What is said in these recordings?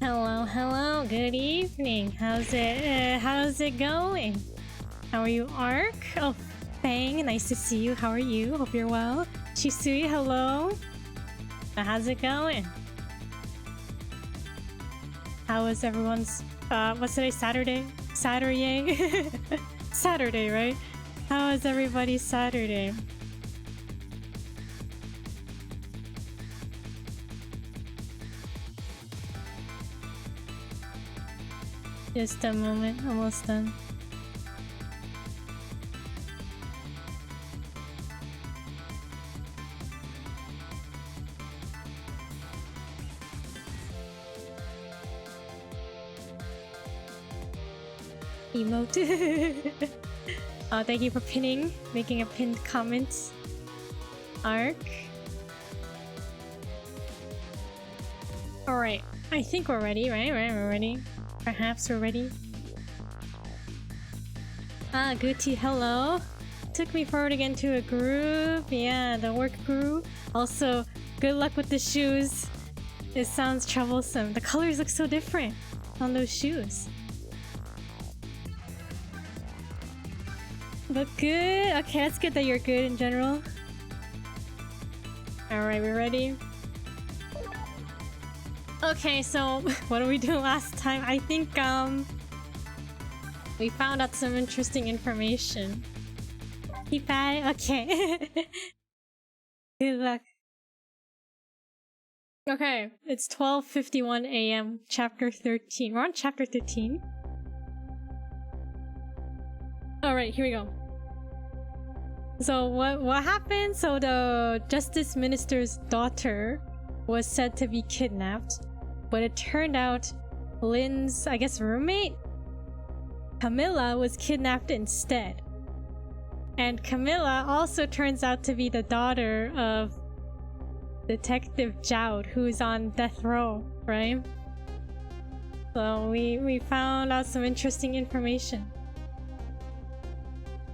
Hello, good evening. How's it going? How are you, Ark? Oh, Fang, nice to see you. How are you? Hope you're well. Chisui, hello. How's it going? How was everyone's, what's today, Saturday? Saturday, right? How was everybody's Saturday? Just a moment, almost done. Emote. Thank you for pinning, making a pinned comment. Ark. Alright, I think we're ready, right? We're ready. Perhaps we're ready. Gucci, hello. Took me forward again to a group. Yeah, the work group. Also, good luck with the shoes. It sounds troublesome. The colors look so different on those shoes. But good. Okay, that's good that you're good in general. Alright, we're ready. Okay, so what did we do last time? I think we found out some interesting information. Keep at it? Okay. Good luck. Okay, it's 12:51 AM, chapter 13. We're on chapter 13. Alright, here we go. So what happened? So the Justice Minister's daughter was said to be kidnapped, but it turned out Lynn's, I guess, roommate? Camilla was kidnapped instead. And Camilla also turns out to be the daughter of Detective Jowd, who's on death row, right? So we found out some interesting information.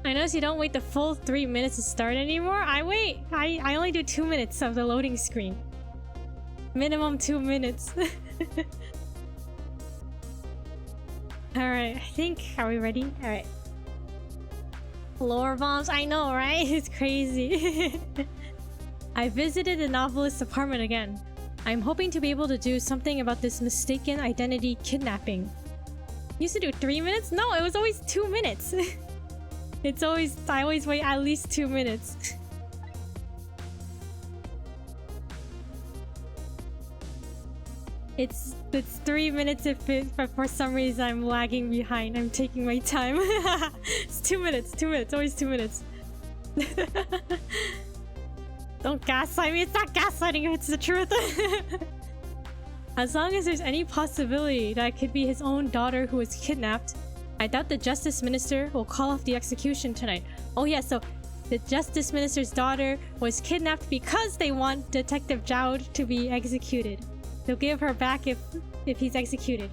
I notice you don't wait the full 3 minutes to start anymore. I only do 2 minutes of the loading screen. Minimum 2 minutes. Alright, I think... Are we ready? Alright. Lore bombs? I know, right? It's crazy. I visited the novelist's apartment again. I'm hoping to be able to do something about this mistaken identity kidnapping. Used to do 3 minutes? No, it was always 2 minutes. I always wait at least 2 minutes. It's 3 minutes if for some reason I'm lagging behind. I'm taking my time. It's 2 minutes, always 2 minutes. Don't gaslight me, it's not gaslighting if it's the truth. As long as there's any possibility that it could be his own daughter who was kidnapped, I doubt the Justice Minister will call off the execution tonight. Oh yeah, so the Justice Minister's daughter was kidnapped because they want Detective Jowd to be executed. They'll give her back if he's executed.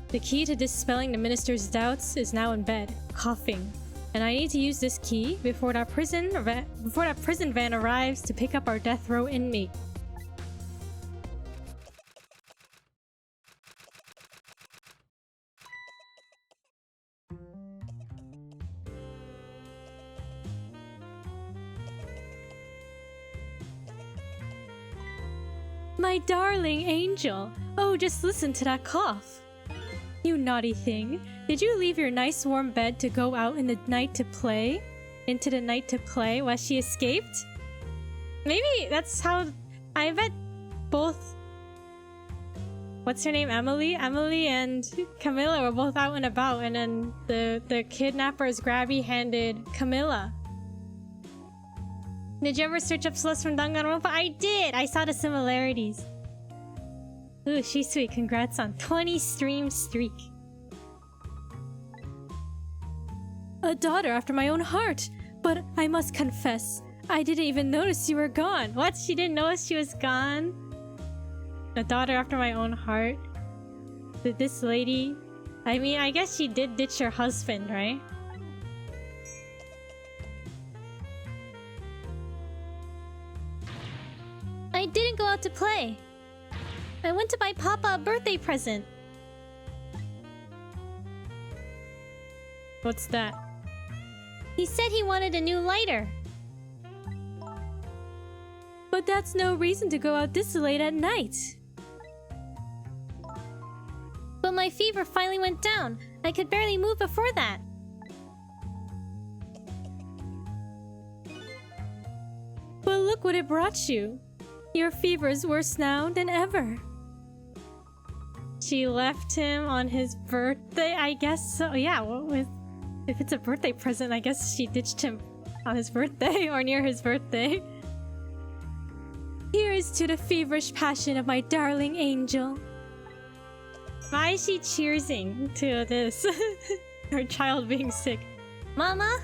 The key to dispelling the minister's doubts is now in bed, coughing. And I need to use this key before that prison van arrives to pick up our death row inmate. My darling angel! Oh, just listen to that cough. You naughty thing. Did you leave your nice warm bed to go out in the night to play? Into the night to play while she escaped? Maybe that's how... I bet both... What's her name? Emily? Emily and Camilla were both out and about, and then the kidnappers grabby-handed Camilla. Did you ever search up Celeste from Danganronpa? I did! I saw the similarities. Ooh, she's sweet. Congrats on 20 stream streak. A daughter after my own heart. But I must confess, I didn't even notice you were gone. What? She didn't notice she was gone? A daughter after my own heart? Did this lady... I mean, I guess she did ditch her husband, right? I didn't go out to play. I went to buy Papa a birthday present. What's that? He said he wanted a new lighter. But that's no reason to go out this late at night. But my fever finally went down. I could barely move before that. But look what it brought you. Your fever's worse now than ever. She left him on his birthday, I guess so. Yeah, if it's a birthday present, I guess she ditched him on his birthday or near his birthday. Here's to the feverish passion of my darling angel. Why is she cheersing to this? Her child being sick. Mama?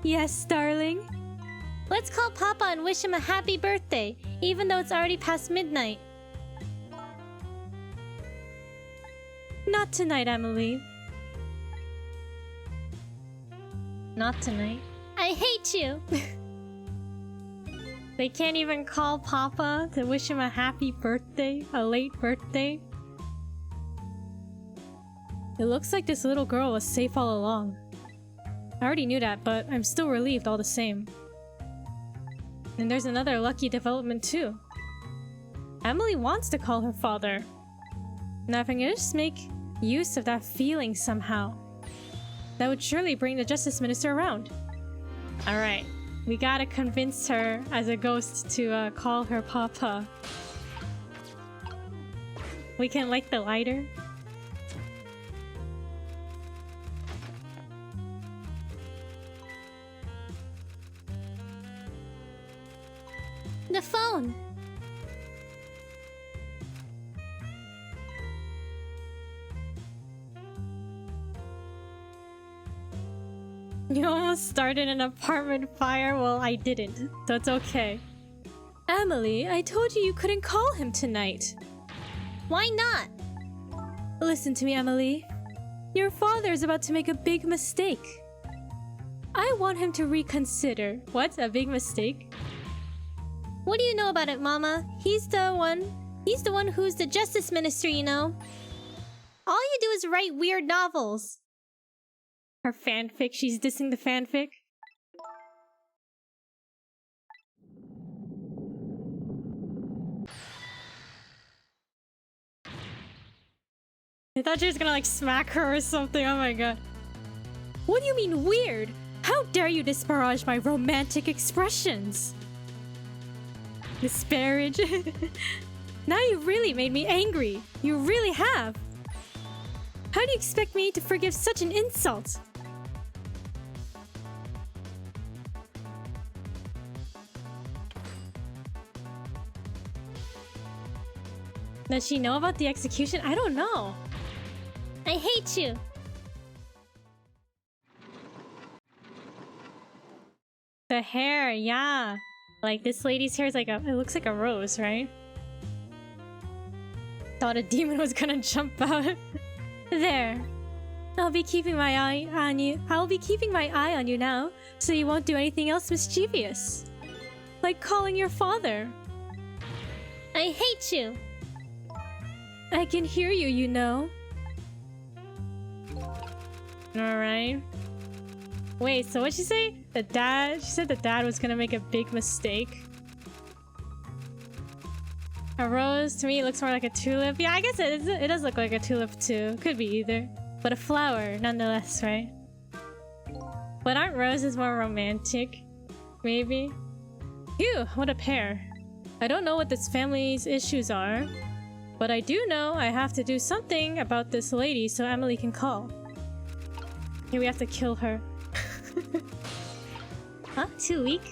Yes, darling? Let's call Papa and wish him a happy birthday, even though it's already past midnight. Not tonight, Emily. Not tonight. I hate you! They can't even call Papa to wish him a happy birthday, a late birthday. It looks like this little girl was safe all along. I already knew that, but I'm still relieved all the same. And there's another lucky development too. Emily wants to call her father. Now if I can just make use of that feeling somehow, that would surely bring the Justice Minister around. Alright, we gotta convince her as a ghost to call her Papa. We can light the lighter. The phone! You almost started an apartment fire? Well, I didn't, so it's okay. Emily, I told you couldn't call him tonight. Why not? Listen to me, Emily. Your father is about to make a big mistake. I want him to reconsider. What? A big mistake? What do you know about it, Mama? He's the one who's the Justice Minister, you know. All you do is write weird novels. Her fanfic, she's dissing the fanfic. I thought she was gonna like smack her or something, oh my god. What do you mean weird? How dare you disparage my romantic expressions? Disparage? Now you really made me angry. You really have. How do you expect me to forgive such an insult? Does she know about the execution? I don't know. I hate you. The hair, yeah. Like this lady's hair is like it looks like a rose, right? Thought a demon was gonna jump out. There. I'll be keeping my eye on you. I'll be keeping my eye on you now, so you won't do anything else mischievous. Like calling your father. I hate you. I can hear you, you know. Alright. Wait, so what'd she say? The dad? She said the dad was gonna make a big mistake. A rose, to me, it looks more like a tulip. Yeah, I guess it does look like a tulip too. Could be either. But a flower, nonetheless, right? But aren't roses more romantic? Maybe? Phew, what a pair. I don't know what this family's issues are, but I do know I have to do something about this lady so Emily can call. Here we have to kill her. Huh? Too weak?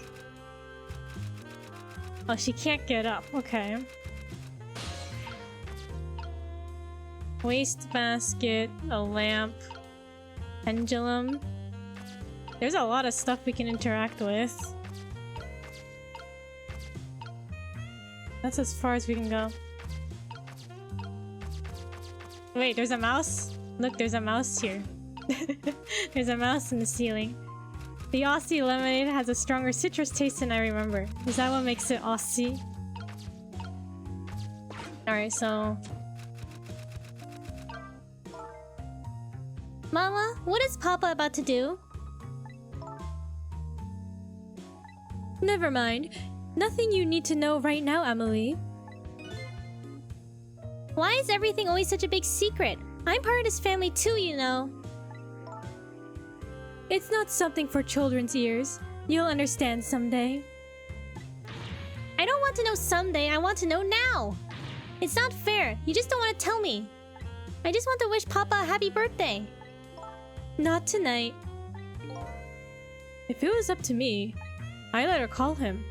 Oh, she can't get up. Okay. Waste basket, a lamp, pendulum. There's a lot of stuff we can interact with. That's as far as we can go. Wait, there's a mouse? Look, there's a mouse here. There's a mouse in the ceiling. The Aussie lemonade has a stronger citrus taste than I remember. Is that what makes it Aussie? Alright, so... Mama, what is Papa about to do? Never mind. Nothing you need to know right now, Emily. Why is everything always such a big secret? I'm part of this family too, you know. It's not something for children's ears. You'll understand someday. I don't want to know someday, I want to know now! It's not fair, you just don't want to tell me. I just want to wish Papa a happy birthday. Not tonight. If it was up to me, I'd let her call him.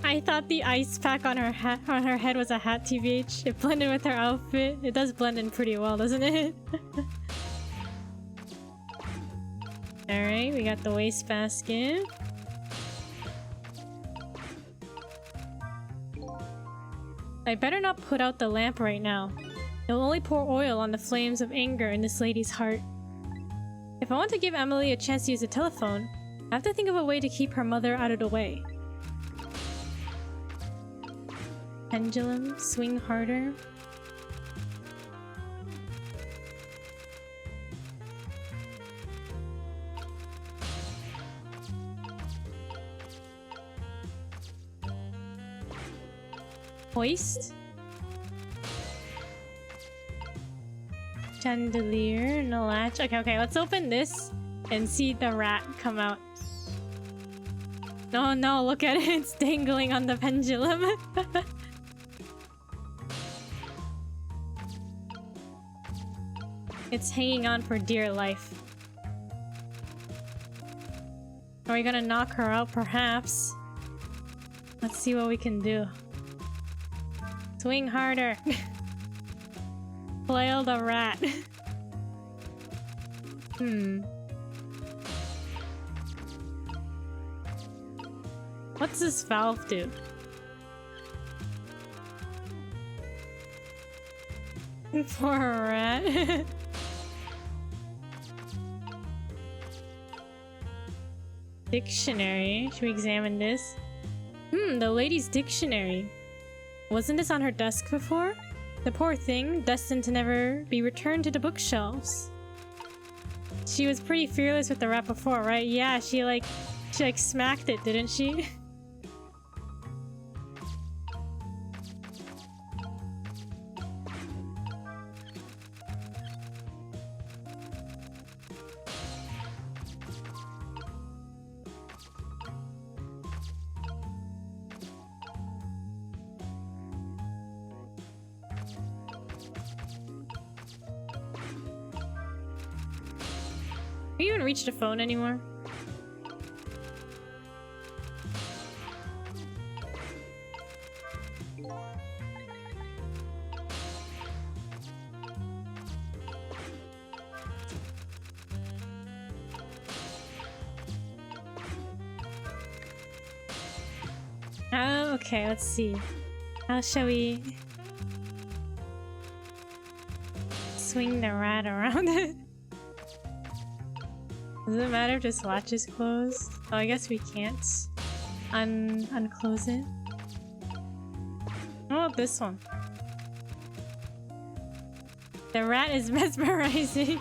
I thought the ice pack on her head was a hat, TBH. It blended with her outfit. It does blend in pretty well, doesn't it? Alright, we got the wastebasket. I better not put out the lamp right now. It'll only pour oil on the flames of anger in this lady's heart. If I want to give Emily a chance to use the telephone, I have to think of a way to keep her mother out of the way. Pendulum, swing harder. Hoist. Chandelier, no latch. Okay, let's open this and see the rat come out. No, look at it. It's dangling on the pendulum. It's hanging on for dear life. Are we gonna knock her out, perhaps? Let's see what we can do. Swing harder. Flail the rat. What's this valve do? Poor rat. Dictionary. Should we examine this? The lady's dictionary. Wasn't this on her desk before? The poor thing, destined to never be returned to the bookshelves. She was pretty fearless with the rat before, right? Yeah, she smacked it, didn't she? Can you even reach the phone anymore? Oh, okay, let's see. How shall we swing the rat around it? Does it matter if this latch is closed? Oh, I guess we can't unclose it. How about this one? The rat is mesmerizing.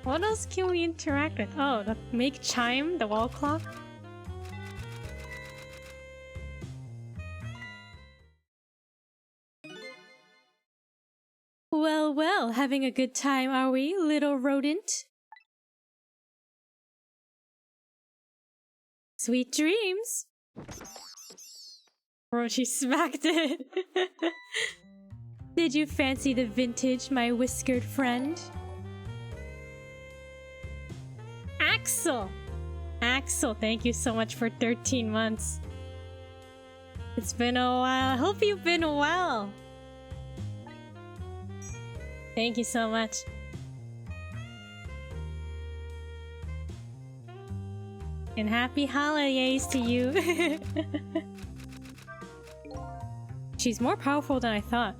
What else can we interact with? Oh, the make chime, the wall clock. Well, having a good time, are we, little rodent? Sweet dreams! Bro, she smacked it! Did you fancy the vintage, my whiskered friend? Axel! Axel, thank you so much for 13 months. It's been a while. I hope you've been well. Thank you so much. And happy holidays to you. She's more powerful than I thought.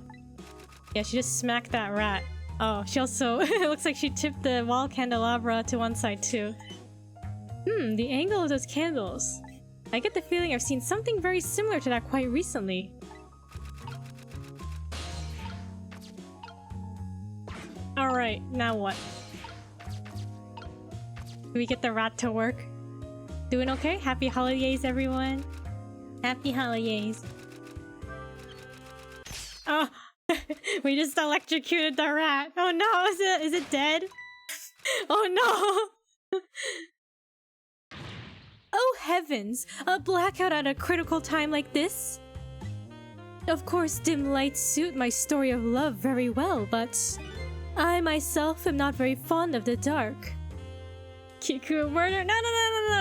Yeah, she just smacked that rat. Oh, she also... it looks like she tipped the wall candelabra to one side too. The angle of those candles. I get the feeling I've seen something very similar to that quite recently. Alright, now what? Do we get the rat to work? Doing okay? Happy holidays, everyone. Happy holidays. Oh, we just electrocuted the rat. Oh no, is it dead? Oh no! Oh heavens! A blackout at a critical time like this? Of course, dim lights suit my story of love very well, but I myself am not very fond of the dark. Kiku murder? No,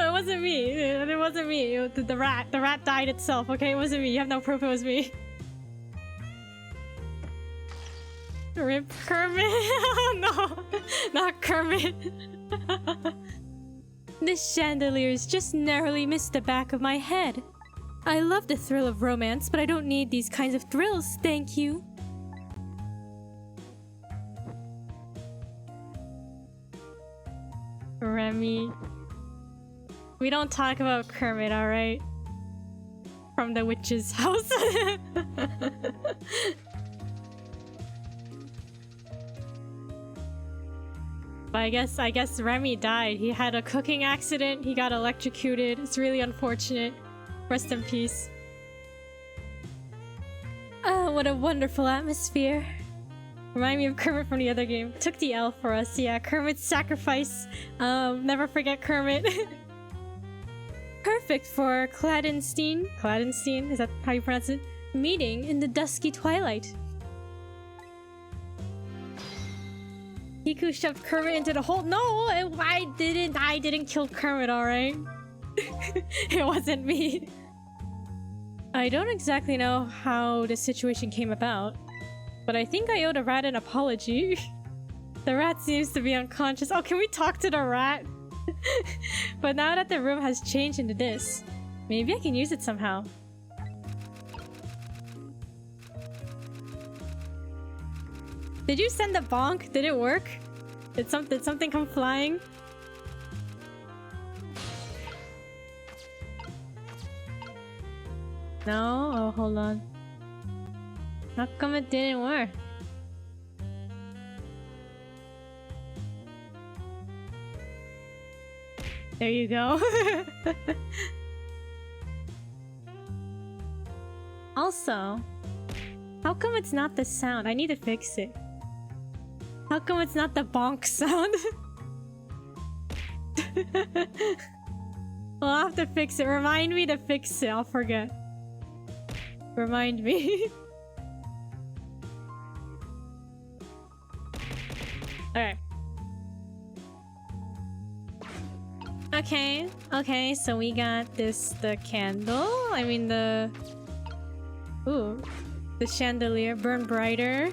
it wasn't me. It wasn't me. The rat died itself, okay? It wasn't me. You have no proof it was me. Rip Kermit? Oh no, not Kermit. This chandelier's just narrowly missed the back of my head. I love the thrill of romance, but I don't need these kinds of thrills, thank you. Remy. We don't talk about Kermit, alright? From the witch's house. But I guess Remy died. He had a cooking accident, he got electrocuted. It's really unfortunate. Rest in peace. Ah, what a wonderful atmosphere. Remind me of Kermit from the other game. Took the L for us. Yeah, Kermit's sacrifice. Never forget Kermit. Perfect for Cladenstein. Cladenstein? Is that how you pronounce it? Meeting in the dusky twilight. Kiku shoved Kermit into the hole. No, I didn't kill Kermit, alright? It wasn't me. I don't exactly know how the situation came about, but I think I owe the rat an apology. The rat seems to be unconscious. Oh, can we talk to the rat? But now that the room has changed into this, maybe I can use it somehow. Did you send the bonk? Did it work? Did something come flying? No? Oh, hold on. How come it didn't work? There you go. Also, how come it's not the sound? I need to fix it. How come it's not the bonk sound? I'll have to fix it. Remind me to fix it. I'll forget. Remind me. Alright. Okay, so we got the candle. I mean the... Ooh. The chandelier. Burn brighter.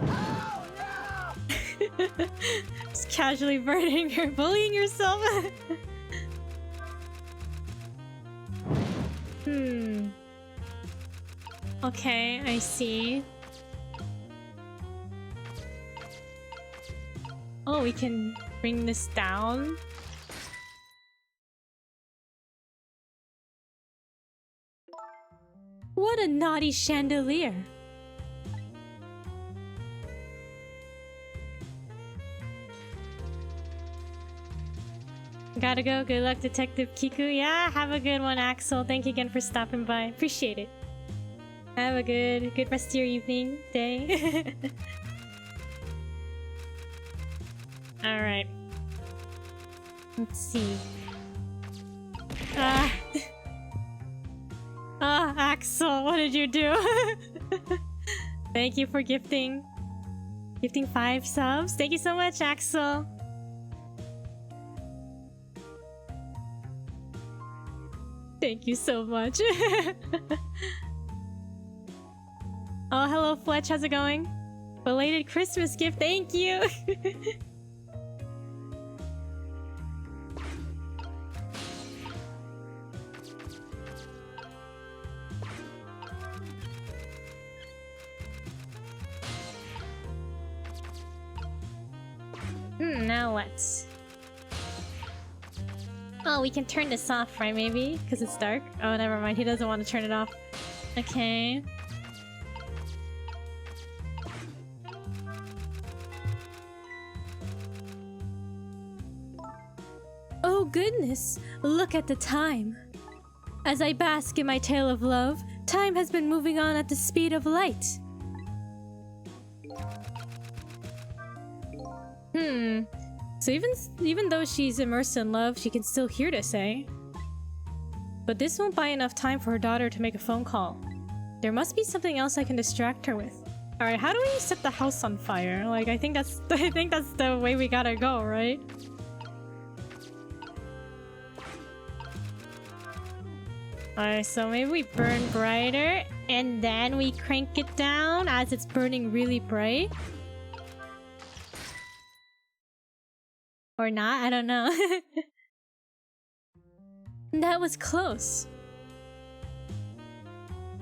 Oh, no! Just casually burning or bullying yourself. Okay, I see. Oh, we can bring this down. What a naughty chandelier! Gotta go. Good luck, Detective Kiku. Yeah, have a good one, Axel. Thank you again for stopping by. Appreciate it. Have a good rest of your evening, day. Alright. Let's see. Axel, what did you do? Thank you for gifting 5 subs. Thank you so much, Axel. Thank you so much. Oh, hello, Fletch. How's it going? Belated Christmas gift, thank you! Now what? Oh, we can turn this off, right, maybe? Because it's dark? Oh, never mind. He doesn't want to turn it off. Okay. Oh goodness! Look at the time! As I bask in my tale of love, time has been moving on at the speed of light. So even though she's immersed in love, she can still hear this, eh? But this won't buy enough time for her daughter to make a phone call. There must be something else I can distract her with. Alright, how do we set the house on fire? Like, I think that's the way we gotta go, right? Alright, so maybe we burn brighter, and then we crank it down as it's burning really bright? Or not? I don't know. That was close.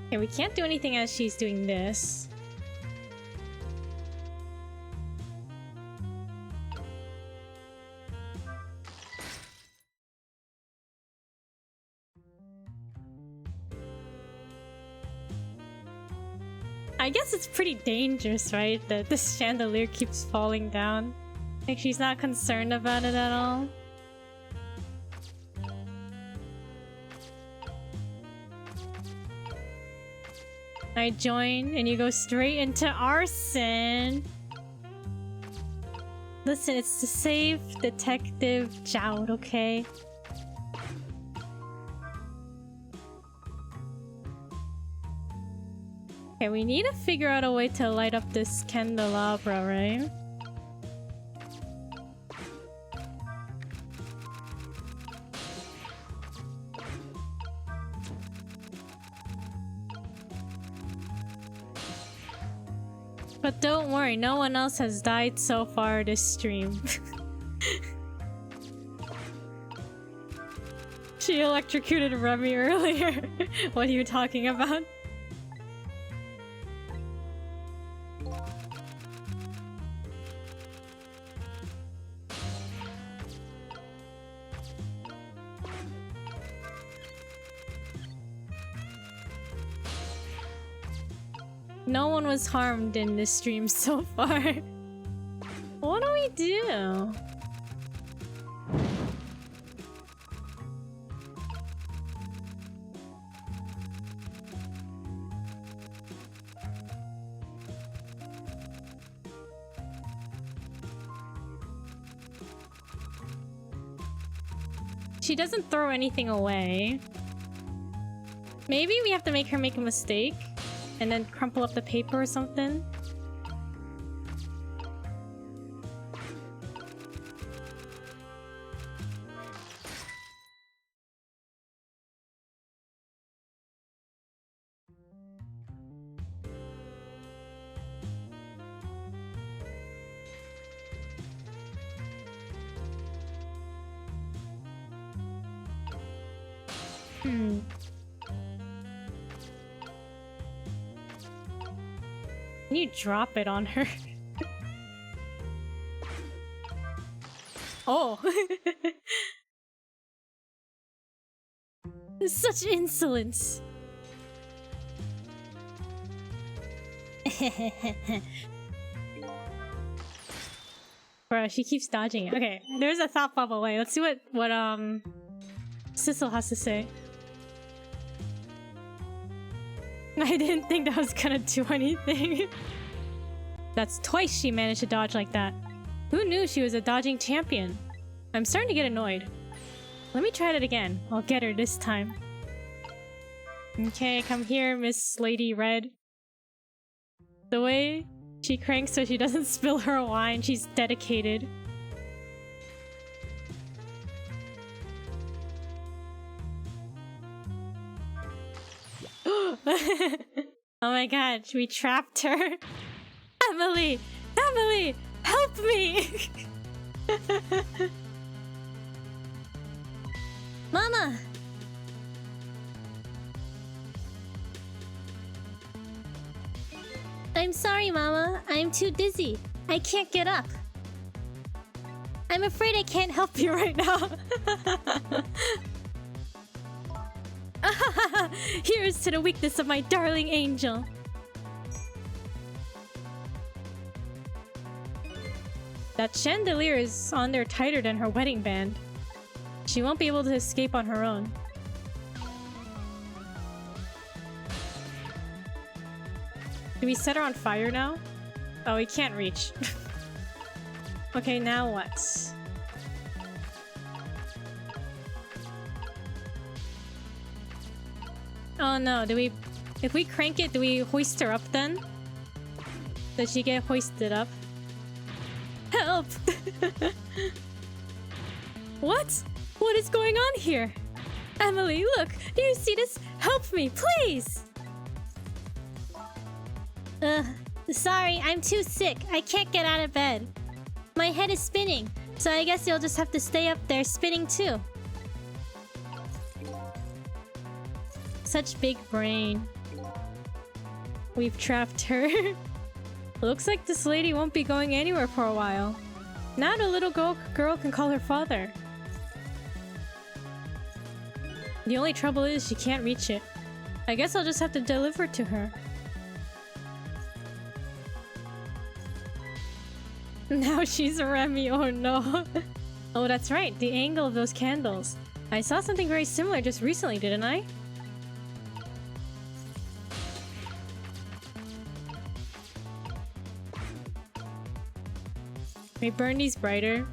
Okay, we can't do anything as she's doing this. I guess it's pretty dangerous, right? That this chandelier keeps falling down. Like, she's not concerned about it at all. I join, and you go straight into arson. Listen, it's to save Detective Joud, okay? Okay, we need to figure out a way to light up this candelabra, right? But don't worry, no one else has died so far this stream. She electrocuted Remy earlier. What are you talking about? No one was harmed in this stream so far. What do we do? She doesn't throw anything away. Maybe we have to make her make a mistake and then crumple up the paper or something. Can you drop it on her? Oh! Such insolence! Bro, she keeps dodging it. Okay, there's a thought bubble. Wait, let's see what Sissel has to say. I didn't think that was gonna do anything. That's twice she managed to dodge like that. Who knew she was a dodging champion? I'm starting to get annoyed. Let me try it again. I'll get her this time. Okay, come here, Miss Lady Red. The way she cranks so she doesn't spill her wine, she's dedicated. Oh my god, we trapped her. Emily! Emily! Help me! Mama! I'm sorry, Mama. I'm too dizzy. I can't get up. I'm afraid I can't help you right now. Here's to the weakness of my darling angel. That chandelier is on there tighter than her wedding band. She won't be able to escape on her own. Do we set her on fire now? Oh, we can't reach. Okay, now what? Oh no, do we... If we crank it, do we hoist her up then? Does she get hoisted up? Help! What? What is going on here? Emily, look! Do you see this? Help me, please! Sorry, I'm too sick. I can't get out of bed. My head is spinning, so I guess you'll just have to stay up there spinning too. Such big brain. We've trapped her. Looks like this lady won't be going anywhere for a while. Now the little girl can call her father. The only trouble is she can't reach it. I guess I'll just have to deliver it to her. Now she's Remy, oh no. Oh, that's right, the angle of those candles. I saw something very similar just recently, didn't I? Can we burn these brighter?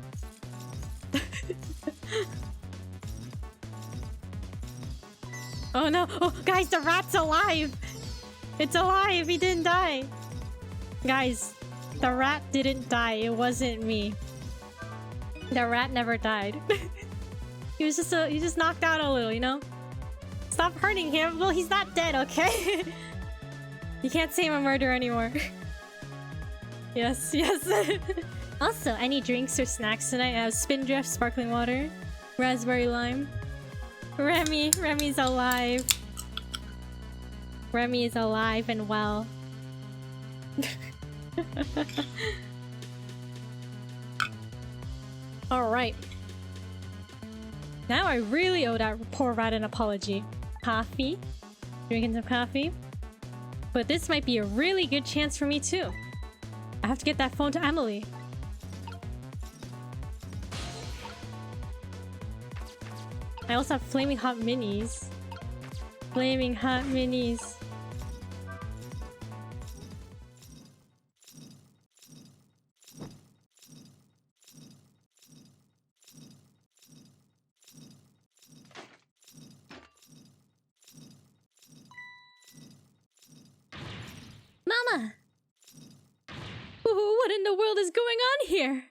Oh no! Oh, guys, the rat's alive! It's alive! He didn't die! Guys, the rat didn't die. It wasn't me. The rat never died. He just knocked out a little, you know? Stop hurting him. Well, he's not dead, okay? You can't say I'm a murderer anymore. Yes, yes. Also, any drinks or snacks tonight? I have Spindrift, sparkling water, raspberry lime. Remy's alive. Remy is alive and well. Alright. Now I really owe that poor rat an apology. Coffee. Drinking some coffee. But this might be a really good chance for me too. I have to get that phone to Emily. I also have flaming hot minis. Flaming hot minis. Mama! What in the world is going on here?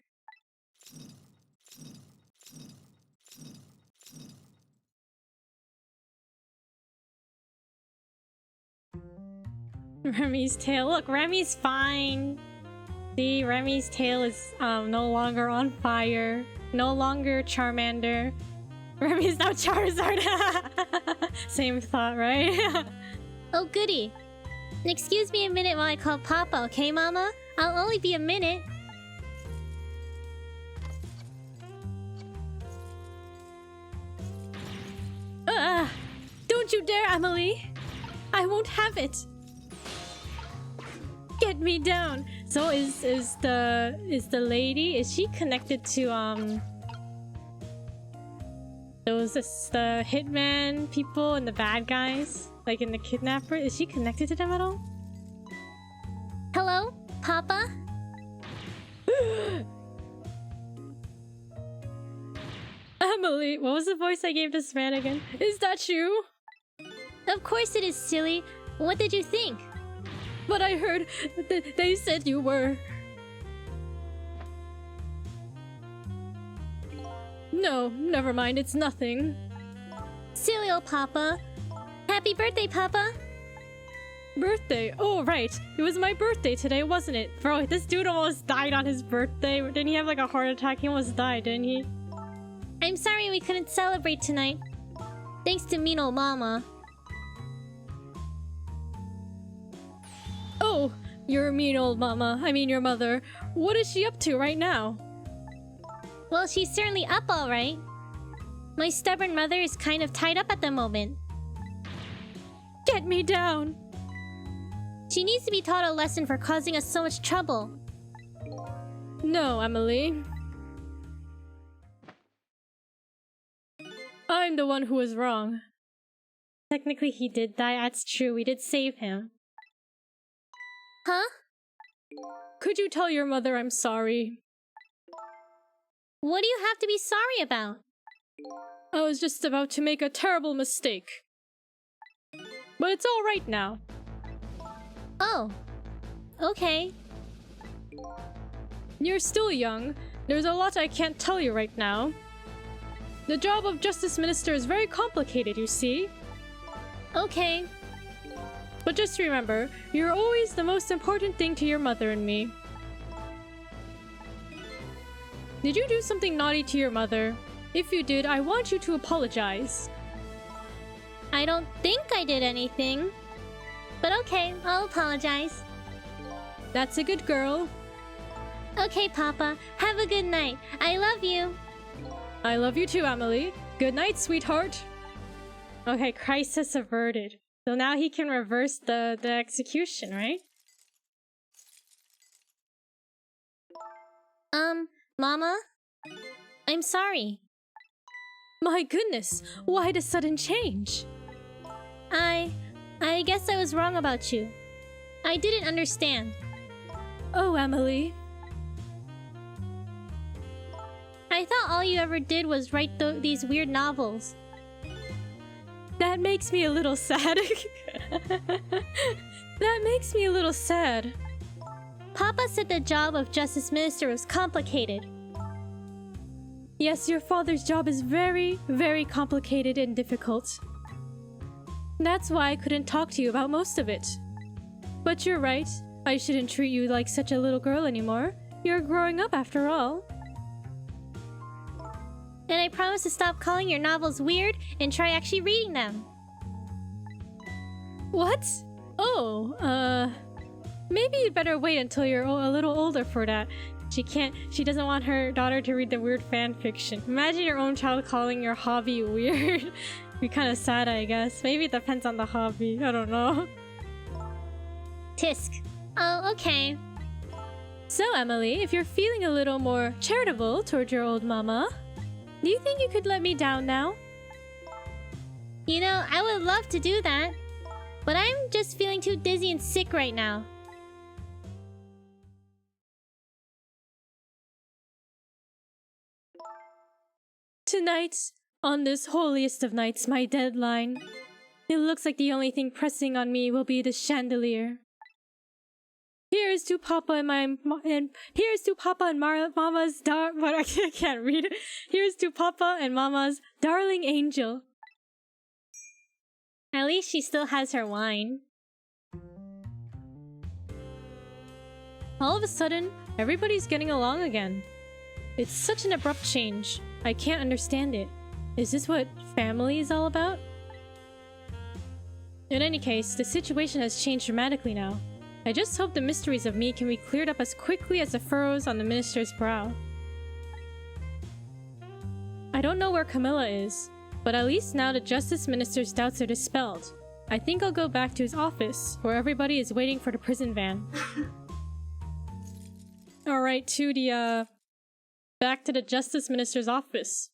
Remy's tail. Look, Remy's fine. See, Remy's tail is no longer on fire. No longer Charmander. Remy's now Charizard. Same thought, right? Oh, goody. Excuse me a minute while I call Papa, okay, Mama? I'll only be a minute. Don't you dare, Emily! I won't have it. Get me down. So is the lady, is she connected to those the hitman people and the bad guys, like in the kidnapper? Is she connected to them at all? Hello, Papa? Emily, what was the voice I gave this man again? Is that you? Of course it is, silly. What did you think? But I heard they said you were. No, never mind, it's nothing. Silly old Papa. Happy birthday, Papa. Birthday? Oh, right. It was my birthday today, wasn't it? Bro, this dude almost died on his birthday. Didn't he have like a heart attack? He almost died, didn't he? I'm sorry we couldn't celebrate tonight. Thanks to mean old mama. Oh, you're a mean old mama. I mean your mother. What is she up to right now? Well, she's certainly up all right. My stubborn mother is kind of tied up at the moment. Get me down! She needs to be taught a lesson for causing us so much trouble. No, Emily. I'm the one who was wrong. Technically, he did die. That's true. We did save him. Huh? Could you tell your mother I'm sorry? What do you have to be sorry about? I was just about to make a terrible mistake. But it's all right now. Oh. Okay. You're still young. There's a lot I can't tell you right now. The job of Justice Minister is very complicated, you see. Okay. But just remember, you're always the most important thing to your mother and me. Did you do something naughty to your mother? If you did, I want you to apologize. I don't think I did anything. But okay, I'll apologize. That's a good girl. Okay, Papa. Have a good night. I love you. I love you too, Emily. Good night, sweetheart. Okay, crisis averted. So now he can reverse the execution, right? Mama? I'm sorry. My goodness, why the sudden change? I guess I was wrong about you. I didn't understand. Oh, Emily. I thought all you ever did was write these weird novels. That makes me a little sad. That makes me a little sad. Papa said the job of Justice Minister was complicated. Yes, your father's job is very, very complicated and difficult. That's why I couldn't talk to you about most of it. But you're right. I shouldn't treat you like such a little girl anymore. You're growing up after all. And I promise to stop calling your novels weird and try actually reading them. What? Oh, maybe you'd better wait until you're a little older for that. She doesn't want her daughter to read the weird fan fiction. Imagine your own child calling your hobby weird. Be kind of sad, I guess. Maybe it depends on the hobby. I don't know. Tisk. Oh, okay. So, Emily, if you're feeling a little more charitable toward your old mama, do you think you could let me down now? You know, I would love to do that. But I'm just feeling too dizzy and sick right now. Tonight, on this holiest of nights, my deadline. It looks like the only thing pressing on me will be the chandelier. Here's to Papa and Mama's but I can't read it. Here's to Papa and Mama's darling angel. At least she still has her wine. All of a sudden, everybody's getting along again. It's such an abrupt change. I can't understand it. Is this what family is all about? In any case, the situation has changed dramatically now. I just hope the mysteries of me can be cleared up as quickly as the furrows on the minister's brow. I don't know where Camilla is, but at least now the Justice Minister's doubts are dispelled. I think I'll go back to his office, where everybody is waiting for the prison van. Alright, to the, back to the Justice Minister's office.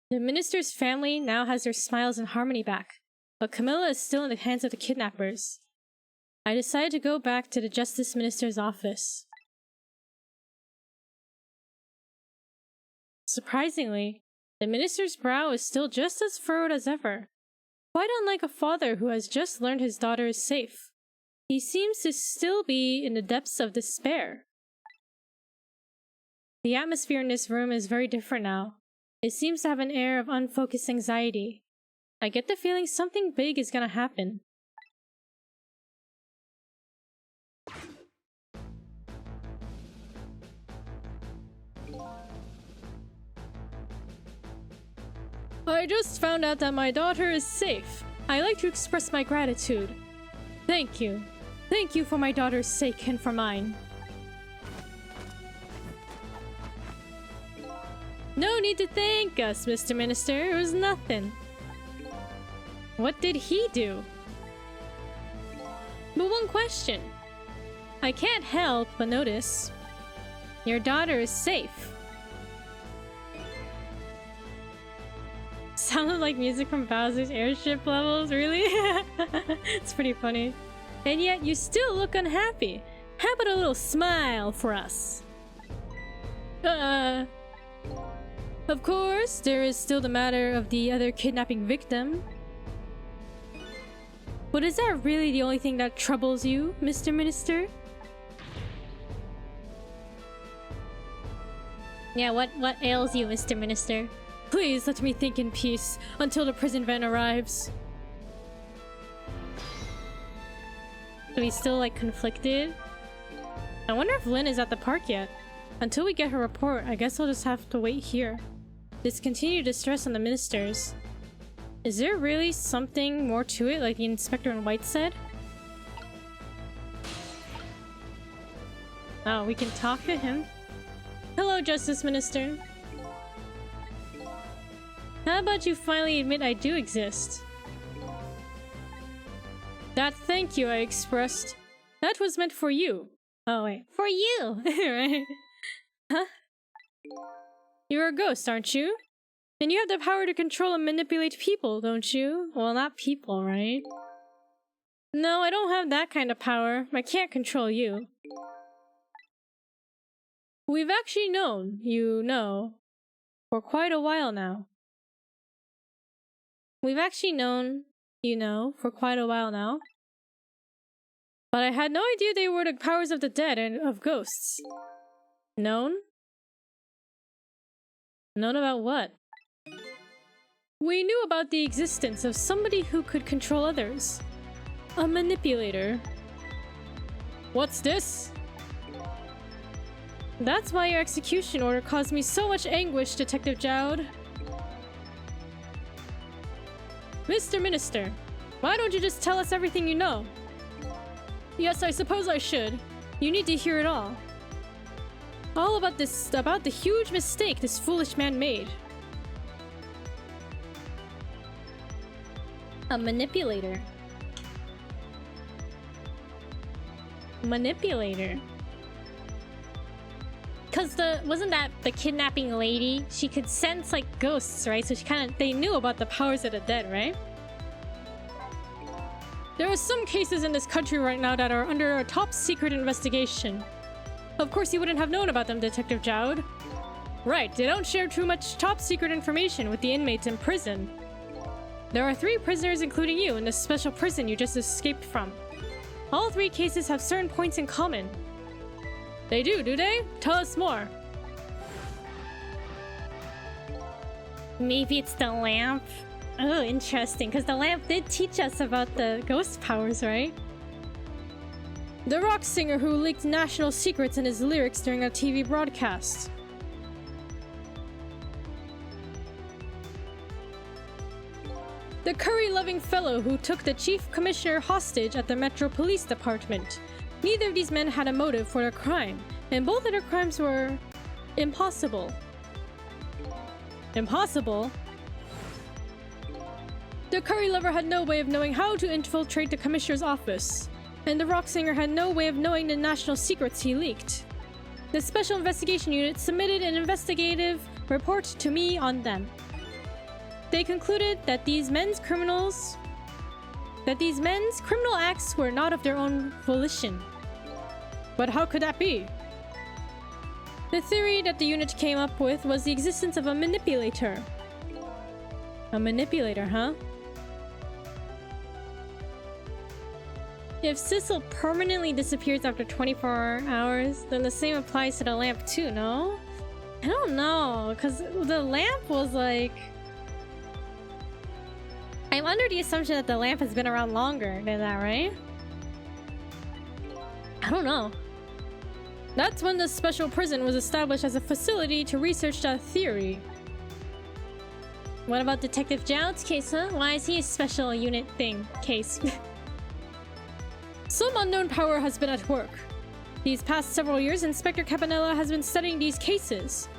The minister's family now has their smiles and harmony back, but Camilla is still in the hands of the kidnappers. I decided to go back to the Justice Minister's office. Surprisingly, the minister's brow is still just as furrowed as ever, quite unlike a father who has just learned his daughter is safe. He seems to still be in the depths of despair. The atmosphere in this room is very different now. It seems to have an air of unfocused anxiety. I get the feeling something big is gonna happen. I just found out that my daughter is safe. I like to express my gratitude. Thank you. Thank you for my daughter's sake and for mine. No need to thank us, Mr. Minister. It was nothing. What did he do? But one question. I can't help but notice. Your daughter is safe. Sounded like music from Bowser's airship levels, really? It's pretty funny. And yet you still look unhappy. How about a little smile for us? Of course, there is still the matter of the other kidnapping victim. But is that really the only thing that troubles you, Mr. Minister? Yeah, what ails you, Mr. Minister? Please let me think in peace until the prison van arrives. So he's still like conflicted? I wonder if Lynn is at the park yet. Until we get her report, I guess I'll just have to wait here. Discontinue distress on the ministers. Is there really something more to it, like the inspector in white said? Oh, we can talk to him. Hello, Justice Minister. How about you finally admit I do exist? That thank you I expressed, that was meant for you. Oh wait, for you! Right? Huh? You're a ghost, aren't you? And you have the power to control and manipulate people, don't you? Well, not people, right? No, I don't have that kind of power. I can't control you. We've actually known, you know, for quite a while now. We've actually known, you know, for quite a while now. But I had no idea they were the powers of the dead and of ghosts. Known? Known about what? We knew about the existence of somebody who could control others. A manipulator. What's this? That's why your execution order caused me so much anguish, Detective Jowd. Mr. Minister, why don't you just tell us everything you know? Yes, I suppose I should. You need to hear it all. All about this, about the huge mistake this foolish man made. A manipulator. Manipulator. Cause wasn't that the kidnapping lady? She could sense like ghosts, right? So they knew about the powers of the dead, right? There are some cases in this country right now that are under a top secret investigation. Of course you wouldn't have known about them, Detective Jowd. Right, they don't share too much top secret information with the inmates in prison. There are 3 prisoners, including you, in the special prison you just escaped from. All 3 cases have certain points in common. They do they? Tell us more. Maybe it's the lamp? Oh, interesting, because the lamp did teach us about the ghost powers, right? The rock singer who leaked national secrets in his lyrics during a TV broadcast. The curry-loving fellow who took the chief commissioner hostage at the Metro Police Department. Neither of these men had a motive for their crime, and both of their crimes were impossible. Impossible? The curry lover had no way of knowing how to infiltrate the commissioner's office, and the rock singer had no way of knowing the national secrets he leaked. The Special Investigation Unit submitted an investigative report to me on them. They concluded that these men's criminal acts were not of their own volition. But how could that be? The theory that the unit came up with was the existence of a manipulator. A manipulator, huh? If Sissel permanently disappears after 24 hours, then the same applies to the lamp too, no? I don't know, because the lamp was like... I'm under the assumption that the lamp has been around longer than that, right? I don't know. That's when the special prison was established as a facility to research that theory. What about Detective Jout's case, huh? Why is he a special unit thing case? Some unknown power has been at work. These past several years, Inspector Cabanela has been studying these cases.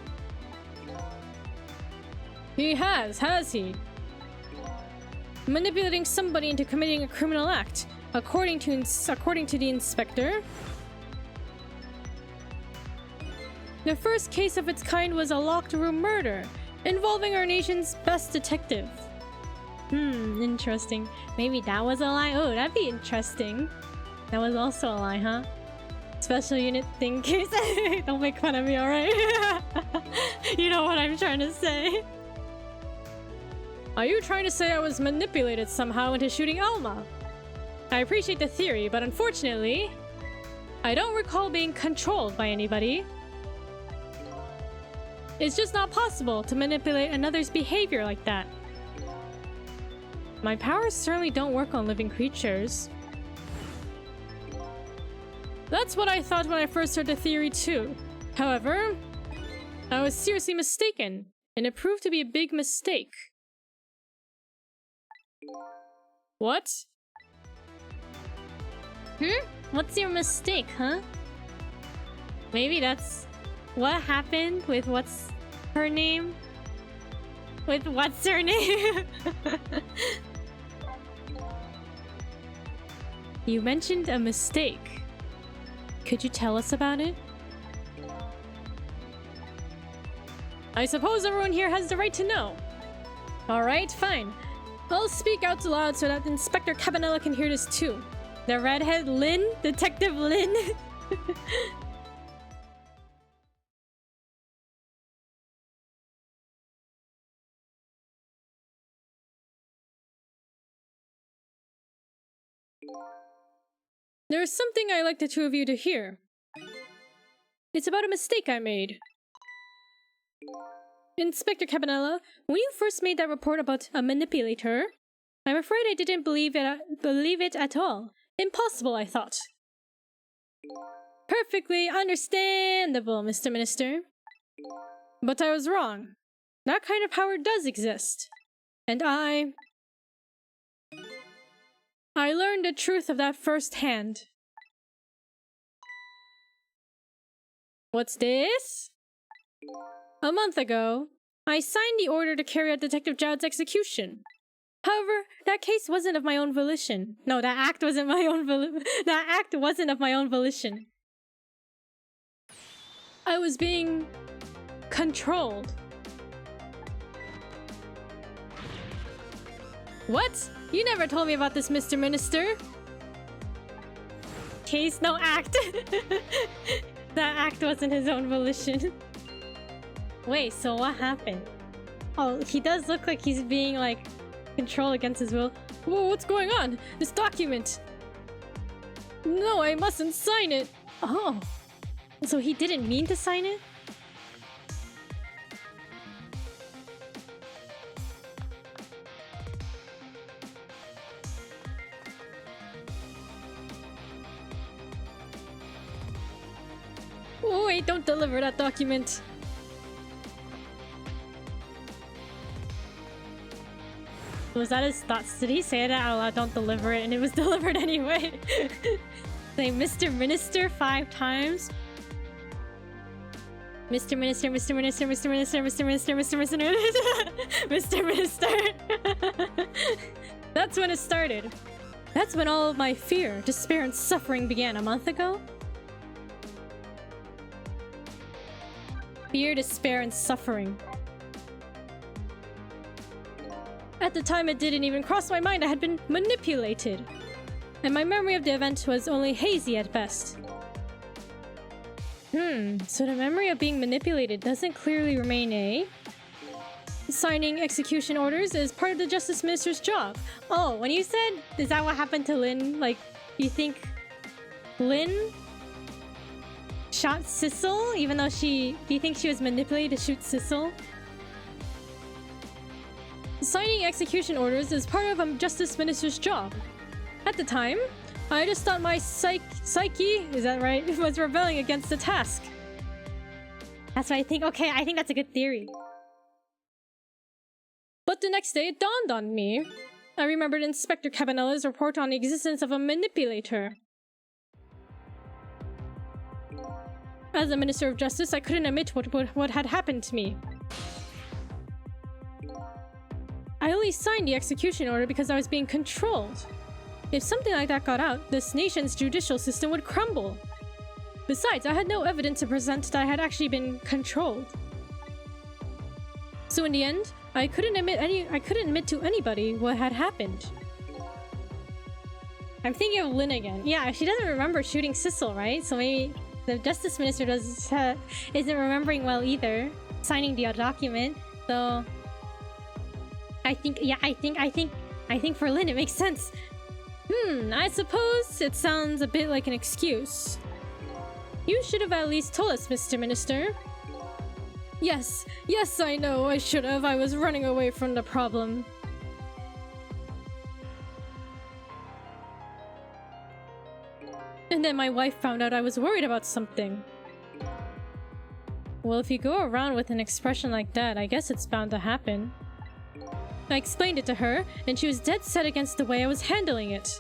He has he? Manipulating somebody into committing a criminal act, according to the inspector. The first case of its kind was a locked room murder, involving our nation's best detective. Interesting. Maybe that was a lie? Oh, that'd be interesting. That was also a lie, huh? Special unit thing case. Don't make fun of me, alright? You know what I'm trying to say. Are you trying to say I was manipulated somehow into shooting Alma? I appreciate the theory, but unfortunately, I don't recall being controlled by anybody. It's just not possible to manipulate another's behavior like that. My powers certainly don't work on living creatures. That's what I thought when I first heard the theory too. However, I was seriously mistaken, and it proved to be a big mistake. What? What's your mistake, huh? Maybe that's what happened with what's her name? With what's her name? You mentioned a mistake. Could you tell us about it? I suppose everyone here has the right to know. Alright, fine. I'll speak out loud so that Inspector Cabanela can hear this too. The redhead Lynn? Detective Lynn? There's something I'd like the two of you to hear. It's about a mistake I made. Inspector Cabanela, when you first made that report about a manipulator, I'm afraid I didn't believe it at all. Impossible, I thought. Perfectly understandable, Mr. Minister. But I was wrong. That kind of power does exist. And I learned the truth of that firsthand. What's this? A month ago, I signed the order to carry out Detective Jout's execution. However, that case wasn't of my own volition. No, that act wasn't my own that act wasn't of my own volition. I was being controlled. What? You never told me about this, Mr. Minister. Case, no act. That act wasn't his own volition. Wait, so what happened? Oh, he does look like he's being, like, controlled against his will. Whoa, what's going on? This document! No, I mustn't sign it! Oh. So he didn't mean to sign it? Oh, wait, don't deliver that document. Was that his thoughts? Did he say that out loud? Don't deliver it, and it was delivered anyway. Say Mr. Minister 5 times. Mr. Minister, Mr. Minister, Mr. Minister, Mr. Minister, Mr. Minister, Mr. Minister. That's when it started. That's when all of my fear, despair, and suffering began a month ago. Fear, despair, and suffering. At the time, it didn't even cross my mind I had been manipulated. And my memory of the event was only hazy at best. So the memory of being manipulated doesn't clearly remain, eh? Signing execution orders is part of the Justice Minister's job. Oh, when you said, is that what happened to Lynn? Like, you think Lynn shot Sissel, even though do you think she was manipulated to shoot Sissel? Signing execution orders is part of a justice minister's job. At the time, I just thought my psyche, is that right, was rebelling against the task. That's what I think. Okay, I think that's a good theory. But the next day it dawned on me. I remembered Inspector Cabanella's report on the existence of a manipulator. As a Minister of Justice, I couldn't admit what had happened to me. I only signed the execution order because I was being controlled. If something like that got out, this nation's judicial system would crumble. Besides, I had no evidence to present that I had actually been controlled. So in the end, I couldn't admit to anybody what had happened. I'm thinking of Lynn again. Yeah, she doesn't remember shooting Sissel, right? So maybe the Justice Minister isn't remembering well either, signing the document. So I think for Lynn it makes sense. I suppose it sounds a bit like an excuse. You should have at least told us, Mr. Minister. Yes, I know, I should have. I was running away from the problem. And then my wife found out I was worried about something. Well, if you go around with an expression like that, I guess it's bound to happen. I explained it to her, and she was dead set against the way I was handling it.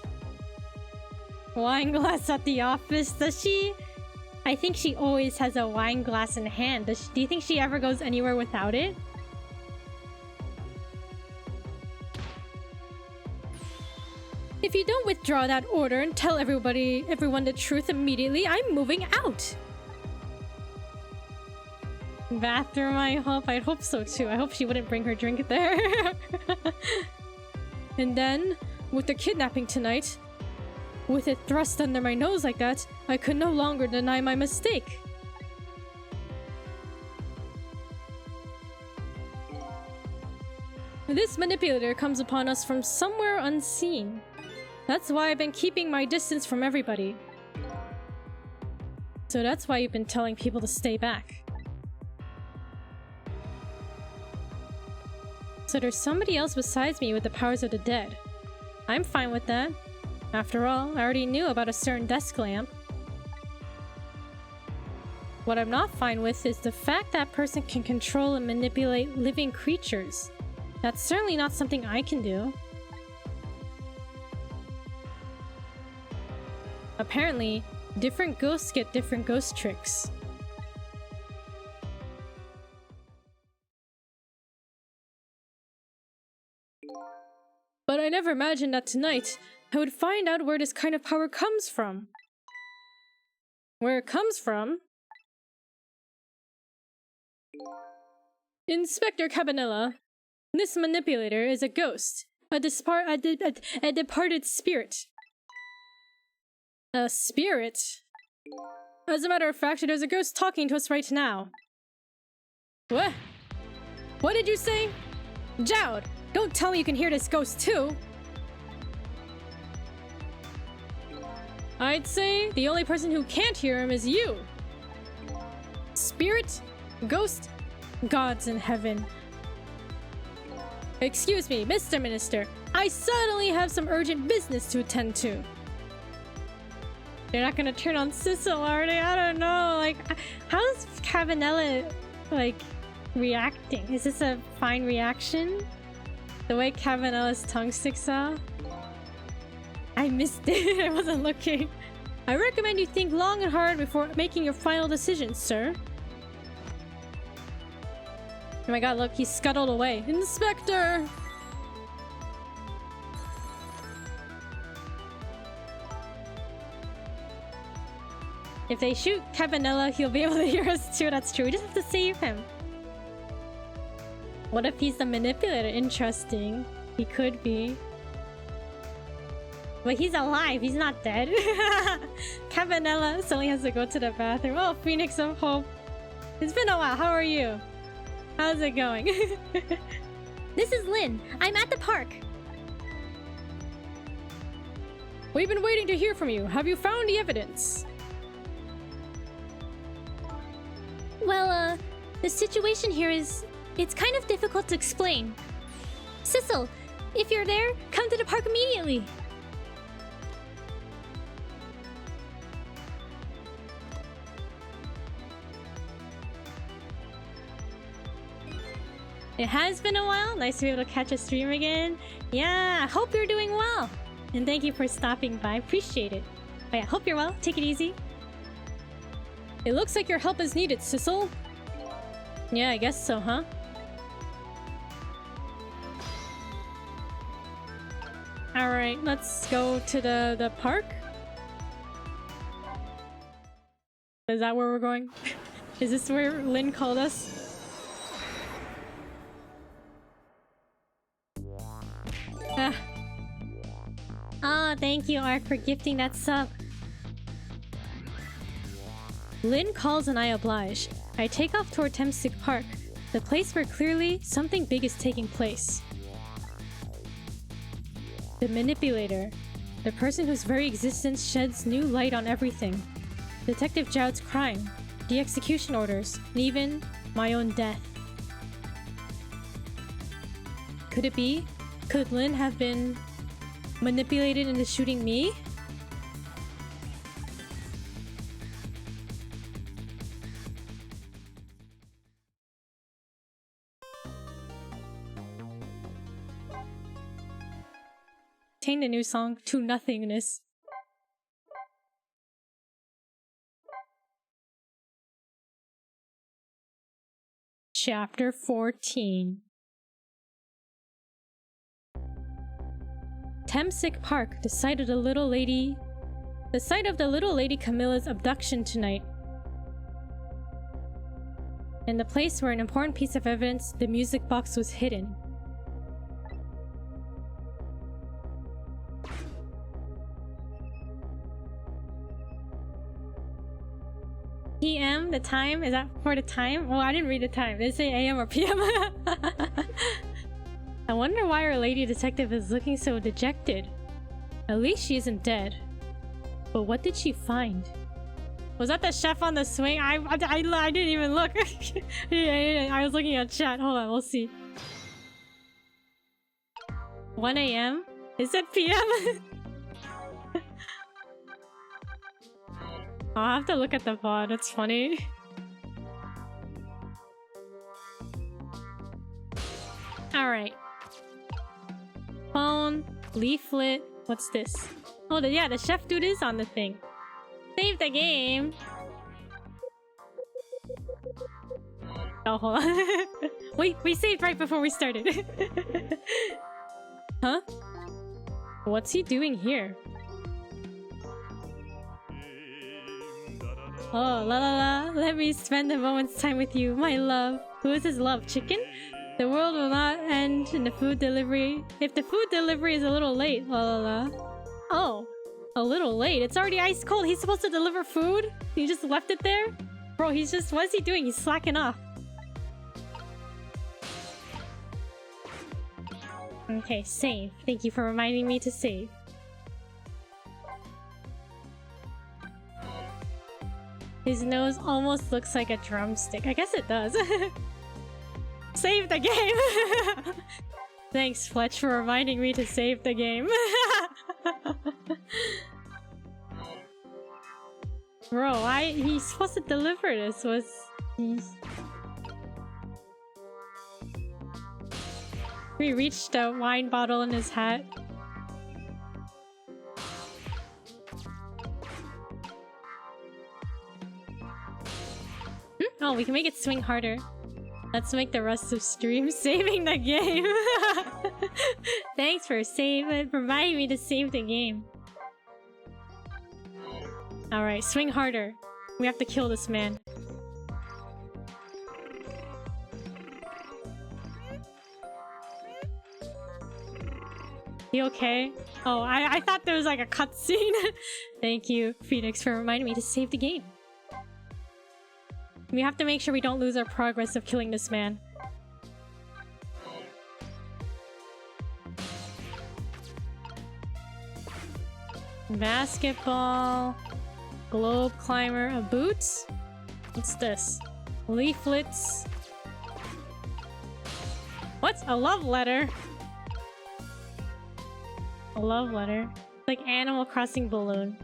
Wine glass at the office, does she? I think she always has a wine glass in hand. Do you think she ever goes anywhere without it? If you don't withdraw that order and tell everyone the truth immediately, I'm moving out! Bathroom, I hope. I'd hope so too. I hope she wouldn't bring her drink there. And then, with the kidnapping tonight, with it thrust under my nose like that, I could no longer deny my mistake. This manipulator comes upon us from somewhere unseen. That's why I've been keeping my distance from everybody. So that's why you've been telling people to stay back. So there's somebody else besides me with the powers of the dead. I'm fine with that. After all, I already knew about a certain desk lamp. What I'm not fine with is the fact that person can control and manipulate living creatures. That's certainly not something I can do. Apparently, different ghosts get different ghost tricks. But I never imagined that tonight I would find out where this kind of power comes from. Where it comes from? Inspector Cabanella, this manipulator is a ghost, a departed spirit. A spirit? As a matter of fact, there's a ghost talking to us right now. What? What did you say? Jowd, don't tell me you can hear this ghost too! I'd say the only person who can't hear him is you! Spirit? Ghost? Gods in heaven. Excuse me, Mr. Minister. I suddenly have some urgent business to attend to. They're not gonna turn on Sissel, are they? I don't know. Like, how's Cabanella, like, reacting? Is this a fine reaction? The way Cabanella's tongue sticks out? I missed it. I wasn't looking. I recommend you think long and hard before making your final decision, sir. Oh my god, look, he scuttled away. Inspector! If they shoot Cabanella, he'll be able to hear us too. That's true. We just have to save him. What if he's the manipulator? Interesting. He could be. But he's alive. He's not dead. Cabanella suddenly has to go to the bathroom. Oh, Phoenix of Hope. It's been a while. How are you? How's it going? This is Lynn. I'm at the park. We've been waiting to hear from you. Have you found the evidence? Well, the situation here is... it's kind of difficult to explain. Sissel, if you're there, come to the park immediately. It has been a while. Nice to be able to catch a stream again. Yeah, I hope you're doing well. And thank you for stopping by. Appreciate it. Oh yeah, hope you're well. Take it easy. It looks like your help is needed, Sissel. Yeah, I guess so, huh? Alright, let's go to the park. Is that where we're going? Is this where Lynn called us? Ah. Oh, thank you, Ark, for gifting that sub. Lynn calls and I oblige. I take off toward Temsic Park, the place where clearly something big is taking place. The manipulator, the person whose very existence sheds new light on everything. Detective Joud's crime, the execution orders, and even my own death. Could it be? Could Lynn have been manipulated into shooting me? Obtain the new song, To Nothingness. Chapter 14. Temsic Park, the site of the little lady Camilla's abduction tonight. And the place where an important piece of evidence, the music box, was hidden. PM, the time? Is that for the time? Oh, I didn't read the time. Did it say AM or PM? I wonder why our lady detective is looking so dejected. At least she isn't dead. But what did she find? Was that the chef on the swing? I didn't even look. I was looking at chat. Hold on, we'll see. 1 AM? Is it PM? I'll have to look at the VOD. It's funny. Alright. Phone, leaflet. What's this? Oh, yeah, the chef dude is on the thing. Save the game. Oh, hold on. Wait, we saved right before we started. Huh? What's he doing here? Oh, la la la. Let me spend a moment's time with you, my love. Who is his love? Chicken? The world will not end in the food delivery. If the food delivery is a little late, la la la. Oh, a little late. It's already ice cold. He's supposed to deliver food? You just left it there? Bro, he's just... What is he doing? He's slacking off. Okay, save. Thank you for reminding me to save. His nose almost looks like a drumstick. I guess it does. Save the game! Thanks, Fletch, for reminding me to save the game. Bro, he's supposed to deliver this. We reached the wine bottle in his hat. Oh, we can make it swing harder. Let's make the rest of stream saving the game. Thanks for reminding me to save the game. Alright, swing harder. We have to kill this man. You okay? Oh, I thought there was like a cutscene. Thank you, Phoenix, for reminding me to save the game. We have to make sure we don't lose our progress of killing this man. Basketball, globe climber, boots? What's this? Leaflets. What's a love letter? A love letter. Like Animal Crossing balloon.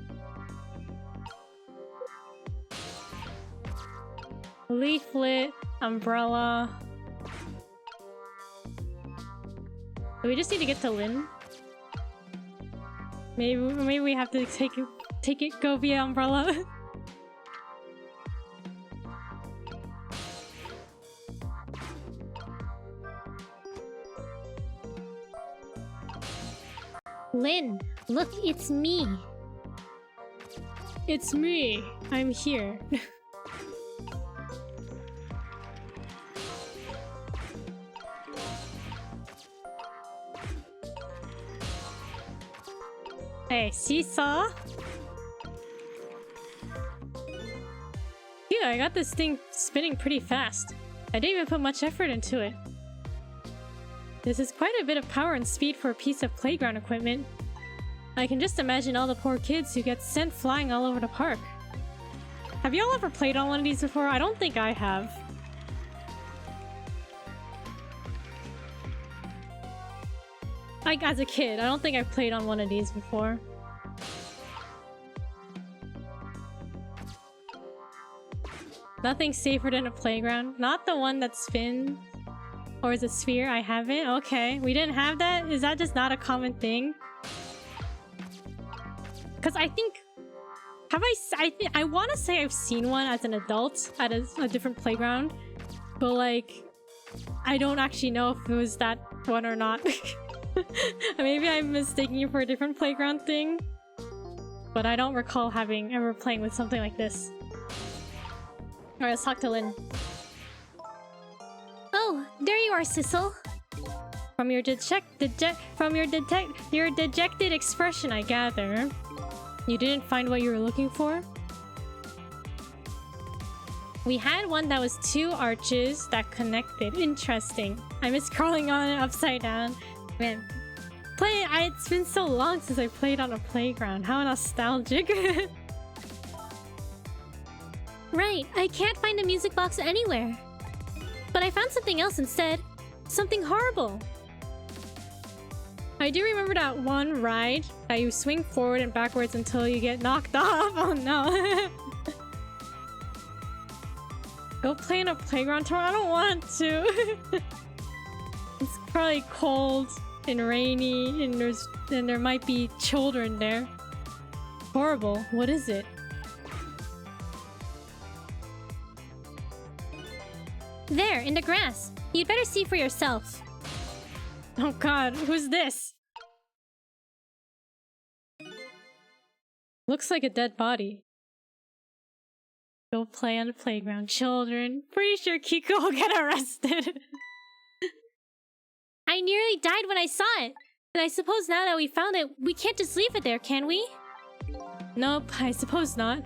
Leaflet, umbrella. We just need to get to Lynn. Maybe we have to take it go via umbrella. Lynn, look, it's me. It's me. I'm here. Hey, seesaw? Yeah, I got this thing spinning pretty fast. I didn't even put much effort into it. This is quite a bit of power and speed for a piece of playground equipment. I can just imagine all the poor kids who get sent flying all over the park. Have y'all ever played on one of these before? I don't think I have. Like, as a kid, I don't think I've played on one of these before. Nothing safer than a playground. Not the one that spins. Or is a sphere? I haven't? Okay. We didn't have that? Is that just not a common thing? Because I think... I want to say I've seen one as an adult at a different playground. But like... I don't actually know if it was that one or not. Maybe I'm mistaking you for a different playground thing. But I don't recall ever playing with something like this. Alright, let's talk to Lynn. Oh, there you are, Sissel. From your dejected expression, I gather. You didn't find what you were looking for? We had one that was 2 arches that connected. Interesting. I miss crawling on it upside down. Man, it's been so long since I played on a playground. How nostalgic. Right, I can't find a music box anywhere. But I found something else instead. Something horrible. I do remember that one ride that you swing forward and backwards until you get knocked off. Oh no. Go play in a playground tomorrow? I don't want to. It's probably cold and rainy and there might be children there. Horrible. What is it? There, in the grass. You'd better see for yourself. Oh god, who's this? Looks like a dead body. Go play on the playground, children. Pretty sure Kiko will get arrested. I nearly died when I saw it. And I suppose now that we found it, we can't just leave it there, can we? Nope, I suppose not.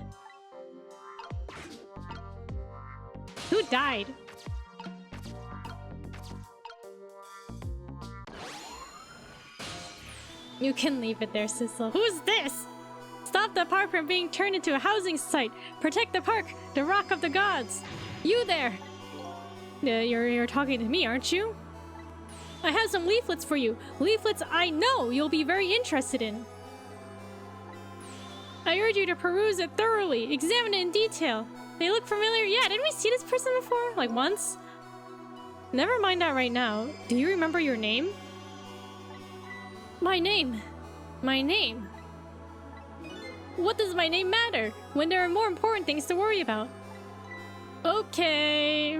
Who died? You can leave it there, Sissel. Who's this? Stop the park from being turned into a housing site. Protect the park, the rock of the gods. You there! You're talking to me, aren't you? I have some leaflets for you. Leaflets I know you'll be very interested in. I urge you to peruse it thoroughly. Examine it in detail. They look familiar. Yeah, didn't we see this person before? Like once? Never mind that right now. Do you remember your name? My name. My name. What does my name matter when there are more important things to worry about? Okay.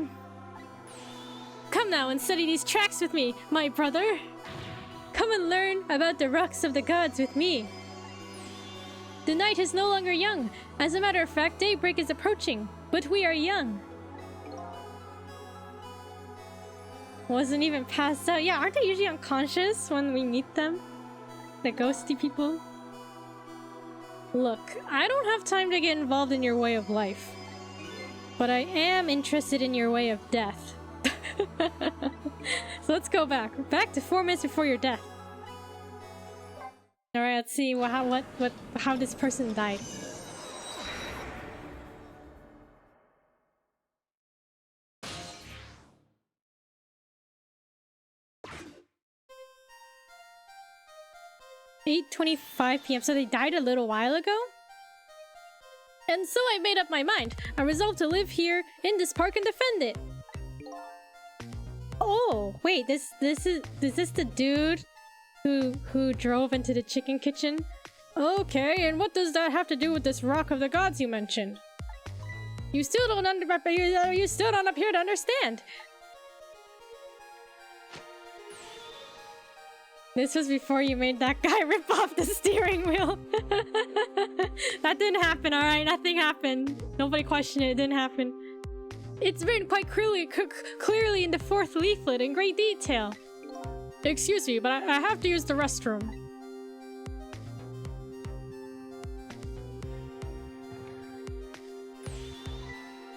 Come now and study these tracks with me, my brother. Come and learn about the rocks of the gods with me. The night is no longer young. As a matter of fact, daybreak is approaching, but we are young. Wasn't even passed out. Yeah, aren't they usually unconscious when we meet them? The ghosty people? Look, I don't have time to get involved in your way of life. But I am interested in your way of death. So let's go back. Back to 4 minutes before your death. Alright, let's see how this person died. 8:25 p.m. So they died a little while ago? And so I made up my mind. I resolved to live here in this park and defend it. Oh, wait, is this the dude who drove into the chicken kitchen? Okay, and what does that have to do with this rock of the gods you mentioned? You still don't appear to understand. This was before you made that guy rip off the steering wheel. That didn't happen, alright? Nothing happened. Nobody questioned it. It didn't happen. It's written quite clearly in the 4th leaflet in great detail. Excuse me, but I have to use the restroom.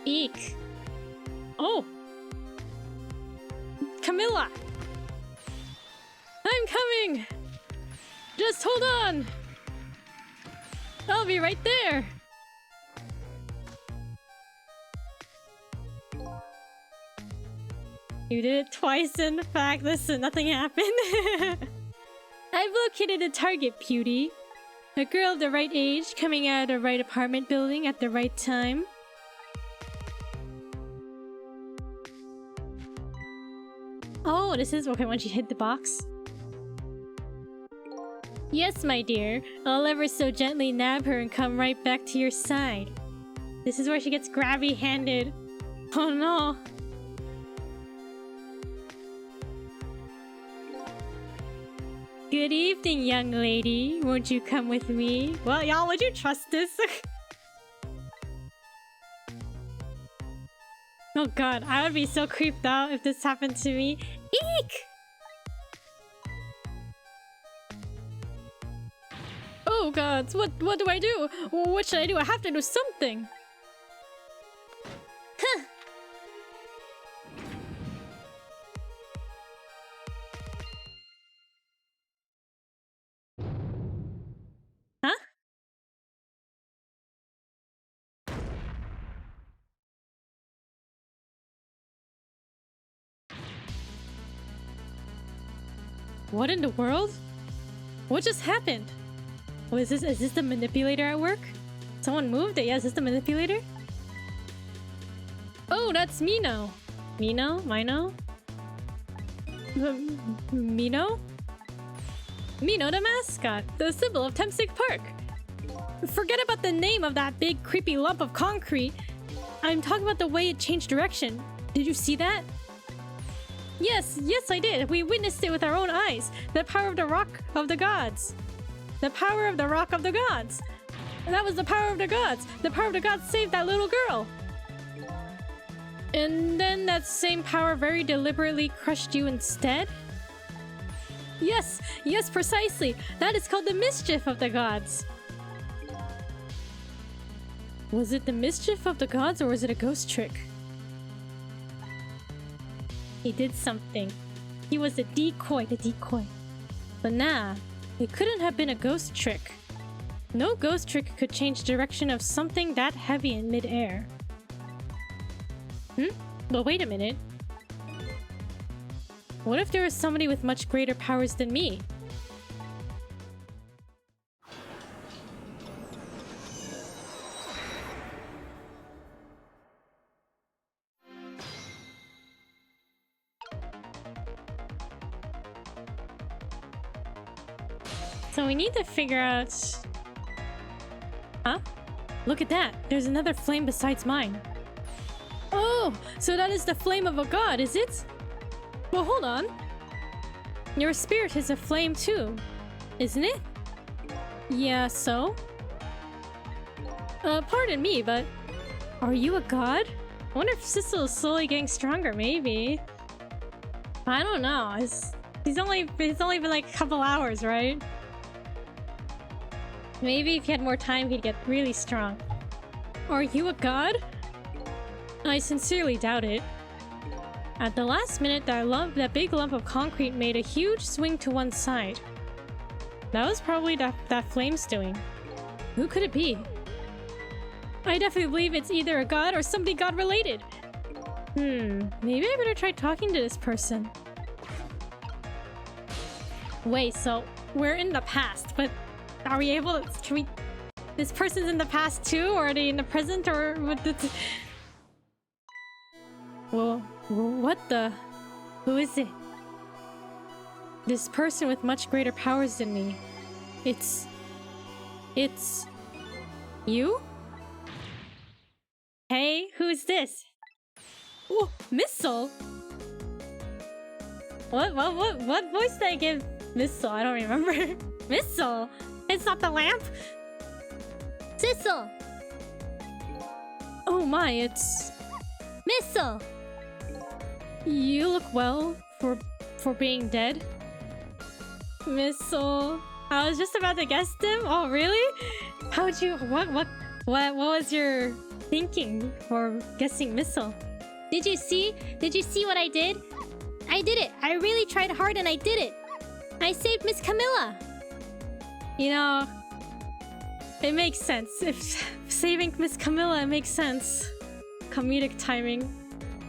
Eek. Oh. Camilla. I'm coming! Just hold on! I'll be right there! You did it twice, in fact. Listen, nothing happened. I've located a target, Beauty. A girl of the right age, coming out of the right apartment building at the right time. Oh, this is okay when she hit the box. Yes, my dear. I'll ever so gently nab her and come right back to your side. This is where she gets grabby-handed. Oh no. Good evening, young lady. Won't you come with me? Well, y'all, would you trust this? Oh god, I would be so creeped out if this happened to me. Eek! Oh god, what do I do? What should I do? I have to do something! Huh! Huh? What in the world? What just happened? Oh, is this the manipulator at work? Someone moved it? Yeah, is this the manipulator? Oh, that's Mino. Mino? Mino? Mino? Mino the mascot, the symbol of Tempsick Park. Forget about the name of that big creepy lump of concrete. I'm talking about the way it changed direction. Did you see that? Yes, I did. We witnessed it with our own eyes. The power of the rock of the gods. The power of the rock of the gods. That was the power of the gods. The power of the gods saved that little girl. And then that same power very deliberately crushed you instead? Yes, precisely. That is called the mischief of the gods. Was it the mischief of the gods or was it a ghost trick? He did something. He was the decoy. But nah, it couldn't have been a ghost trick. No ghost trick could change direction of something that heavy in mid-air. But wait a minute. What if there was somebody with much greater powers than me? So we need to figure out... Huh? Look at that! There's another flame besides mine. Oh! So that is the flame of a god, is it? Well, hold on. Your spirit is a flame too, isn't it? Yeah, so? Pardon me, but... Are you a god? I wonder if Sissel is slowly getting stronger, maybe. I don't know. It's only been like a couple hours, right? Maybe if he had more time, he'd get really strong. Are you a god? I sincerely doubt it. At the last minute, that big lump of concrete made a huge swing to one side. That was probably that flame's doing. Who could it be? I definitely believe it's either a god or somebody god-related. Maybe I better try talking to this person. Wait, so we're in the past, but are we able to... Can we... This person's in the past too? Or are they in the present? Or what the... Well, what the... Who is it? This person with much greater powers than me. It's... You? Hey, who's this? Oh, Missile? What voice did I give Missile? I don't remember. Missile? It's not the lamp? Sissel! Oh my, it's... Missile! You look well for being dead. Missile. I was just about to guess them. Oh really? How'd you... What was your thinking for guessing Missile? Did you see what I did? I did it! I really tried hard and I did it! I saved Miss Camilla! You know... It makes sense. If saving Miss Camilla, it makes sense. Comedic timing.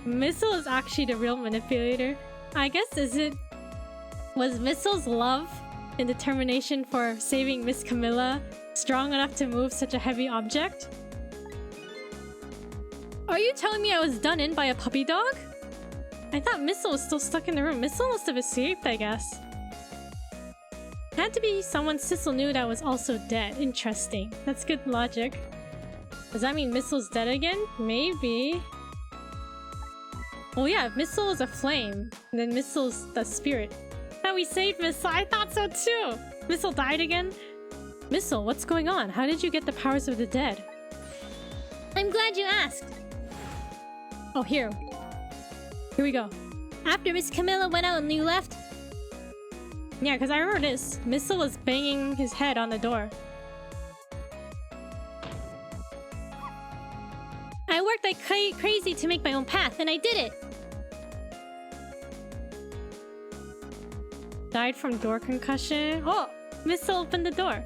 Missile is actually the real manipulator. I guess, was Missile's love and determination for saving Miss Camilla strong enough to move such a heavy object? Are you telling me I was done in by a puppy dog? I thought Missile was still stuck in the room. Missile must have escaped, I guess. Had to be someone Sissel knew that was also dead. Interesting. That's good logic. Does that mean Missile's dead again? Maybe. Oh yeah, if Missile is a flame, then Missile's the spirit. Now we saved Missile. I thought so too! Missile died again? Missile, what's going on? How did you get the powers of the dead? I'm glad you asked. Oh, here we go. After Miss Camilla went out and you left... Yeah, because I remember this. Missile was banging his head on the door. I worked like crazy to make my own path, and I did it! Died from door concussion. Oh! Missile opened the door.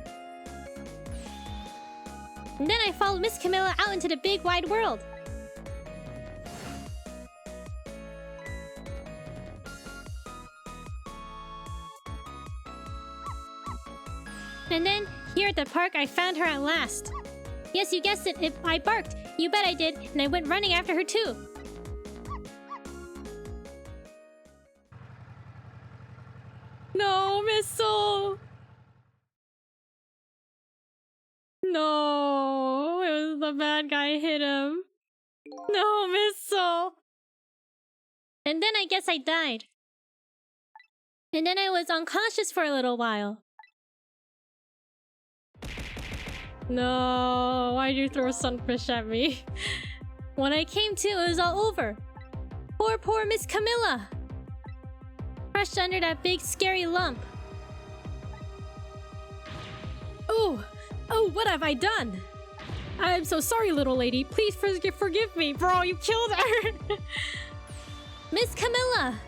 And then I followed Miss Camilla out into the big wide world. And then, here at the park, I found her at last. Yes, you guessed it, I barked. You bet I did, and I went running after her too. No, Missile! No, it was the bad guy hit him. No, Missile! And then I guess I died. And then I was unconscious for a little while. No, why'd you throw Sunfish at me? When I came to, it was all over. Poor Miss Camilla. Crushed under that big scary lump. Oh, what have I done? I'm so sorry, little lady. Please forgive me. Bro, you killed her. Miss Camilla.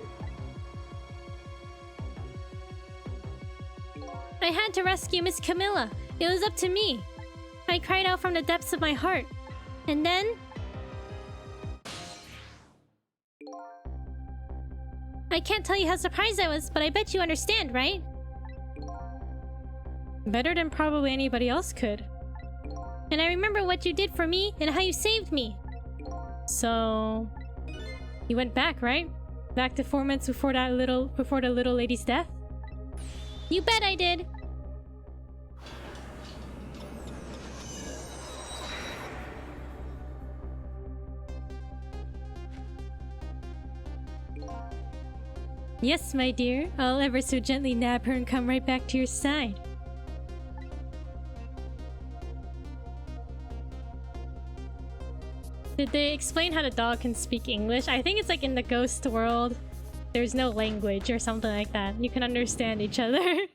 I had to rescue Miss Camilla. It was up to me. I cried out from the depths of my heart. And then... I can't tell you how surprised I was, but I bet you understand, right? Better than probably anybody else could. And I remember what you did for me and how you saved me. So... You went back, right? Back to 4 months before the little lady's death? You bet I did! Yes, my dear. I'll ever so gently nab her and come right back to your side. Did they explain how the dog can speak English? I think it's like in the ghost world. There's no language or something like that. You can understand each other.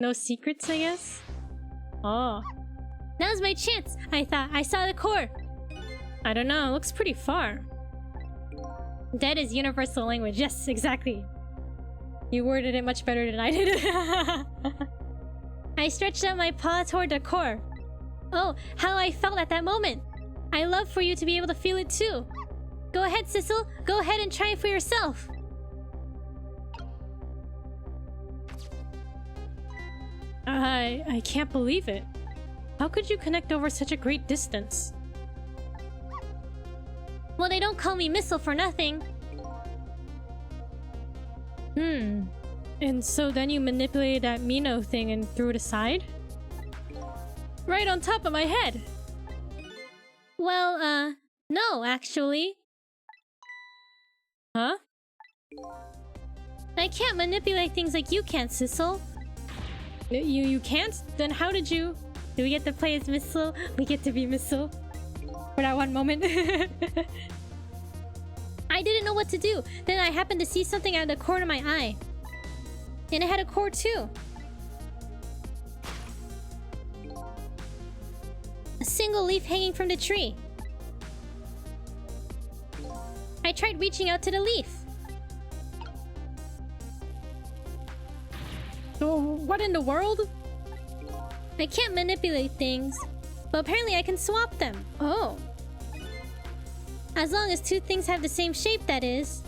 No secrets, I guess? Oh. Now's my chance! I thought I saw the core! I don't know, it looks pretty far. Dead is universal language. Yes, exactly. You worded it much better than I did. I stretched out my paw toward the core. Oh, how I felt at that moment! I love for you to be able to feel it too. Go ahead, Sissel. Go ahead and try it for yourself. I can't believe it. How could you connect over such a great distance? Well, they don't call me Missile for nothing. And so then you manipulated that Mino thing and threw it aside? Right on top of my head! Well, no, actually. Huh? I can't manipulate things like you can, Sissel. You can't? Then how did you... Do we get to play as Missile? We get to be Missile. For that one moment. I didn't know what to do. Then I happened to see something out of the corner of my eye. And it had a core too. A single leaf hanging from the tree. I tried reaching out to the leaf. So what in the world? I can't manipulate things, but apparently I can swap them. Oh. As long as two things have the same shape, that is.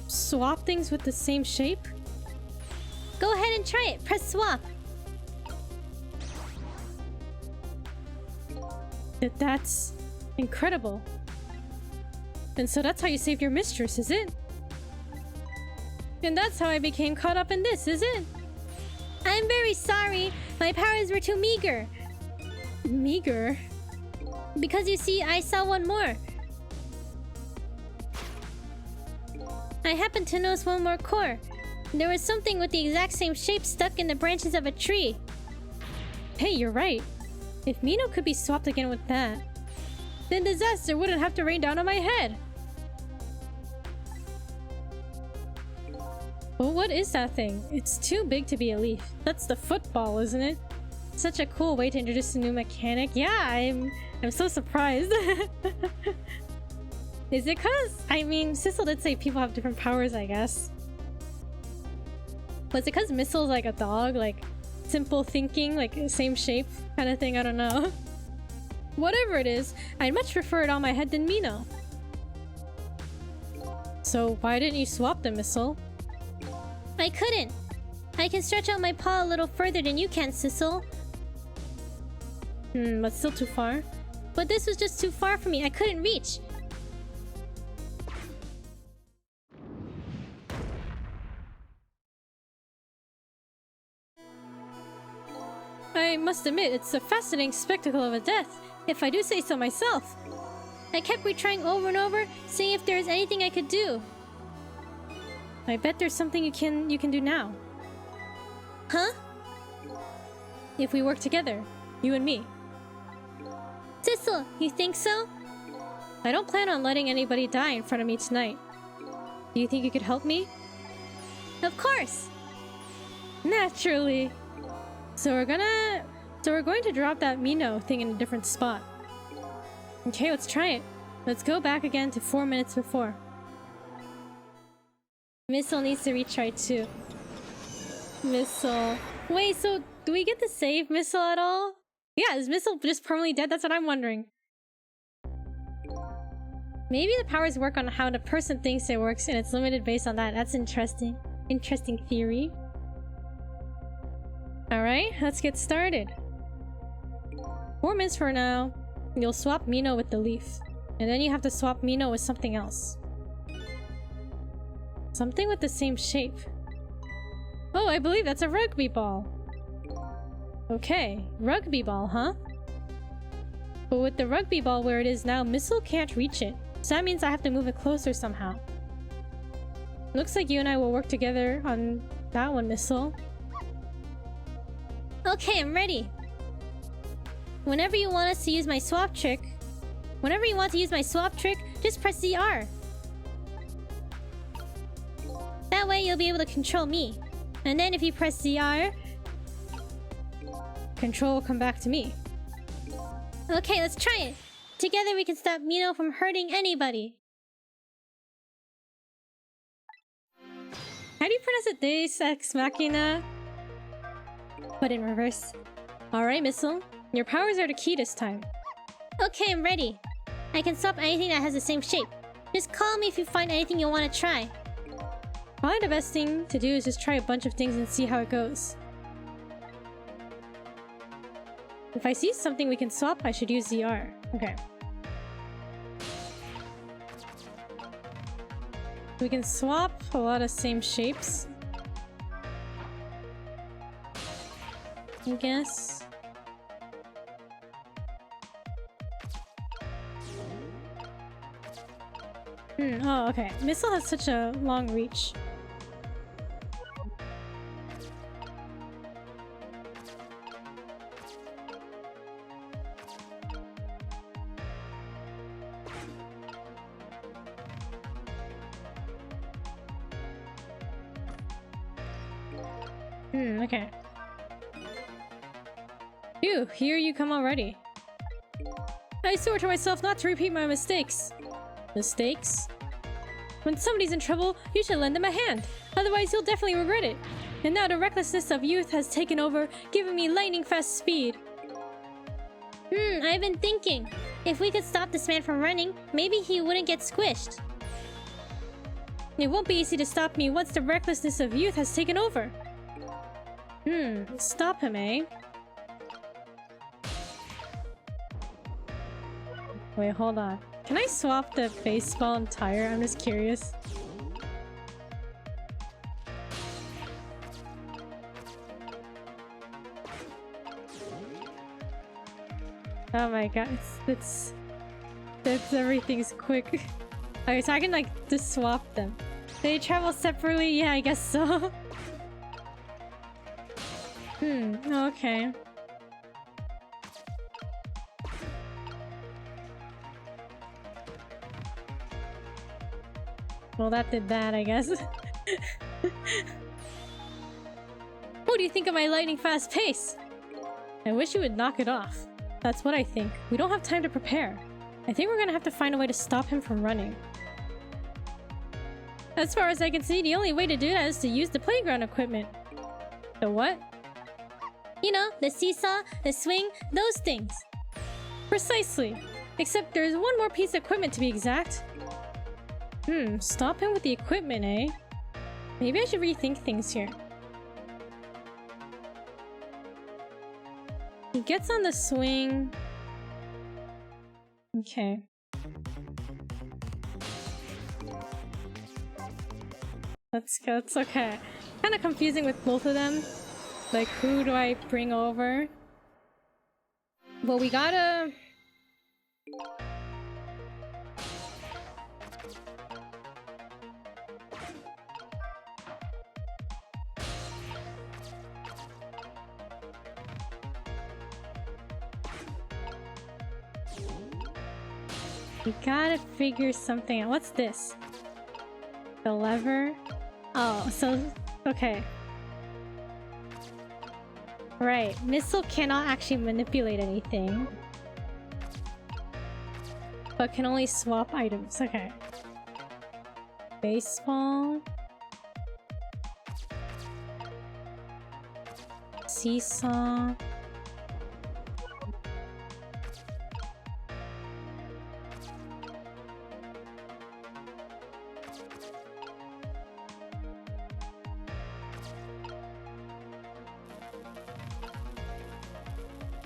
Swap things with the same shape? Go ahead and try it. Press swap. That's incredible. And so that's how you saved your mistress, is it? And that's how I became caught up in this, is it? I'm very sorry. My powers were too meager. Meager? Because you see, I saw one more. I happened to notice one more core. There was something with the exact same shape stuck in the branches of a tree. Hey, you're right. If Mino could be swapped again with that, then disaster wouldn't have to rain down on my head. Well, what is that thing? It's too big to be a leaf. That's the football, isn't it? Such a cool way to introduce a new mechanic. Yeah, I'm so surprised. Is it cause? I mean, Sissel did say people have different powers, I guess. Was it cause Missile's like a dog? Like, simple thinking, like same shape kind of thing? I don't know. Whatever it is, I'd much prefer it on my head than Mino. So why didn't you swap them, Missile? I couldn't. I can stretch out my paw a little further than you can, Sissel. But still too far. But this was just too far for me. I couldn't reach. I must admit, it's a fascinating spectacle of a death, if I do say so myself. I kept retrying over and over, seeing if there was anything I could do. I bet there's something you can do now. Huh? If we work together, you and me. Sissel, you think so? I don't plan on letting anybody die in front of me tonight. Do you think you could help me? Of course! Naturally! So we're going to drop that Mino thing in a different spot. Okay, let's try it. Let's go back again to 4 minutes before. Missile needs to retry too. Missile. Wait, so do we get to save Missile at all? Yeah, is Missile just permanently dead? That's what I'm wondering. Maybe the powers work on how the person thinks it works and it's limited based on that. That's interesting. Interesting theory. Alright, let's get started. 4 minutes from now, you'll swap Mino with the leaf. And then you have to swap Mino with something else. Something with the same shape. Oh, I believe that's a rugby ball. Okay, rugby ball, huh? But with the rugby ball where it is now, Missile can't reach it. So that means I have to move it closer somehow. Looks like you and I will work together on that one, Missile. Okay, I'm ready. Whenever you want to use my swap trick, just press ZR. That way you'll be able to control me. And then if you press ZR, control will come back to me. Okay, let's try it. Together we can stop Mino from hurting anybody. How do you pronounce it? Deus Ex Machina? But in reverse. Alright, Missile. Your powers are the key this time. Okay, I'm ready. I can swap anything that has the same shape. Just call me if you find anything you want to try. Probably the best thing to do is just try a bunch of things and see how it goes. If I see something we can swap, I should use ZR. Okay. We can swap a lot of same shapes, I guess. Oh, okay. Missile has such a long reach. Okay. Phew, here you come already. I swore to myself not to repeat my mistakes. Mistakes? When somebody's in trouble, you should lend them a hand. Otherwise, you'll definitely regret it. And now the recklessness of youth has taken over, giving me lightning-fast speed. I've been thinking. If we could stop this man from running, maybe he wouldn't get squished. It won't be easy to stop me once the recklessness of youth has taken over. Stop him, eh? Wait, hold on. Can I swap the baseball and tire? I'm just curious. Oh my god, it's everything's quick. Okay, so I can like just swap them. They travel separately? Yeah, I guess so. Okay. Well, that did that, I guess. What do you think of my lightning fast pace? I wish you would knock it off. That's what I think. We don't have time to prepare. I think we're gonna have to find a way to stop him from running. As far as I can see, the only way to do that is to use the playground equipment. The what? You know, the seesaw, the swing, those things. Precisely. Except there's one more piece of equipment to be exact. Stop him with the equipment, eh? Maybe I should rethink things here. He gets on the swing. Okay. Let's go. It's okay. Kind of confusing with both of them. Like, who do I bring over? Well, we gotta... We gotta figure something out. What's this? The lever? Oh, so... Okay. Right. Missile cannot actually manipulate anything. But can only swap items. Okay. Baseball. Seesaw.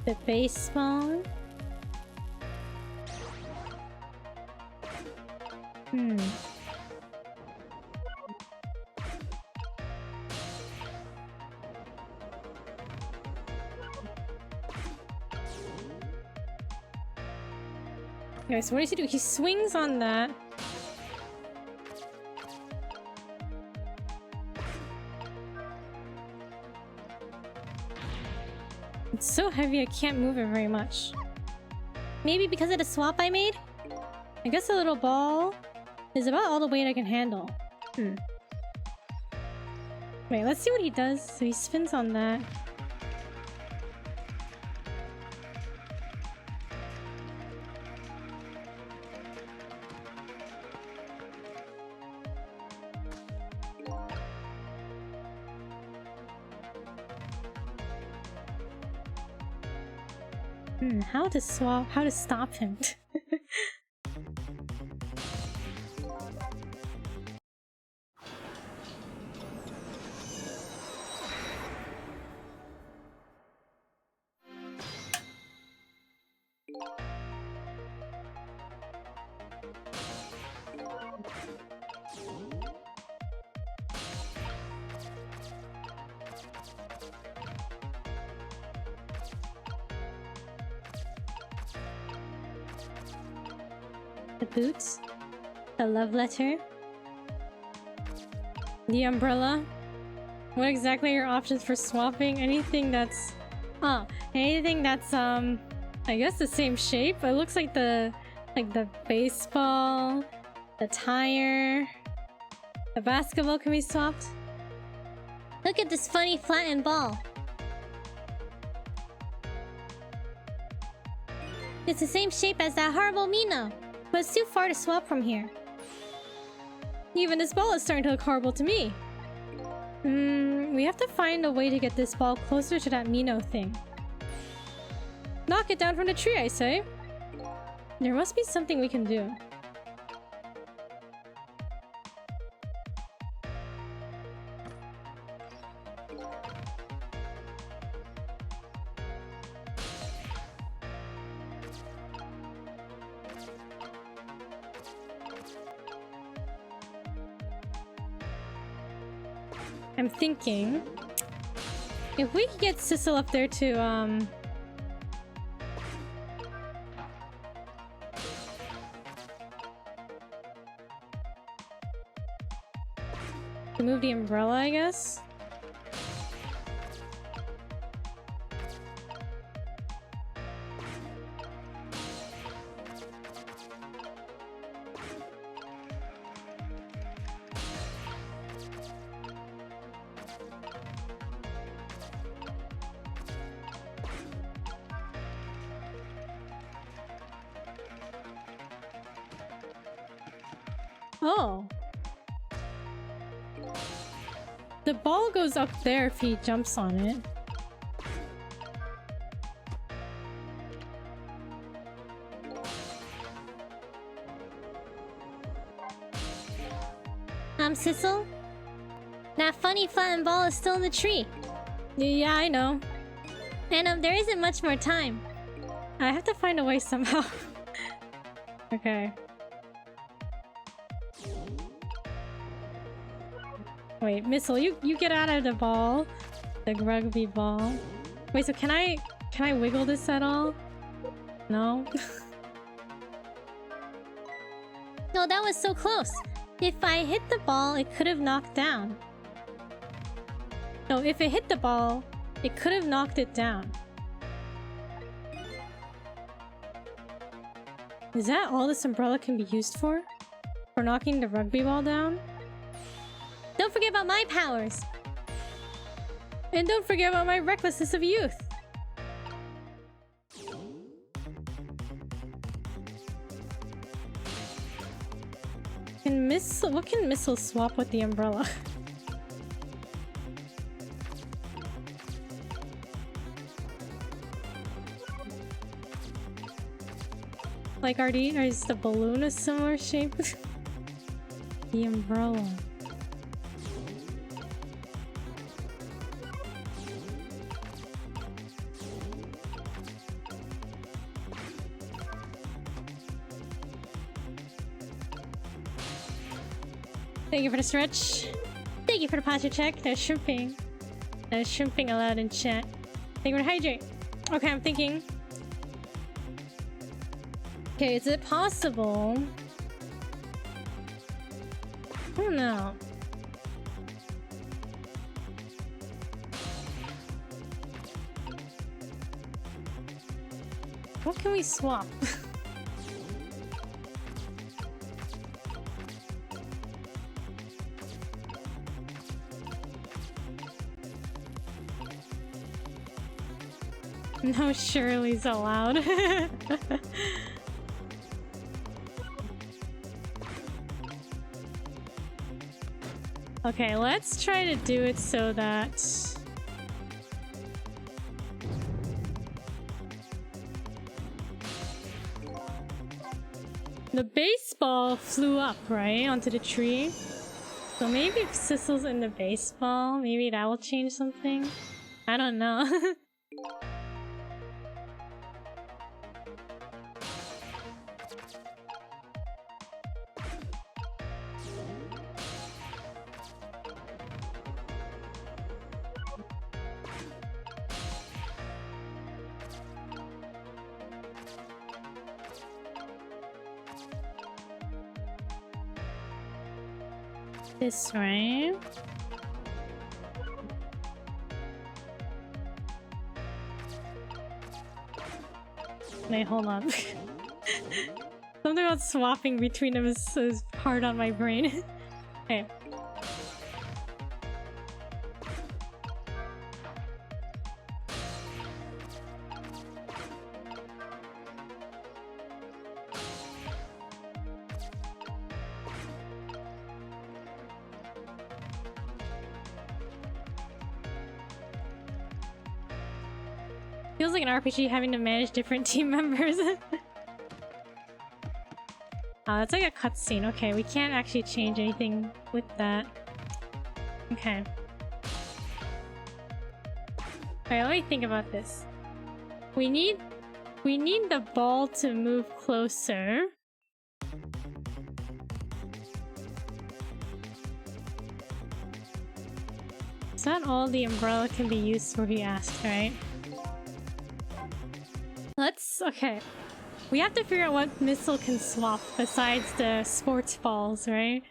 The baseball. Okay, so what does he do? He swings on that. It's so heavy I can't move it very much. Maybe because of the swap I made? I guess a little ball is about all the weight I can handle. Wait, let's see what he does. So he spins on that. How to swap? How to stop him? The boots. The love letter. The umbrella. What exactly are your options for swapping? Anything that's... Oh, anything that's, I guess the same shape. It looks like the baseball, the tire, the basketball can be swapped. Look at this funny flattened ball. It's the same shape as that horrible Mina, but it's too far to swap from here. Even this ball is starting to look horrible to me. We have to find a way to get this ball closer to that Mino thing. Knock it down from the tree, I say. There must be something we can do. I'm thinking if we could get Sissel up there to move the umbrella, I guess. Oh. The ball goes up there if he jumps on it. Sissel? That funny flattened ball is still in the tree. Yeah, I know. And there isn't much more time. I have to find a way somehow. Okay. Wait, Missile, you get out of the ball. The rugby ball. Wait, so can I wiggle this at all? No? No, that was so close. If I hit the ball, it could have knocked down. No, if it hit the ball, it could have knocked it down. Is that all this umbrella can be used for? For knocking the rugby ball down? Don't forget about my powers! And don't forget about my recklessness of youth! What can Missile swap with the umbrella? Like, is the balloon a similar shape? The umbrella. Thank you for the stretch. Thank you for the posture check. No shrimping. No shrimping allowed in chat. Thank you for the hydrate. Okay, I'm thinking. Okay, is it possible? I don't know. What can we swap? No Shirley's allowed. Okay, let's try to do it so that... The baseball flew up, right? Onto the tree. So maybe if Sissel's in the baseball, maybe that will change something? I don't know. This way. Wait, hold on. Something about swapping between them is hard on my brain. Okay. Feels like an RPG having to manage different team members. Oh, that's like a cutscene. Okay, we can't actually change anything with that. Okay. Alright, let me think about this. We need the ball to move closer. Is that all the umbrella can be used for, he asked, right? Okay. We have to figure out what missile can swap besides the sports balls, right?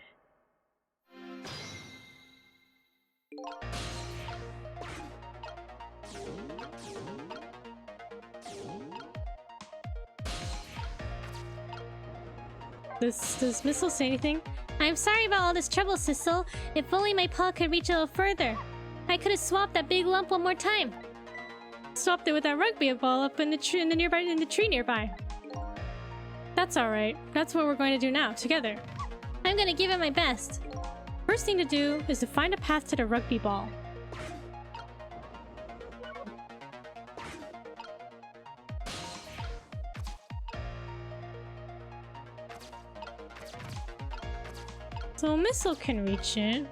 Does Missile say anything? I'm sorry about all this trouble, Sissel. If only my paw could reach a little further. I could have swapped that big lump one more time. Swapped it with that rugby ball up in the tree nearby. That's alright. That's what we're going to do now, together. I'm gonna give it my best. First thing to do is to find a path to the rugby ball. So Missile can reach it.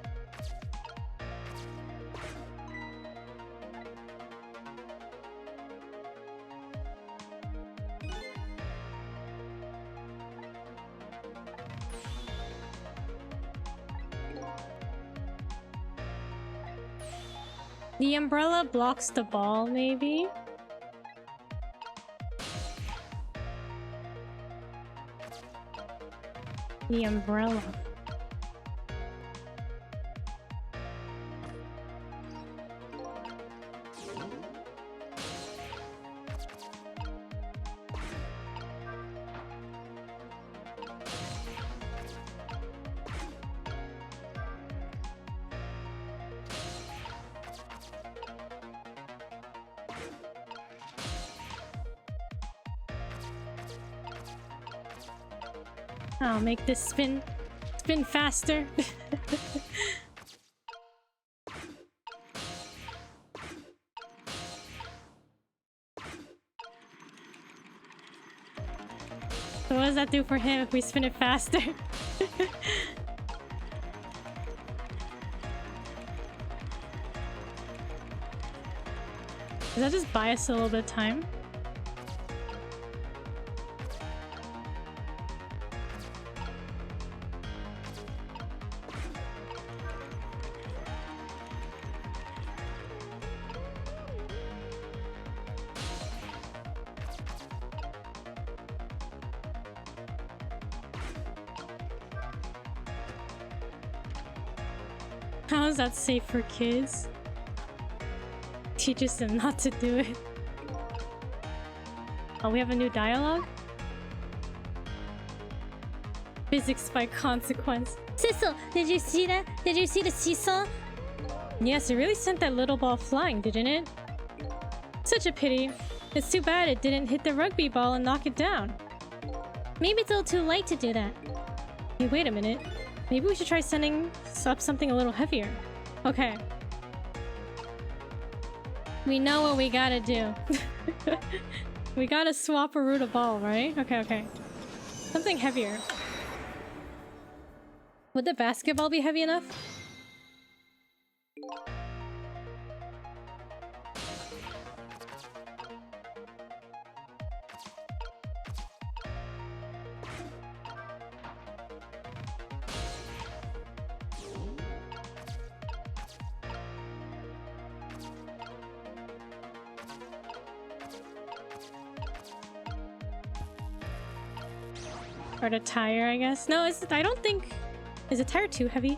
The umbrella blocks the ball, maybe? The umbrella. I'll make this spin faster. So what does that do for him if we spin it faster? Does that just buy us a little bit of time? How is that safe for kids? Teaches them not to do it. Oh, we have a new dialogue? Physics by consequence. Sissel, did you see that? Did you see the seesaw? Yes, it really sent that little ball flying, didn't it? Such a pity. It's too bad it didn't hit the rugby ball and knock it down. Maybe it's a little too light to do that. Hey, wait a minute. Maybe we should try sending up something a little heavier. Okay. We know what we gotta do. We gotta swap a root of ball, right? Okay. Something heavier. Would the basketball be heavy enough? Or the tire, I guess. No, I don't think... Is the tire too heavy?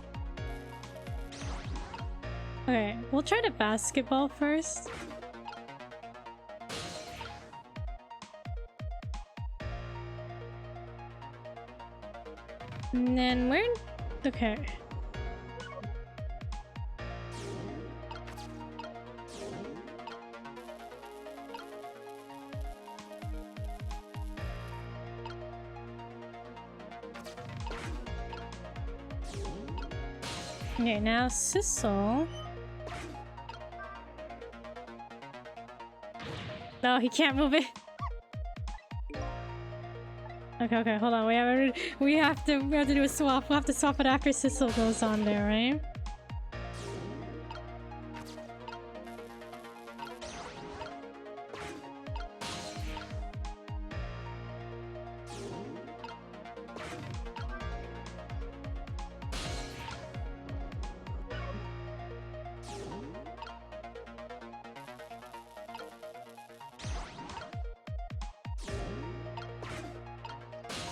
Okay, we'll try the basketball first. And then we're... Okay. Okay, now Sissel. No, he can't move it. Okay, hold on. We have to do a swap. We'll have to swap it after Sissel goes on there, right?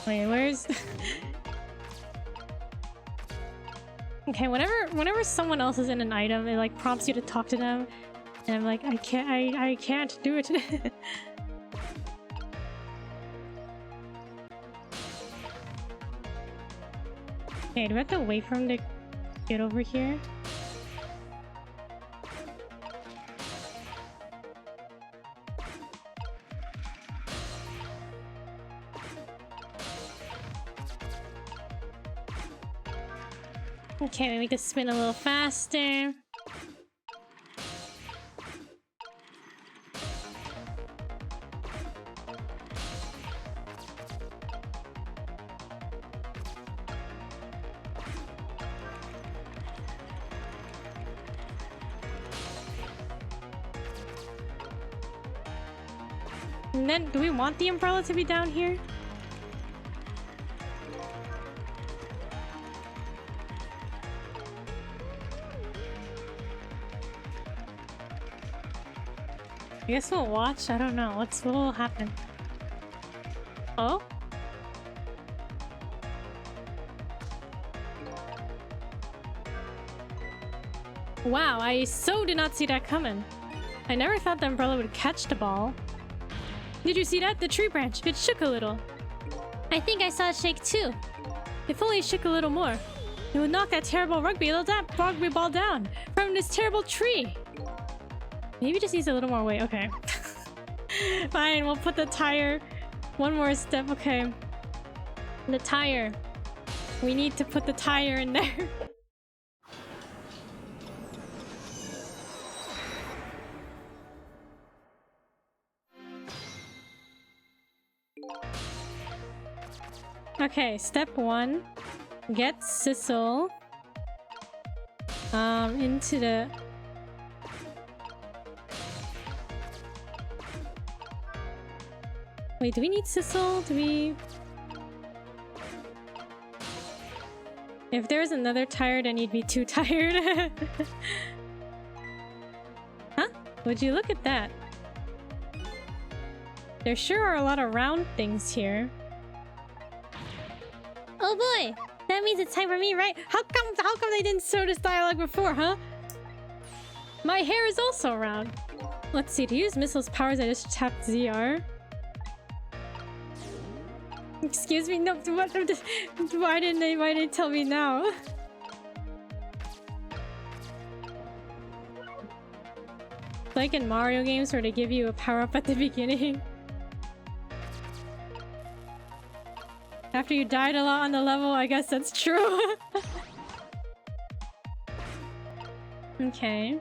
Wait, where's... Okay, whenever someone else is in an item, it like prompts you to talk to them, and I'm like, I can't do it. Okay, do we have to wait for him to get over here? Okay, maybe we can spin a little faster. And then, do we want the umbrella to be down here? I guess we'll watch. I don't know. What will happen? Oh? Wow, I so did not see that coming. I never thought the umbrella would catch the ball. Did you see that? The tree branch. It shook a little. I think I saw it shake too. If only it shook a little more. It would knock that terrible rugby ball down from this terrible tree. Maybe just needs a little more weight. Okay. Fine, we'll put the tire. One more step. Okay. The tire. We need to put the tire in there. Okay, step 1. Get Sissel into the... Wait, do we need Sissel? Do we... If there's another tire, then you'd be too tired. Huh? Would you look at that? There sure are a lot of round things here. Oh boy! That means it's time for me, right? How come they didn't show this dialogue before, huh? My hair is also round. Let's see, to use Missil's powers, I just tapped ZR. Excuse me, no, what? Why didn't they tell me now? Like in Mario games where they give you a power-up at the beginning. After you died a lot on the level, I guess that's true. Okay.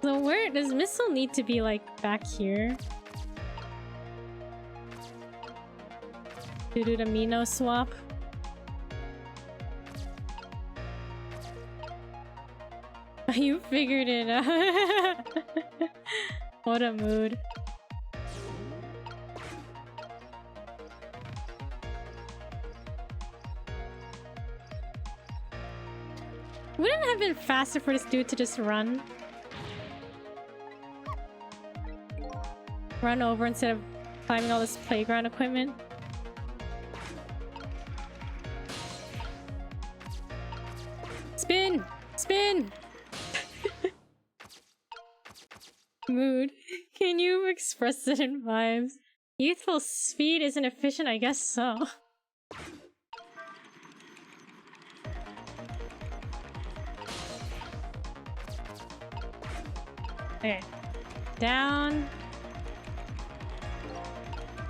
So where does Missil need to be, like, back here? To do the Mino swap? You figured it out. What a mood. Wouldn't it have been faster for this dude to just run? Run over instead of Climbing all this playground equipment. Spin! Spin! Mood. Can you express it in vibes? Youthful speed isn't efficient, I guess so. Okay. Down.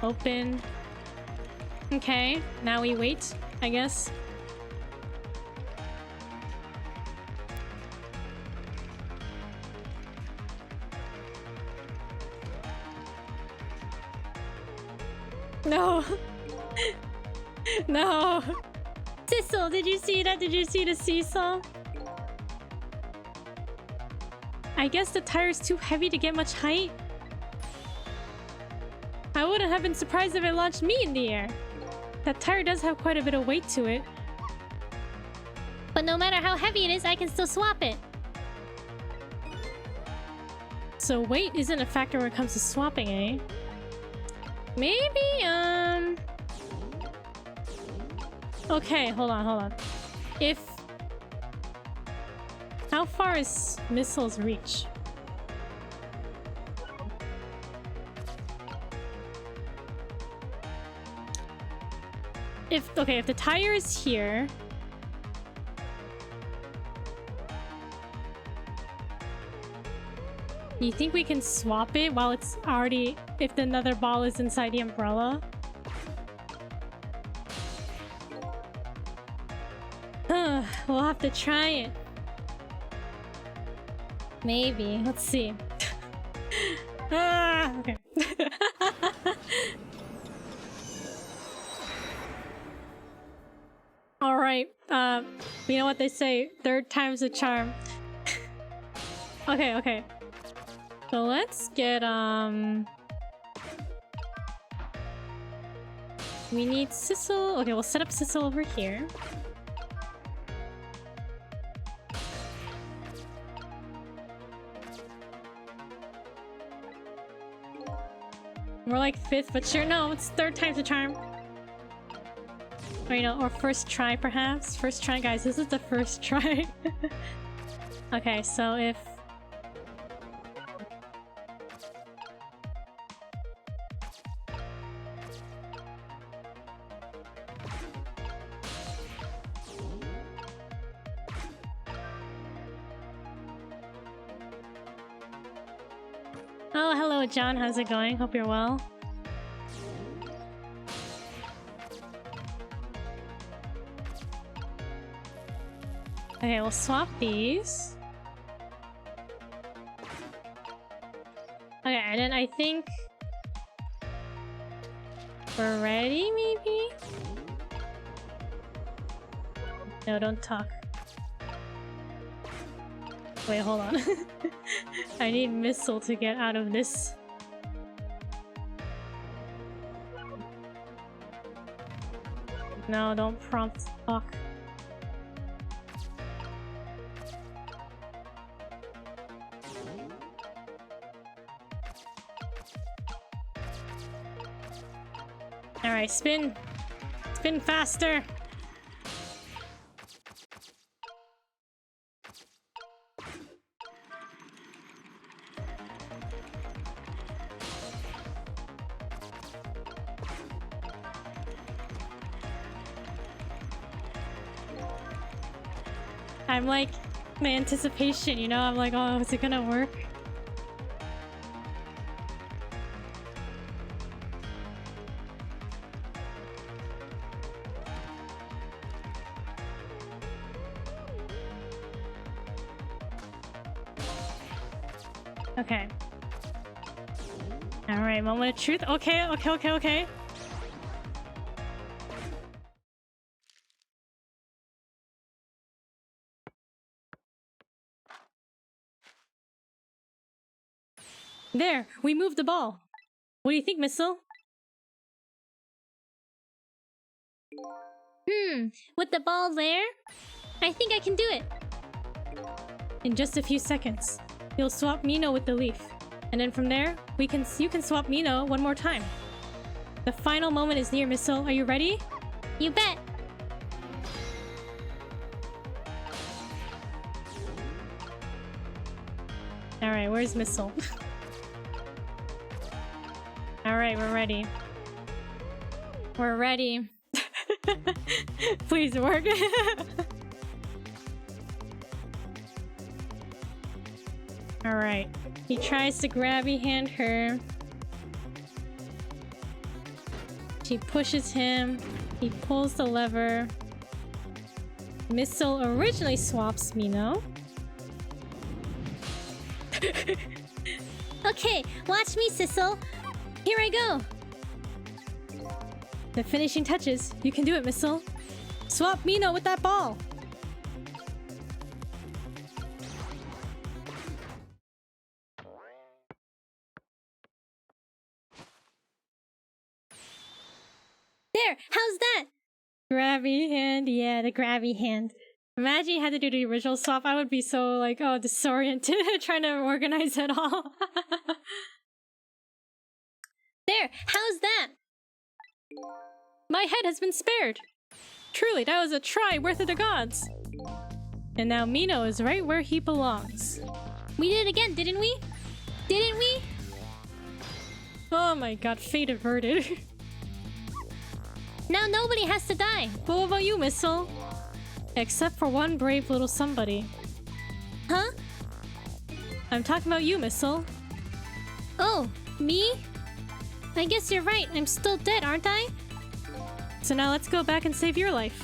Open. Okay, now we wait, I guess. No! No! Sissel, did you see that? Did you see the seesaw? I guess the tire's too heavy to get much height. I wouldn't have been surprised if it launched me in the air. That tire does have quite a bit of weight to it. But no matter how heavy it is, I can still swap it. So weight isn't a factor when it comes to swapping, eh? Maybe, okay, hold on. If... How far is Missile's reach? If the tire is here... You think we can swap it while it's already... If the another ball is inside the umbrella? We'll have to try it. Maybe. Let's see. Okay. Alright. You know what they say? Third time's a charm. Okay. So let's get, we need Sissel. Okay, we'll set up Sissel over here. We're like fifth, but sure, no, it's third time's a charm. Or, you know, or first try, perhaps? First try, guys, this is the first try. Okay, so if... Oh, hello, John. How's it going? Hope you're well. Okay, we'll swap these. Okay, and then I think we're ready, maybe? No, don't talk. Wait, hold on. I need Missile to get out of this. No, don't prompt talk. Alright, spin! Spin faster! I'm like, my anticipation, you know? I'm like, oh, is it gonna work? Okay. Alright, moment of truth. Okay. There! We moved the ball! What do you think, Missile? With the ball there? I think I can do it. In just a few seconds, you'll swap Mino with the leaf. And then from there, you can swap Mino one more time. The final moment is near, Missile. Are you ready? You bet. Alright, where's Missile? Alright, we're ready. We're ready. Please work. Alright. He tries to grabby hand her. She pushes him. He pulls the lever. Missile originally swaps Mino. Okay, watch me, Sissel. Here I go. The finishing touches. You can do it, Missile. Swap Mino with that ball. There, how's that? Grabby hand. Yeah, the grabby hand. Imagine you had to do the original swap. I would be so like, oh, disoriented trying to organize it all. There, how's that? My head has been spared. Truly, that was a try worth of the gods. And now Mino is right where he belongs. We did it again, didn't we? Didn't we? Oh my god, fate averted. Now nobody has to die. But what about you, Missile? Except for one brave little somebody. Huh? I'm talking about you, Missile. Oh, me? I guess you're right. I'm still dead, aren't I? So now let's go back and save your life.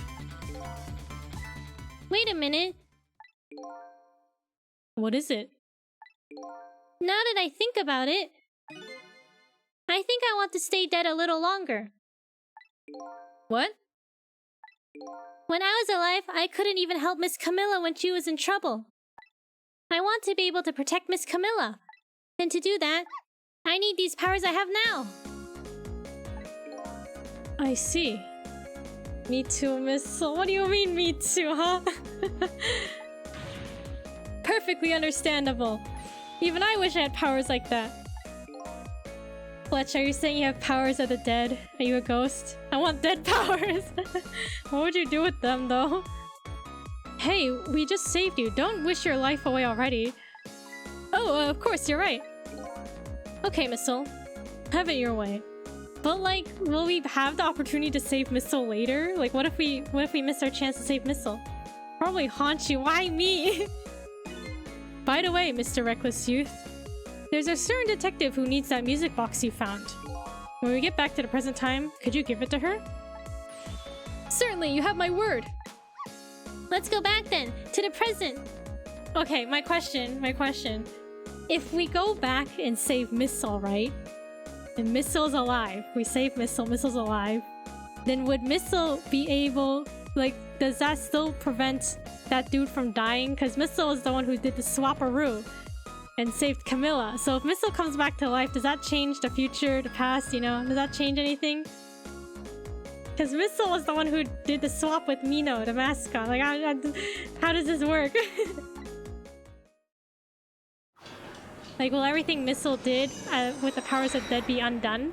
Wait a minute. What is it? Now that I think about it, I think I want to stay dead a little longer. What? When I was alive, I couldn't even help Miss Camilla when she was in trouble. I want to be able to protect Miss Camilla. And to do that, I need these powers I have now. I see. Me too, Missile. What do you mean, me too, huh? Perfectly understandable. Even I wish I had powers like that. Fletch, are you saying you have powers of the dead? Are you a ghost? I want dead powers! What would you do with them, though? Hey, we just saved you. Don't wish your life away already. Oh, of course, you're right. Okay, Missile. Have it your way. But, like, will we have the opportunity to save Missile later? Like, what if we miss our chance to save Missile? Probably haunt you. Why me? By the way, Mr. Reckless Youth, there's a certain detective who needs that music box you found. When we get back to the present time, could you give it to her? Certainly, you have my word. Let's go back then, to the present. Okay, my question. If we go back and save Missile, right? And Missile's alive. We save Missile, Missile's alive. Then would Missile be able... Like, does that still prevent that dude from dying? Because Missile is the one who did the swapperoo and saved Camilla. So if Missile comes back to life, does that change the future, the past, you know? Does that change anything? Because Missile was the one who did the swap with Mino, the mascot. Like, how does this work? Like, will everything Missile did with the powers of dead be undone?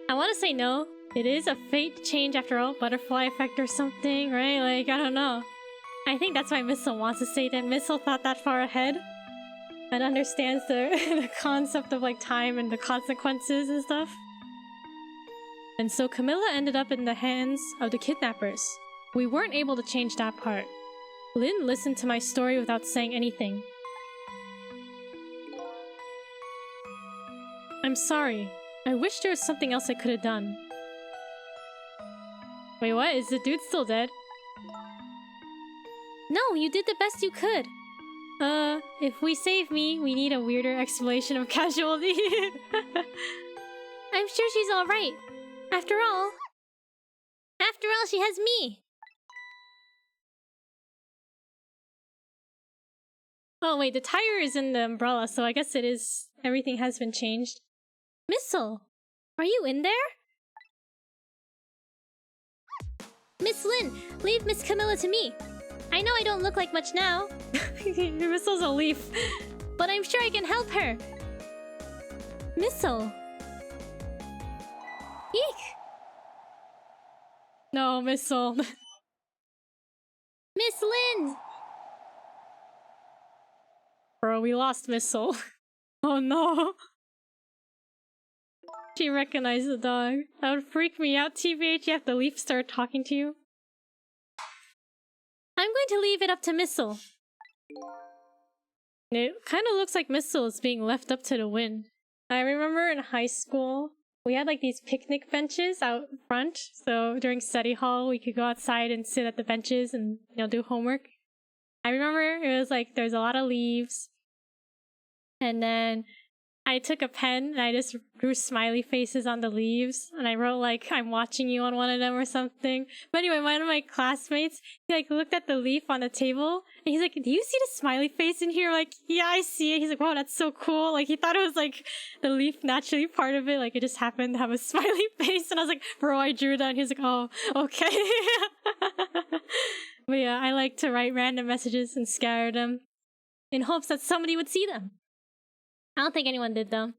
I want to say no. It is a fate change after all. Butterfly effect or something, right? Like, I don't know. I think that's why Missile wants to say that. Missile thought that far ahead and understands the, the concept of, like, time and the consequences and stuff. And so Camilla ended up in the hands of the kidnappers. We weren't able to change that part. Lynn listened to my story without saying anything. I'm sorry. I wish there was something else I could have done. Wait, what? Is the dude still dead? No, you did the best you could. If we save me, we need a weirder explanation of casualty. I'm sure she's alright. After all, she has me. Oh wait, the tire is in the umbrella, so I guess it is... Everything has been changed. Missile, are you in there? Miss Lynn, leave Miss Camilla to me. I know I don't look like much now, Missel's a leaf. but I'm sure I can help her. Missile. Eek! No, Missel. Miss Lynn! Bro, we lost Missel. Oh no. She recognized the dog. That would freak me out, TBH. You have the leaf start talking to you. I'm going to leave it up to Missile. It kind of looks like Missel is being left up to the wind. I remember in high school, we had like these picnic benches out front. So during study hall, we could go outside and sit at the benches and, you know, do homework. I remember it was like there's a lot of leaves. And then I took a pen and I just drew smiley faces on the leaves. And I wrote like, I'm watching you on one of them or something. But anyway, one of my classmates, he like looked at the leaf on the table. And he's like, do you see the smiley face in here? Like, yeah, I see it. He's like, wow, that's so cool. Like, he thought it was like the leaf naturally part of it. Like, it just happened to have a smiley face. And I was like, bro, I drew that. And he's like, oh, okay. But yeah, I like to write random messages and scatter them in hopes that somebody would see them. I don't think anyone did though.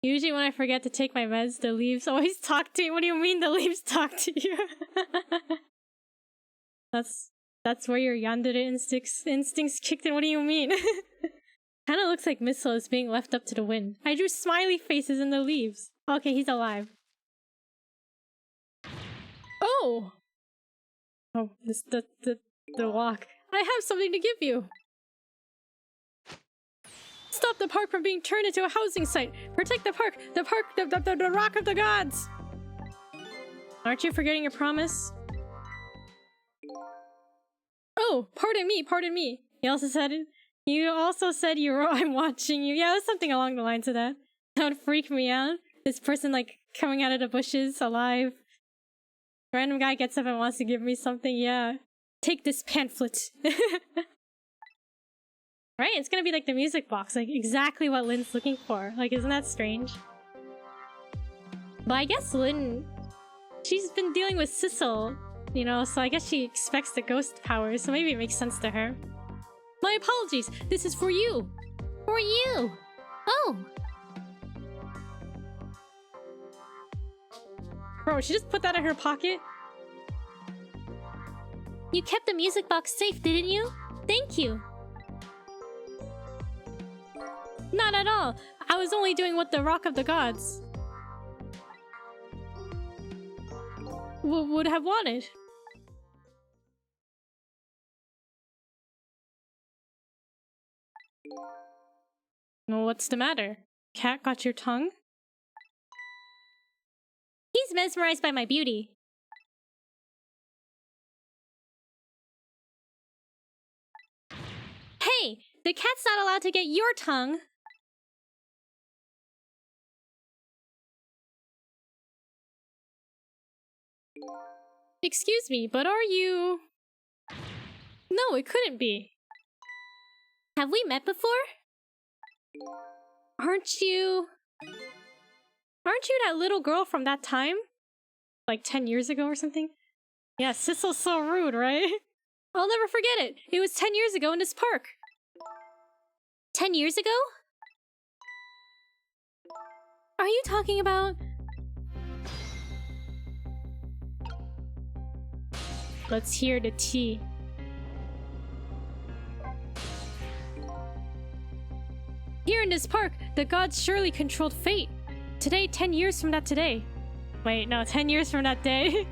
Usually when I forget to take my meds, the leaves always talk to you. What do you mean the leaves talk to you? That's where your yandere instincts kicked in. What do you mean? Kinda looks like Missile is being left up to the wind. I drew smiley faces in the leaves. Okay, he's alive. Oh! Oh, the walk. I have something to give you! Stop the park from being turned into a housing site! Protect the park! The rock of the gods! Aren't you forgetting your promise? Oh, pardon me. You also said you wrote, I'm watching you. Yeah, it was something along the lines of that. That would freak me out. This person, like, coming out of the bushes, alive. Random guy gets up and wants to give me something, yeah. Take this pamphlet. Right? It's gonna be like the music box, like exactly what Lynn's looking for. Like, isn't that strange? But I guess Lynn, she's been dealing with Sissel, you know, so I guess she expects the ghost powers, so maybe it makes sense to her. My apologies, this is for you! For you! Oh! Bro, she just put that in her pocket? You kept the music box safe, didn't you? Thank you! Not at all! I was only doing what the Rock of the Gods would have wanted. Well, what's the matter? Cat got your tongue? He's mesmerized by my beauty. Hey! The cat's not allowed to get your tongue! Excuse me, but are you... No, it couldn't be. Have we met before? Aren't you that little girl from that time? Like 10 years ago or something? Yeah, Sissel's so rude, right? I'll never forget it. It was 10 years ago in this park. 10 years ago? Are you talking about... Let's hear the tea. Here in this park, the gods surely controlled fate. Today, 10 years from that today. Wait, no, 10 years from that day.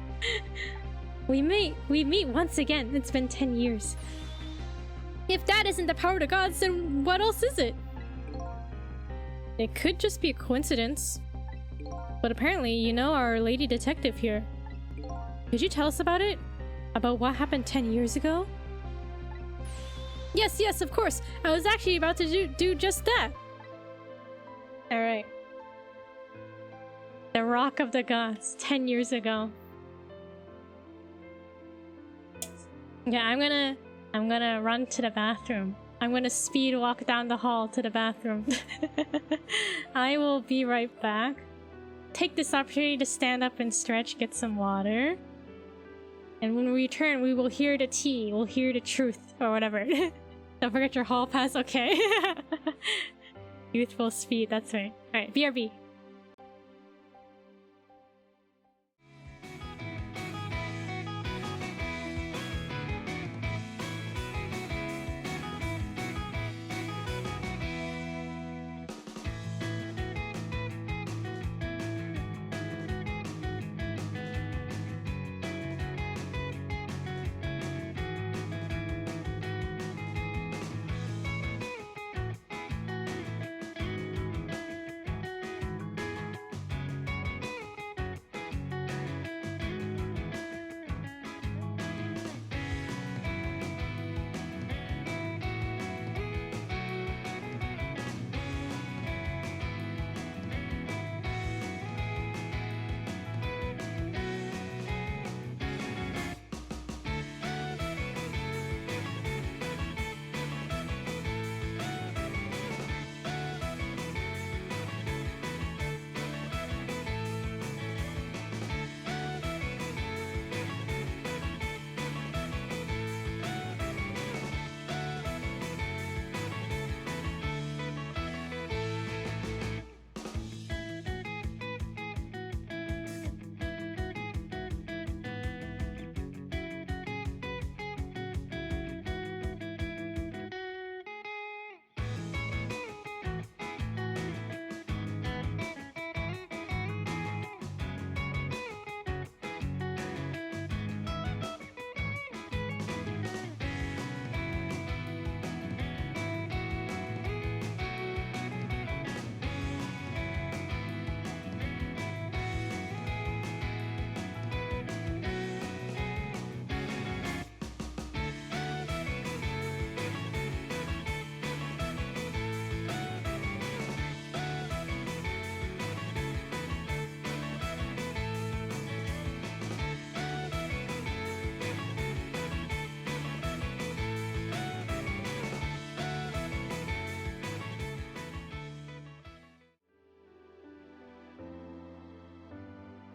We meet once again. It's been 10 years. If that isn't the power of the gods, then what else is it? It could just be a coincidence. But apparently, you know our lady detective here. Could you tell us about it? About what happened 10 years ago? Yes, of course. I was actually about to do just that. Alright. The Rock of the Gods, 10 years ago. Yeah, I'm gonna run to the bathroom. I'm gonna speed walk down the hall to the bathroom. I will be right back. Take this opportunity to stand up and stretch, get some water. And when we return, we will hear the tea. We'll hear the truth, or whatever. Don't forget your hall pass, okay. Youthful speed, that's right. Alright, BRB.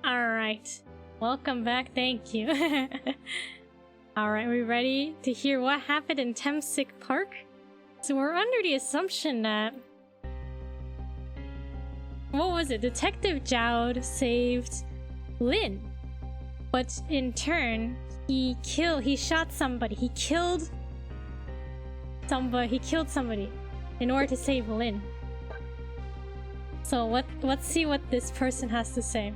Alright. Welcome back, thank you. Alright, we ready to hear what happened in Temsic Park? So we're under the assumption that... What was it? Detective Jowd saved Lynn. But in turn, he shot somebody. He killed somebody in order to save Lynn. So let's see what this person has to say.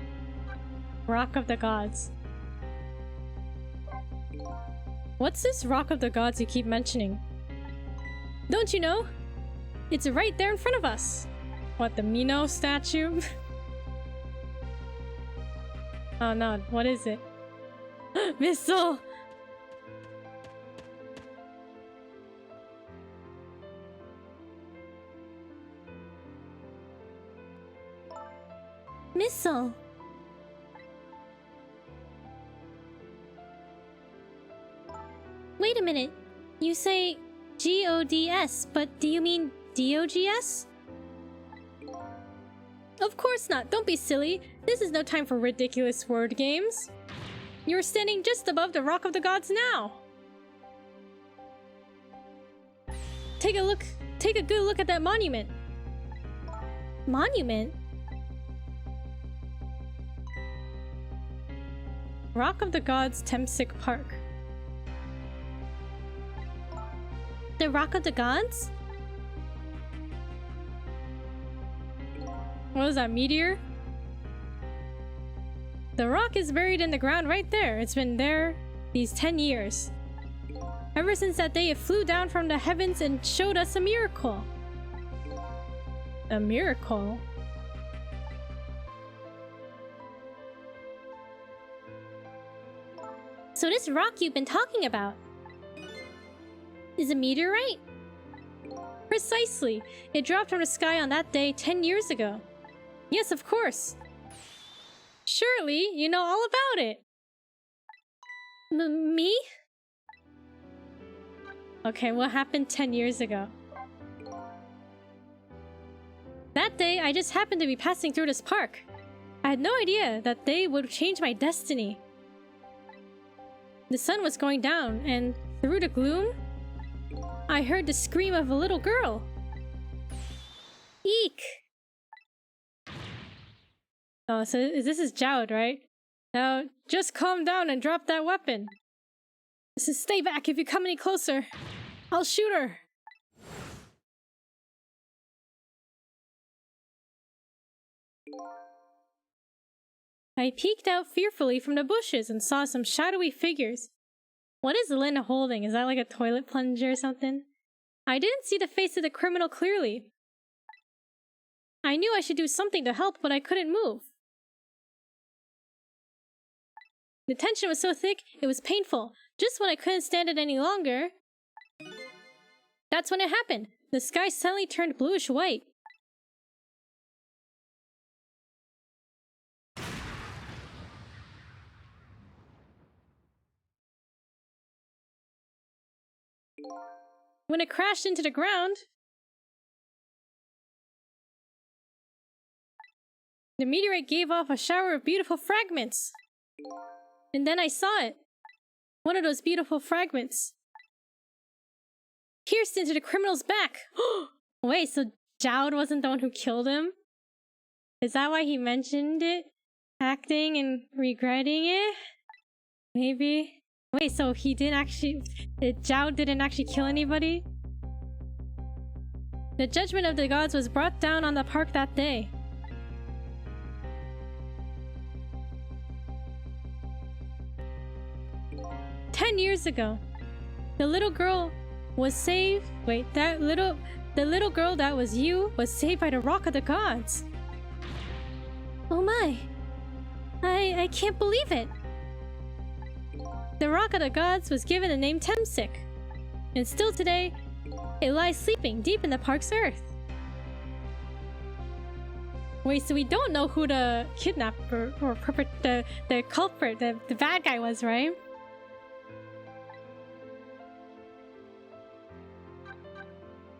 Rock of the Gods. What's this Rock of the Gods you keep mentioning? Don't you know? It's right there in front of us. What, the Mino statue? Oh no, what is it? Missile! Missile! Wait a minute. You say GODS, but do you mean DOGS? Of course not. Don't be silly. This is no time for ridiculous word games. You're standing just above the Rock of the Gods now. Take a good look at that monument. Monument? Rock of the Gods, Temsic Park. The Rock of the Gods? What was that, meteor? The rock is buried in the ground right there. It's been there these 10 years. Ever since that day, it flew down from the heavens and showed us a miracle. A miracle? So this rock you've been talking about is a meteorite? Precisely. It dropped from the sky on that day 10 years ago. Yes, of course. Surely, you know all about it. Me? Okay, what happened 10 years ago? That day, I just happened to be passing through this park. I had no idea that they would change my destiny. The sun was going down, and through the gloom, I heard the scream of a little girl. Eek! Oh, so this is Jowd, right? Now, just calm down and drop that weapon. This is stay back if you come any closer. I'll shoot her. I peeked out fearfully from the bushes and saw some shadowy figures. What is Lynn holding? Is that like a toilet plunger or something? I didn't see the face of the criminal clearly. I knew I should do something to help, but I couldn't move. The tension was so thick, it was painful. Just when I couldn't stand it any longer, that's when it happened. The sky suddenly turned bluish-white. When it crashed into the ground, the meteorite gave off a shower of beautiful fragments. And then I saw it. One of those beautiful fragments pierced into the criminal's back. Wait, so Jowd wasn't the one who killed him? Is that why he mentioned it? Acting and regretting it? Maybe. Wait, so he didn't actually... Jowd didn't actually kill anybody? The judgment of the gods was brought down on the park that day. Years ago, the little girl was saved. Wait, the little girl that was you was saved by the Rock of the Gods. Oh my! I can't believe it. The Rock of the Gods was given the name Temsik, and still today, it lies sleeping deep in the park's earth. Wait, so we don't know who the kidnapper or the culprit, the bad guy was, right?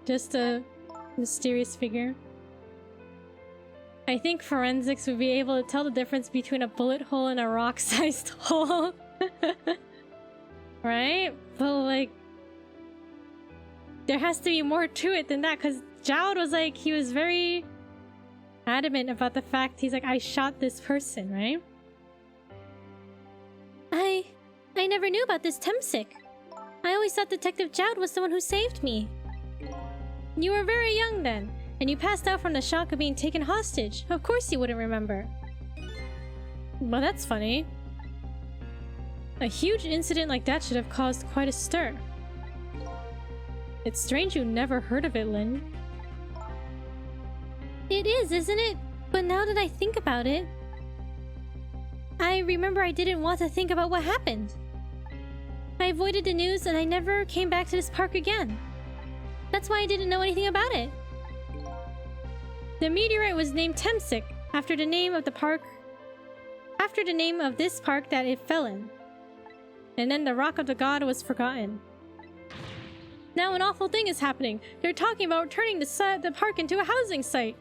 Just a mysterious figure. I think forensics would be able to tell the difference between a bullet hole and a rock-sized hole. Right? But like, there has to be more to it than that, because Jowd was like, he was very adamant about the fact, he's like, I shot this person, right? I never knew about this Temsik. I always thought Detective Jowd was the one who saved me. You were very young then, and you passed out from the shock of being taken hostage. Of course you wouldn't remember. Well, that's funny. A huge incident like that should have caused quite a stir. It's strange you never heard of it, Lynn. It is, isn't it? But now that I think about it, I remember I didn't want to think about what happened. I avoided the news and I never came back to this park again. That's why I didn't know anything about it. The meteorite was named Temsik after the name of the park, after the name of this park that it fell in. And then the Rock of the God was forgotten. Now an awful thing is happening. They're talking about turning the park into a housing site.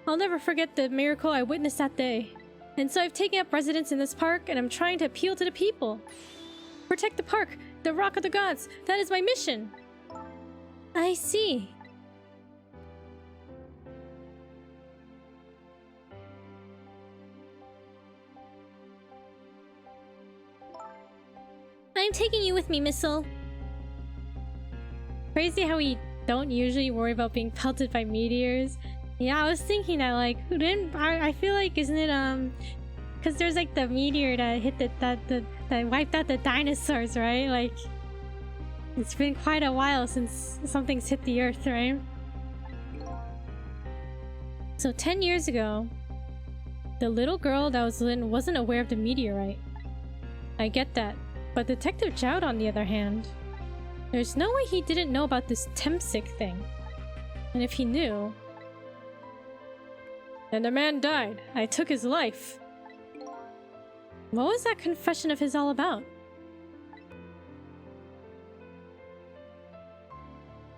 I'll never forget the miracle I witnessed that day. And so I've taken up residence in this park and I'm trying to appeal to the people. Protect the park, the Rock of the Gods. That is my mission. I see. I'm taking you with me, Missile. Crazy how we don't usually worry about being pelted by meteors. Yeah, I was thinking that, like, I feel like, isn't it, because there's like the meteor that hit that wiped out the dinosaurs, right? Like, it's been quite a while since something's hit the earth, right? So 10 years ago, the little girl that was Lynn wasn't aware of the meteorite. I get that, but Detective Jowd, on the other hand, there's no way he didn't know about this Temsik thing. And if he knew, then the man died. I took his life. What was that confession of his all about?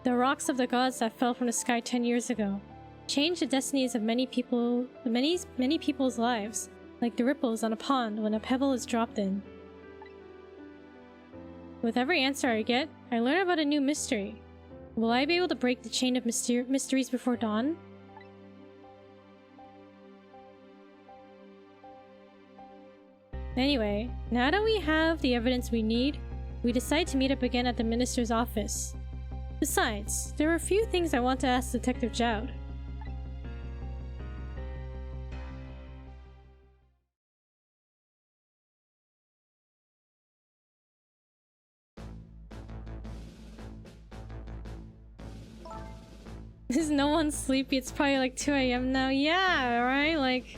The rocks of the gods that fell from the sky 10 years ago changed the destinies of many people's lives, like the ripples on a pond when a pebble is dropped in. With every answer I get, I learn about a new mystery. Will I be able to break the chain of mysteries before dawn? Anyway, now that we have the evidence we need, we decide to meet up again at the minister's office. Besides, there are a few things I want to ask Detective Jowd. Is no one sleepy? It's probably like 2 AM now. Yeah, right? Like,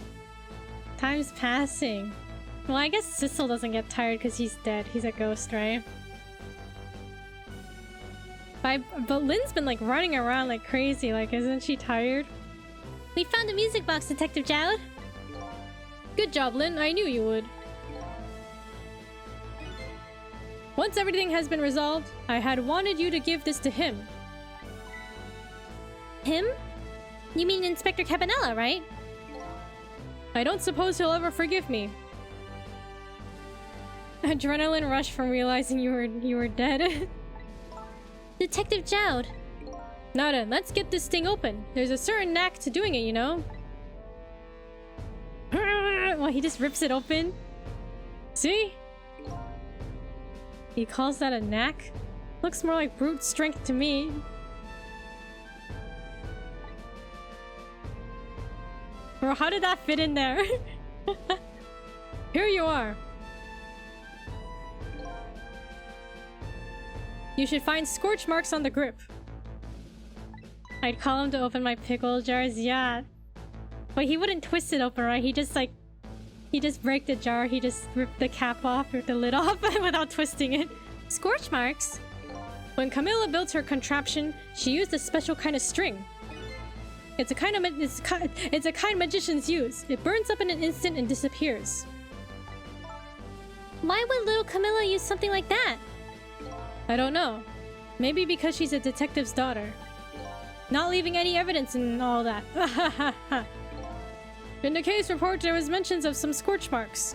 time's passing. Well, I guess Sissel doesn't get tired because he's dead. He's a ghost, right? But Lynn's been like running around like crazy. Like, isn't she tired? We found a music box, Detective Jowd. Good job, Lynn. I knew you would. Once everything has been resolved, I had wanted you to give this to him. Him? You mean Inspector Cabanela, right? I don't suppose he'll ever forgive me. Adrenaline rush from realizing you were dead. Detective Jowd. Now then, let's get this thing open. There's a certain knack to doing it, you know? Well, he just rips it open. See? He calls that a knack? Looks more like brute strength to me. Bro, how did that fit in there? Here you are. You should find scorch marks on the grip. I'd call him to open my pickle jars, yeah. But he wouldn't twist it open, right? He just break the jar, he just ripped the cap off, or the lid off without twisting it. Scorch marks? When Camilla built her contraption, she used a special kind of string. It's a kind magicians use. It burns up in an instant and disappears. Why would little Camilla use something like that? I don't know. Maybe because she's a detective's daughter. Not leaving any evidence and all that. In the case report, there was mentions of some scorch marks.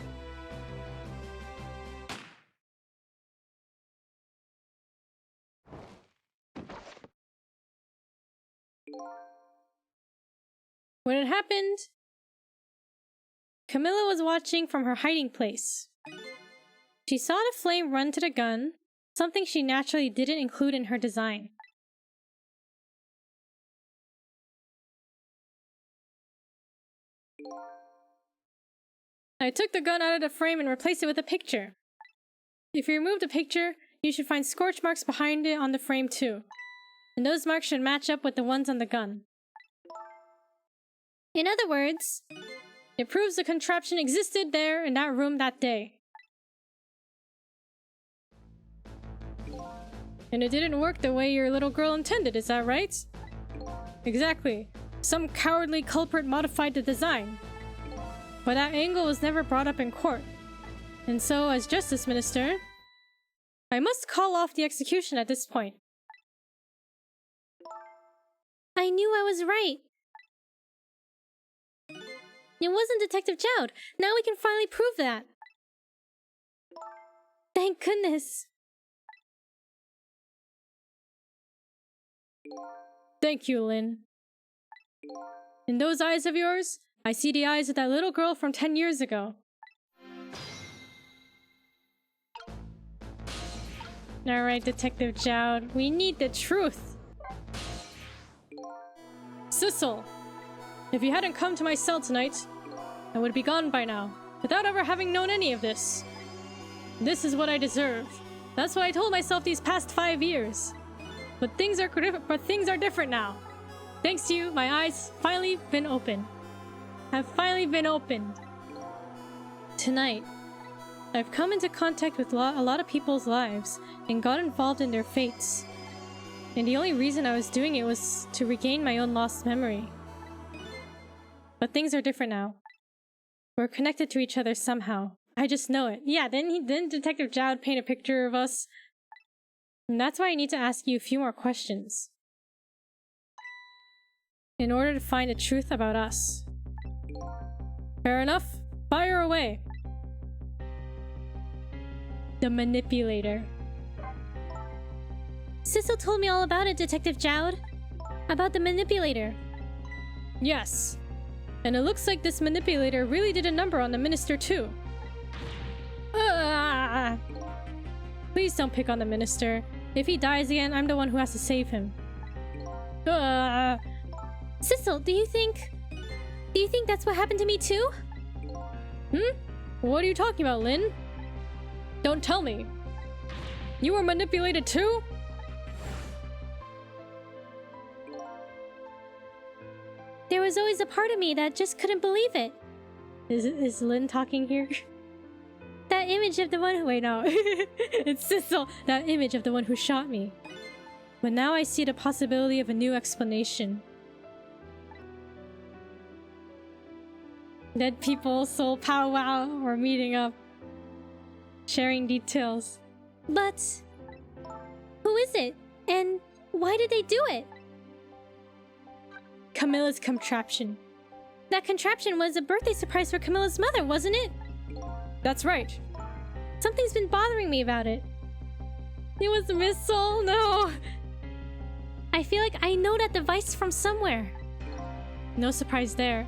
When it happened, Camilla was watching from her hiding place. She saw the flame run to the gun, something she naturally didn't include in her design. I took the gun out of the frame and replaced it with a picture. If you remove the picture, you should find scorch marks behind it on the frame too. And those marks should match up with the ones on the gun. In other words, it proves the contraption existed there in that room that day. And it didn't work the way your little girl intended, is that right? Exactly. Some cowardly culprit modified the design. But that angle was never brought up in court. And so, as Justice Minister, I must call off the execution at this point. I knew I was right. It wasn't Detective Jowd. Now we can finally prove that. Thank goodness. Thank you, Lynn. In those eyes of yours, I see the eyes of that little girl from 10 years ago. Alright, Detective Jowd, we need the truth. Sissel, if you hadn't come to my cell tonight, I would be gone by now, without ever having known any of this. This is what I deserve. That's what I told myself these past 5 years. But things are different now. Thanks to you, my eyes have finally been opened. Tonight, I've come into contact with a lot of people's lives and got involved in their fates. And the only reason I was doing it was to regain my own lost memory. But things are different now. We're connected to each other somehow. I just know it. Yeah, didn't Detective Jowd paint a picture of us? And that's why I need to ask you a few more questions. In order to find the truth about us. Fair enough? Fire away! The manipulator. Sissel told me all about it, Detective Jowd. About the manipulator. Yes. And it looks like this manipulator really did a number on the minister too. Please don't pick on the minister. If he dies again, I'm the one who has to save him. Sissel, do you think that's what happened to me too? What are you talking about, Lynn? Don't tell me. You were manipulated too? There was always a part of me that just couldn't believe it. Is Lynn talking here? That image of the one who— Wait, no. It's Sissel. That image of the one who shot me. But now I see the possibility of a new explanation. Dead people, soul powwow, or meeting up. Sharing details. But who is it? And why did they do it? Camilla's contraption. That contraption was a birthday surprise for Camilla's mother, wasn't it? That's right. Something's been bothering me about it. It was a missile? No! I feel like I know that device from somewhere. No surprise there.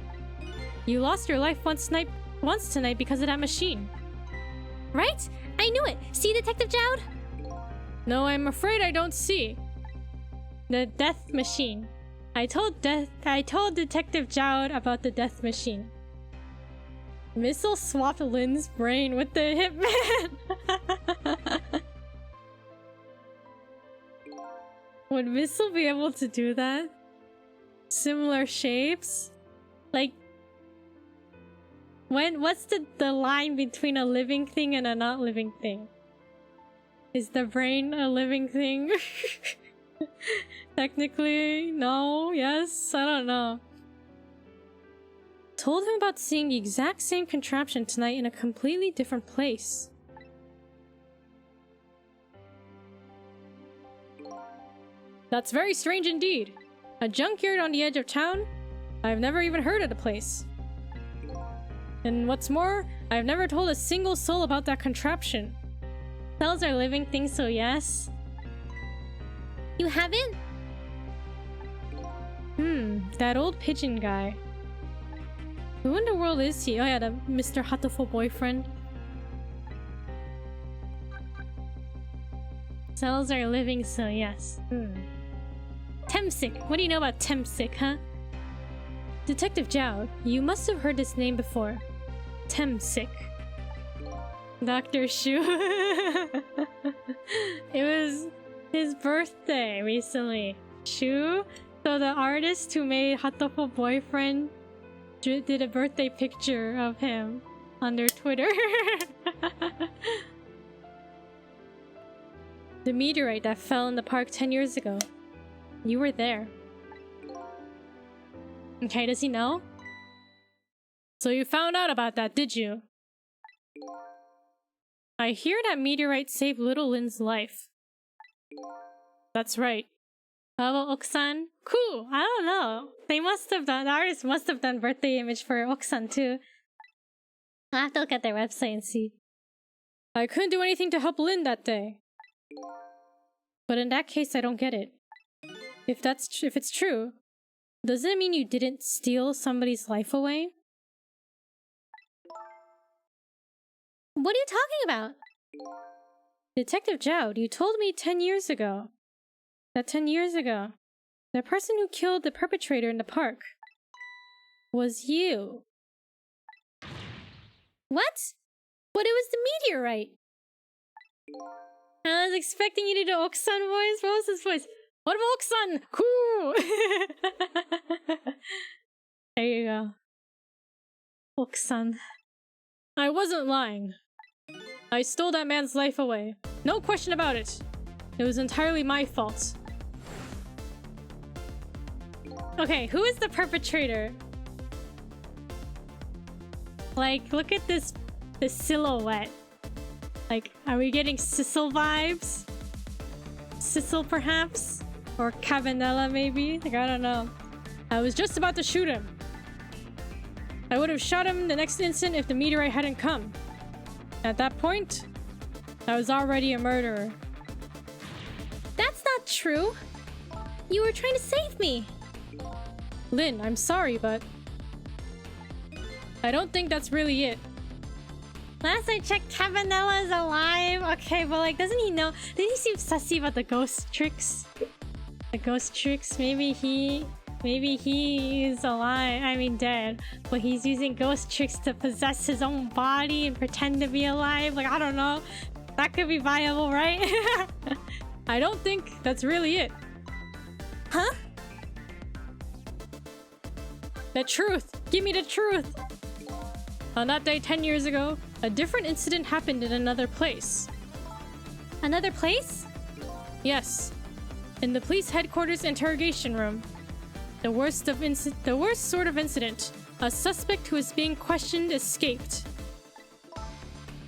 You lost your life once tonight because of that machine. Right? I knew it! See, Detective Jowd? No, I'm afraid I don't see. The death machine. I told Detective Jowd about the death machine. Missile swapped Lynn's brain with the hitman. Would Missile be able to do that? Similar shapes? Like, what's the line between a living thing and a not living thing? Is the brain a living thing? Technically, no, yes, I don't know. Told him about seeing the exact same contraption tonight in a completely different place. That's very strange indeed. A junkyard on the edge of town? I've never even heard of the place. And what's more, I've never told a single soul about that contraption. Cells are living things, so yes. You haven't? That old pigeon guy. Who in the world is he? Oh yeah, the Mr. Hatoful boyfriend. Cells are living, so yes. Temsic. What do you know about Temsic, huh? Detective Jowd, you must have heard this name before. Temsic. Dr. Shu. It was his birthday recently. Shu? So the artist who made Hatoful boyfriend did a birthday picture of him on their Twitter. The meteorite that fell in the park 10 years ago. You were there. Okay, does he know? So you found out about that, did you? I hear that meteorite saved little Lynn's life. That's right. How about Oksan? Cool! I don't know. They must have done— the artist must have done birthday image for Oksan too. I'll have to look at their website and see. I couldn't do anything to help Lynn that day. But in that case, I don't get it. If it's true, doesn't it mean you didn't steal somebody's life away? What are you talking about? Detective Jowd, you told me 10 years ago. That 10 years ago, the person who killed the perpetrator in the park was you. What? But it was the meteorite. I was expecting you to do Oksan voice. What was his voice? What about Oksan? Cool! There you go. Oksan. I wasn't lying. I stole that man's life away. No question about it. It was entirely my fault. Okay, who is the perpetrator? Like, look at this silhouette. Like, are we getting Sissel vibes? Sissel, perhaps? Or Cabanella, maybe? Like, I don't know. I was just about to shoot him. I would have shot him the next instant if the meteorite hadn't come. At that point, I was already a murderer. That's not true. You were trying to save me. Lynn, I'm sorry, but I don't think that's really it. Last I checked, Cabanella is alive. Okay, but like, doesn't he know? Did he seem sussy about the ghost tricks? The ghost tricks? Maybe he is alive. I mean, dead. But he's using ghost tricks to possess his own body and pretend to be alive. Like, I don't know. That could be viable, right? I don't think that's really it. Huh? The truth! Give me the truth! On that day 10 years ago, a different incident happened in another place. Another place? Yes. In the police headquarters interrogation room. The worst sort of incident. A suspect who is being questioned escaped.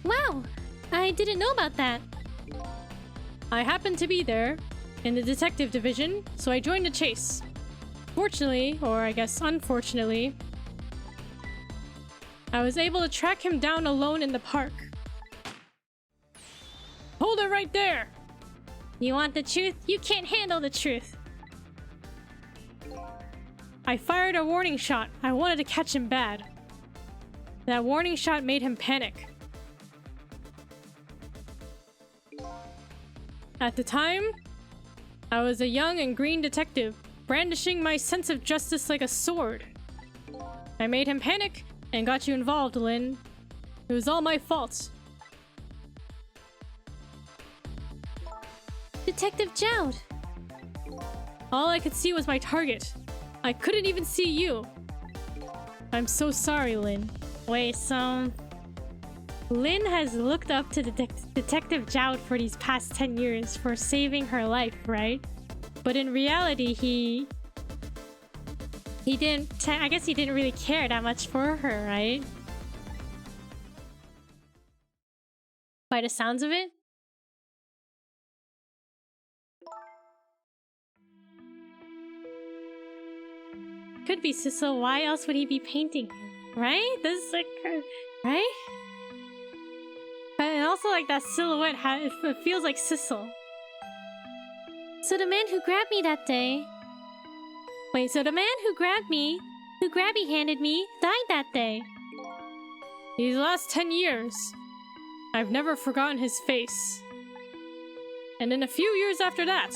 Wow! I didn't know about that. I happened to be there, in the detective division, so I joined the chase. Fortunately, or I guess unfortunately, I was able to track him down alone in the park. Hold it right there! You want the truth? You can't handle the truth. I fired a warning shot. I wanted to catch him bad. That warning shot made him panic. At the time, I was a young and green detective, brandishing my sense of justice like a sword. I made him panic and got you involved, Lynn. It was all my fault. Detective Jowd. All I could see was my target. I couldn't even see you. I'm so sorry, Lynn. Wait, so Lynn has looked up to Detective Jowd for these past 10 years for saving her life, right? But in reality, he didn't... I guess he didn't really care that much for her, right? By the sounds of it? Could be Sissel. Why else would he be painting her? Right? This is like... right? And also like that silhouette, it feels like Sissel. So the man who grabbed me that day... Wait, so the man who grabbed me, who grabby-handed me, died that day. These last 10 years, I've never forgotten his face. And in a few years after that,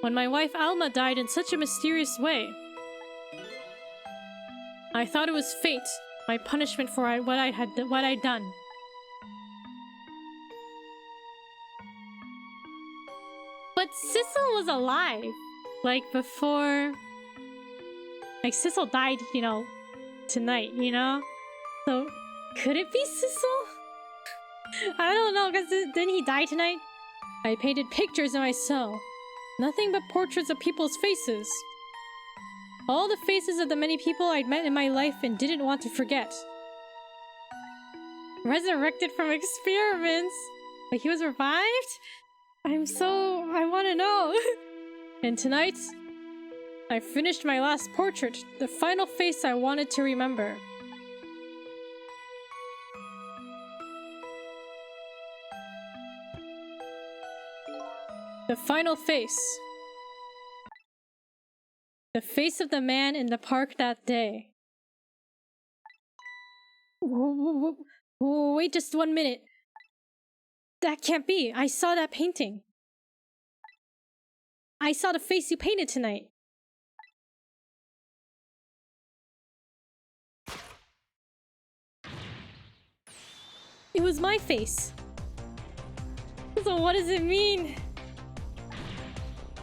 when my wife Alma died in such a mysterious way, I thought it was fate, my punishment for what I'd done. But Sissel was alive, like before... Like Sissel died, you know, tonight, you know? So, could it be Sissel? I don't know, because didn't he die tonight? I painted pictures in my cell. Nothing but portraits of people's faces. All the faces of the many people I'd met in my life and didn't want to forget. Resurrected from experiments? Like he was revived? I want to know. And tonight, I finished my last portrait, the final face I wanted to remember. The final face. The face of the man in the park that day. Wait just 1 minute. That can't be. I saw that painting. I saw the face you painted tonight. It was my face. So what does it mean?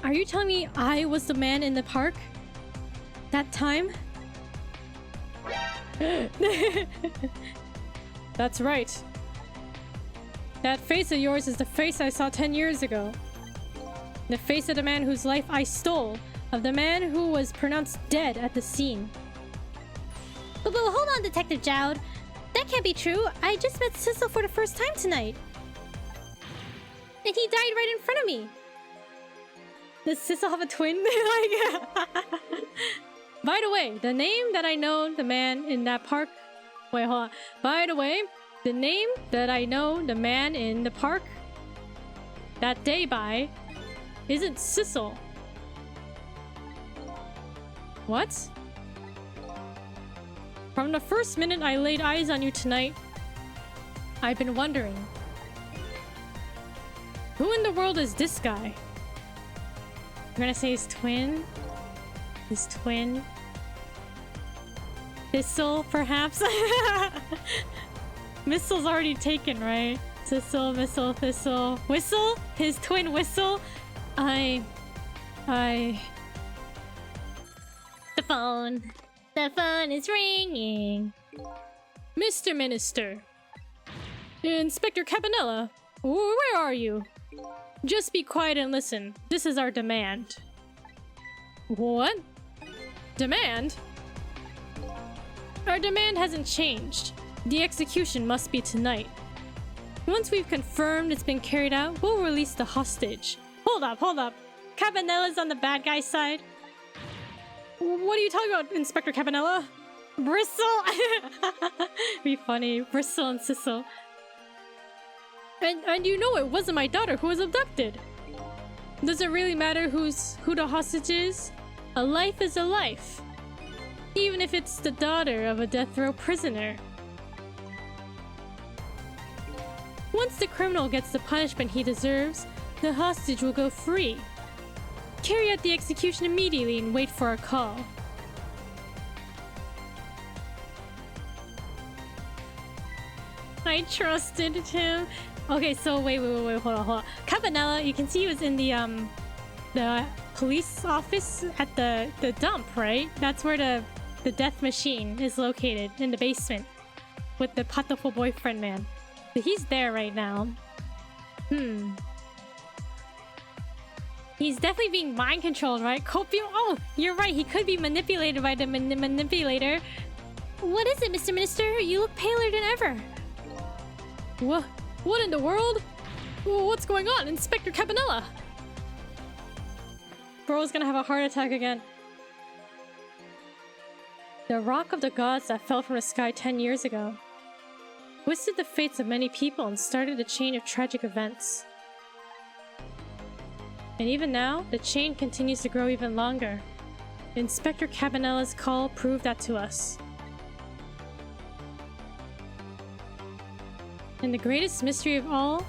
Are you telling me I was the man in the park? That time? That's right. That face of yours is the face I saw 10 years ago. The face of the man whose life I stole. Of the man who was pronounced dead at the scene. But hold on, Detective Jowd. That can't be true. I just met Sissel for the first time tonight. And he died right in front of me. Does Sissel have a twin? By the way, the name that I know the man in that park... Wait, hold on. By the way, the name that I know the man in the park that day by isn't Sissel. What? From the first minute I laid eyes on you tonight, I've been wondering, who in the world is this guy? I'm gonna say his twin? His twin? Thistle, perhaps? Missile's already taken, right? Thistle, Missile, Thistle. Whistle? His twin Whistle? The phone. The phone is ringing. Mr. Minister. Inspector Cabanella. Where are you? Just be quiet and listen. This is our demand. What? Demand? Our demand hasn't changed. The execution must be tonight. Once we've confirmed it's been carried out, we'll release the hostage. Hold up. Cabanella's on the bad guy's side. What are you talking about, Inspector Cabanella? Bristle? Be funny. Bristle and Sissel. And you know it wasn't my daughter who was abducted. Does it really matter who the hostage is? A life is a life. Even if it's the daughter of a death row prisoner. Once the criminal gets the punishment he deserves, the hostage will go free. Carry out the execution immediately and wait for our call. I trusted him. Okay, so wait, hold on. Cabanella, you can see he was in the police office at the dump, right? That's where the death machine is located, in the basement, with the patoful boyfriend man. So he's there right now. He's definitely being mind controlled, right? Copio. Oh, you're right. He could be manipulated by the manipulator. What is it, Mr. Minister? You look paler than ever. What in the world? What's going on, Inspector Cabanella? Bro's gonna have a heart attack again. The rock of the gods that fell from the sky 10 years ago twisted the fates of many people and started a chain of tragic events. And even now, the chain continues to grow even longer. Inspector Cabanella's call proved that to us. And the greatest mystery of all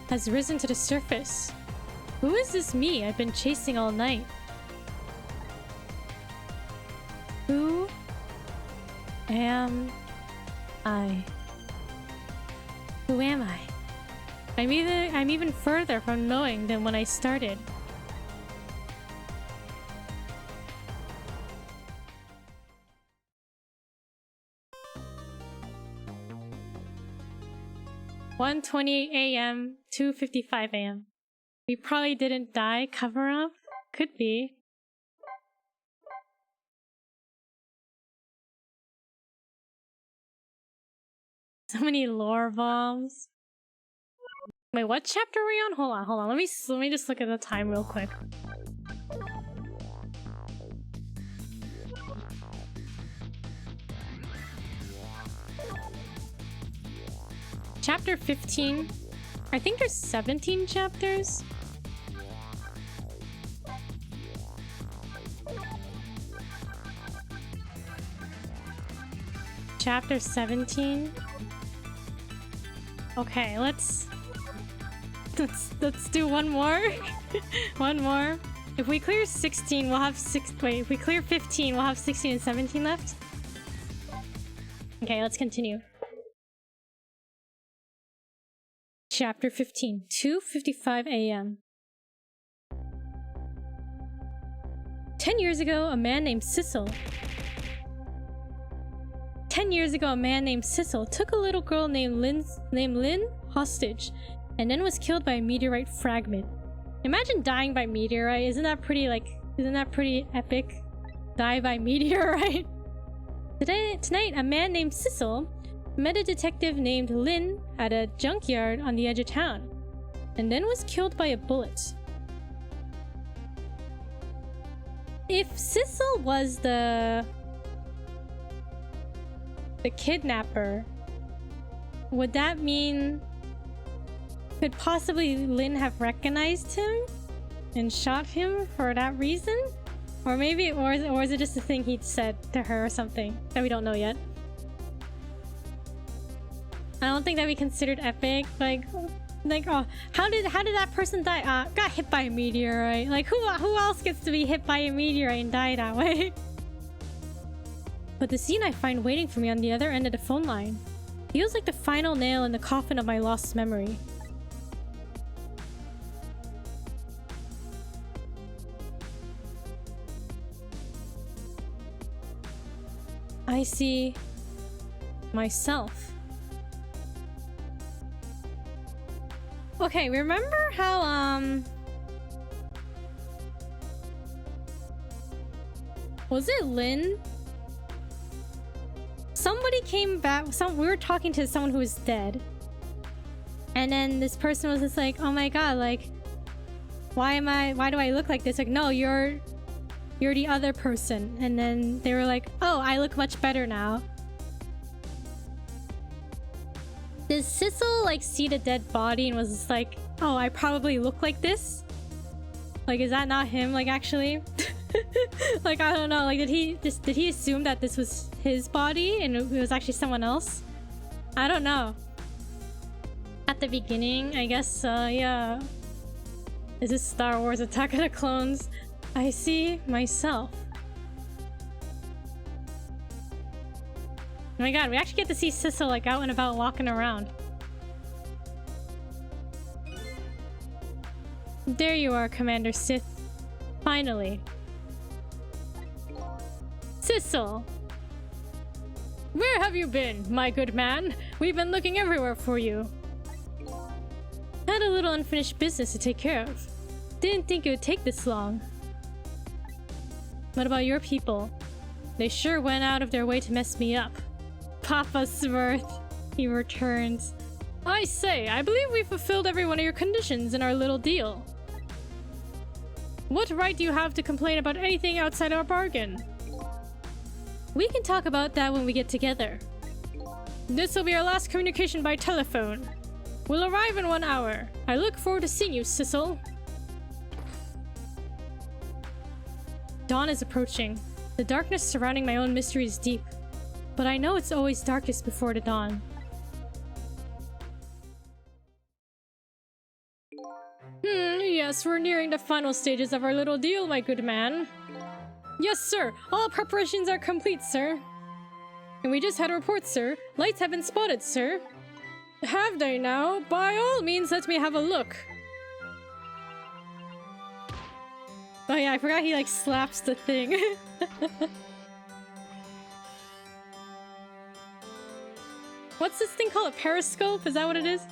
has risen to the surface. Who is this me I've been chasing all night? Who am I? Who am I? I'm even further from knowing than when I started. "1:28 a.m., 2:55 a.m. We probably didn't die. Cover up? Could be. So many lore bombs. Wait, what chapter are we on? Hold on. Let me just look at the time real quick. Chapter 15. I think there's 17 chapters. Chapter 17. Okay, let's do one more. One more. If we clear 16, we'll have if we clear 15, we'll have 16 and 17 left. Okay, let's continue. Chapter 15, 2:55 a.m. 10 years ago, a man named Sissel took a little girl named Lynn hostage, and then was killed by a meteorite fragment. Imagine dying by meteorite. Isn't that pretty epic? Die by meteorite. Tonight, a man named Sissel met a detective named Lynn at a junkyard on the edge of town, and then was killed by a bullet. If Sissel was the kidnapper, would that mean could possibly Lynn have recognized him? and shot him for that reason? Or maybe, or is it just a thing he'd said to her or something that we don't know yet? I don't think that'd be considered epic. Like, oh, how did that person die? Got hit by a meteorite. Like, who else gets to be hit by a meteorite and die that way? But the scene I find waiting for me on the other end of the phone line feels like the final nail in the coffin of my lost memory. I see myself. Okay, remember how, was it Lynn? Somebody came back, we were talking to someone who was dead. And then this person was just like, oh my god, like, why do I look like this? Like, no, you're the other person. And then they were like, oh, I look much better now. Did Sissel, like, see the dead body and was just like, oh, I probably look like this? Like, is that not him, like, actually? Like, I don't know, like, did he assume that this was his body and it was actually someone else? I don't know. At the beginning, I guess, yeah. Is this Star Wars Attack of the Clones? I see myself. Oh my god, we actually get to see Sissel, like, out and about walking around. There you are, Commander Sith. Finally. Sissel! Where have you been, my good man? We've been looking everywhere for you. Had a little unfinished business to take care of. Didn't think it would take this long. What about your people? They sure went out of their way to mess me up. Papa Smirth. He returns. I say, I believe we fulfilled every one of your conditions in our little deal. What right do you have to complain about anything outside our bargain? We can talk about that when we get together. This will be our last communication by telephone. We'll arrive in 1 hour. I look forward to seeing you, Sissel. Dawn is approaching. The darkness surrounding my own mystery is deep. But I know it's always darkest before the dawn. Yes, we're nearing the final stages of our little deal, my good man. Yes, sir. All preparations are complete, sir. And we just had a report, sir. Lights have been spotted, sir. Have they now? By all means, let me have a look. Oh yeah, I forgot he, like, slaps the thing. What's this thing called? A periscope? Is that what it is?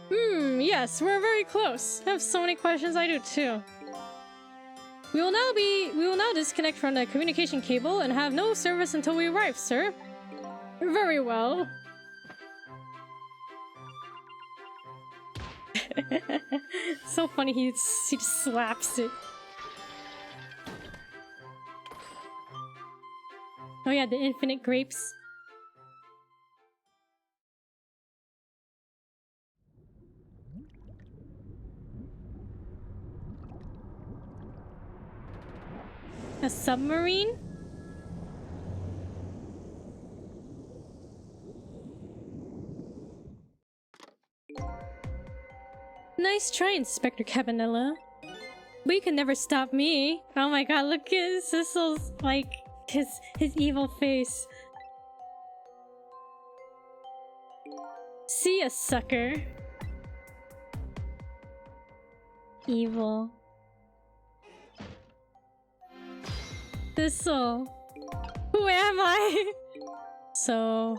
Yes, we're very close. I have so many questions, I do too. We will now disconnect from the communication cable and have no service until we arrive, sir. Very well. So funny, he just slaps it. Oh yeah, the infinite grapes. A submarine? Nice try, Inspector Cabanella. But you can never stop me. Oh my god, look at Sissel's, like, his evil face. See ya, sucker. Evil. Sissel. Who am I? So,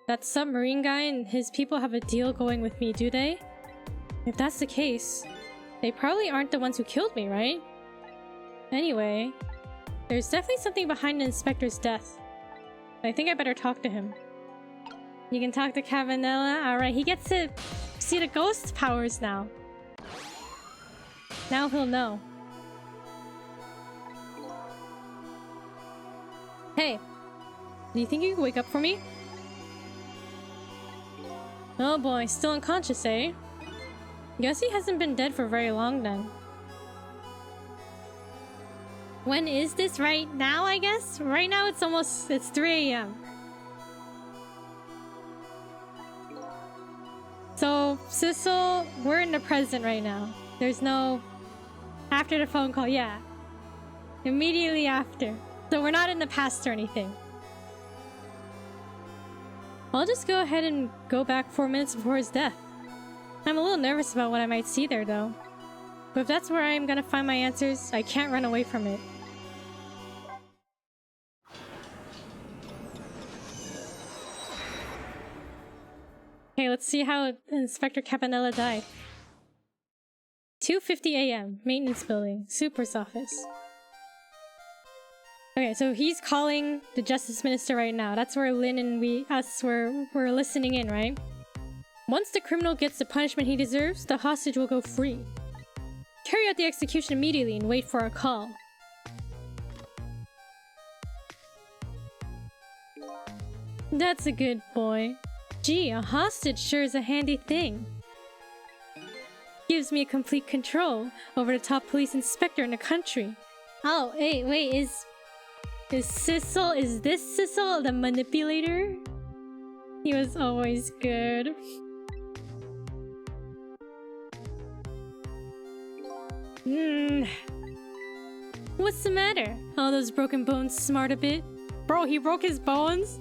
that submarine guy and his people have a deal going with me, do they? If that's the case, they probably aren't the ones who killed me, right? Anyway, there's definitely something behind the inspector's death. I think I better talk to him. You can talk to Cabanella? Alright, he gets to see the ghost powers now. Now he'll know. Hey, do you think you can wake up for me? Oh boy, still unconscious, eh? Guess he hasn't been dead for very long then. When is this? Right now, I guess? Right now it's 3 a.m. So, Sissel, we're in the present right now. There's no... After the phone call, yeah. Immediately after. So we're not in the past or anything. I'll just go ahead and go back 4 minutes before his death. I'm a little nervous about what I might see there, though. But if that's where I'm gonna find my answers, I can't run away from it. Okay, let's see how Inspector Campanella died. 2:50 a.m. Maintenance building. Super's office. Okay, so he's calling the Justice Minister right now. That's where Lynn and we're listening in, right? Once the criminal gets the punishment he deserves, the hostage will go free. Carry out the execution immediately and wait for our call. That's a good boy. Gee, a hostage sure is a handy thing. Gives me complete control over the top police inspector in the country. Oh, hey, wait, is this Sissel the manipulator? He was always good. What's the matter? All those broken bones smart a bit? Bro, he broke his bones?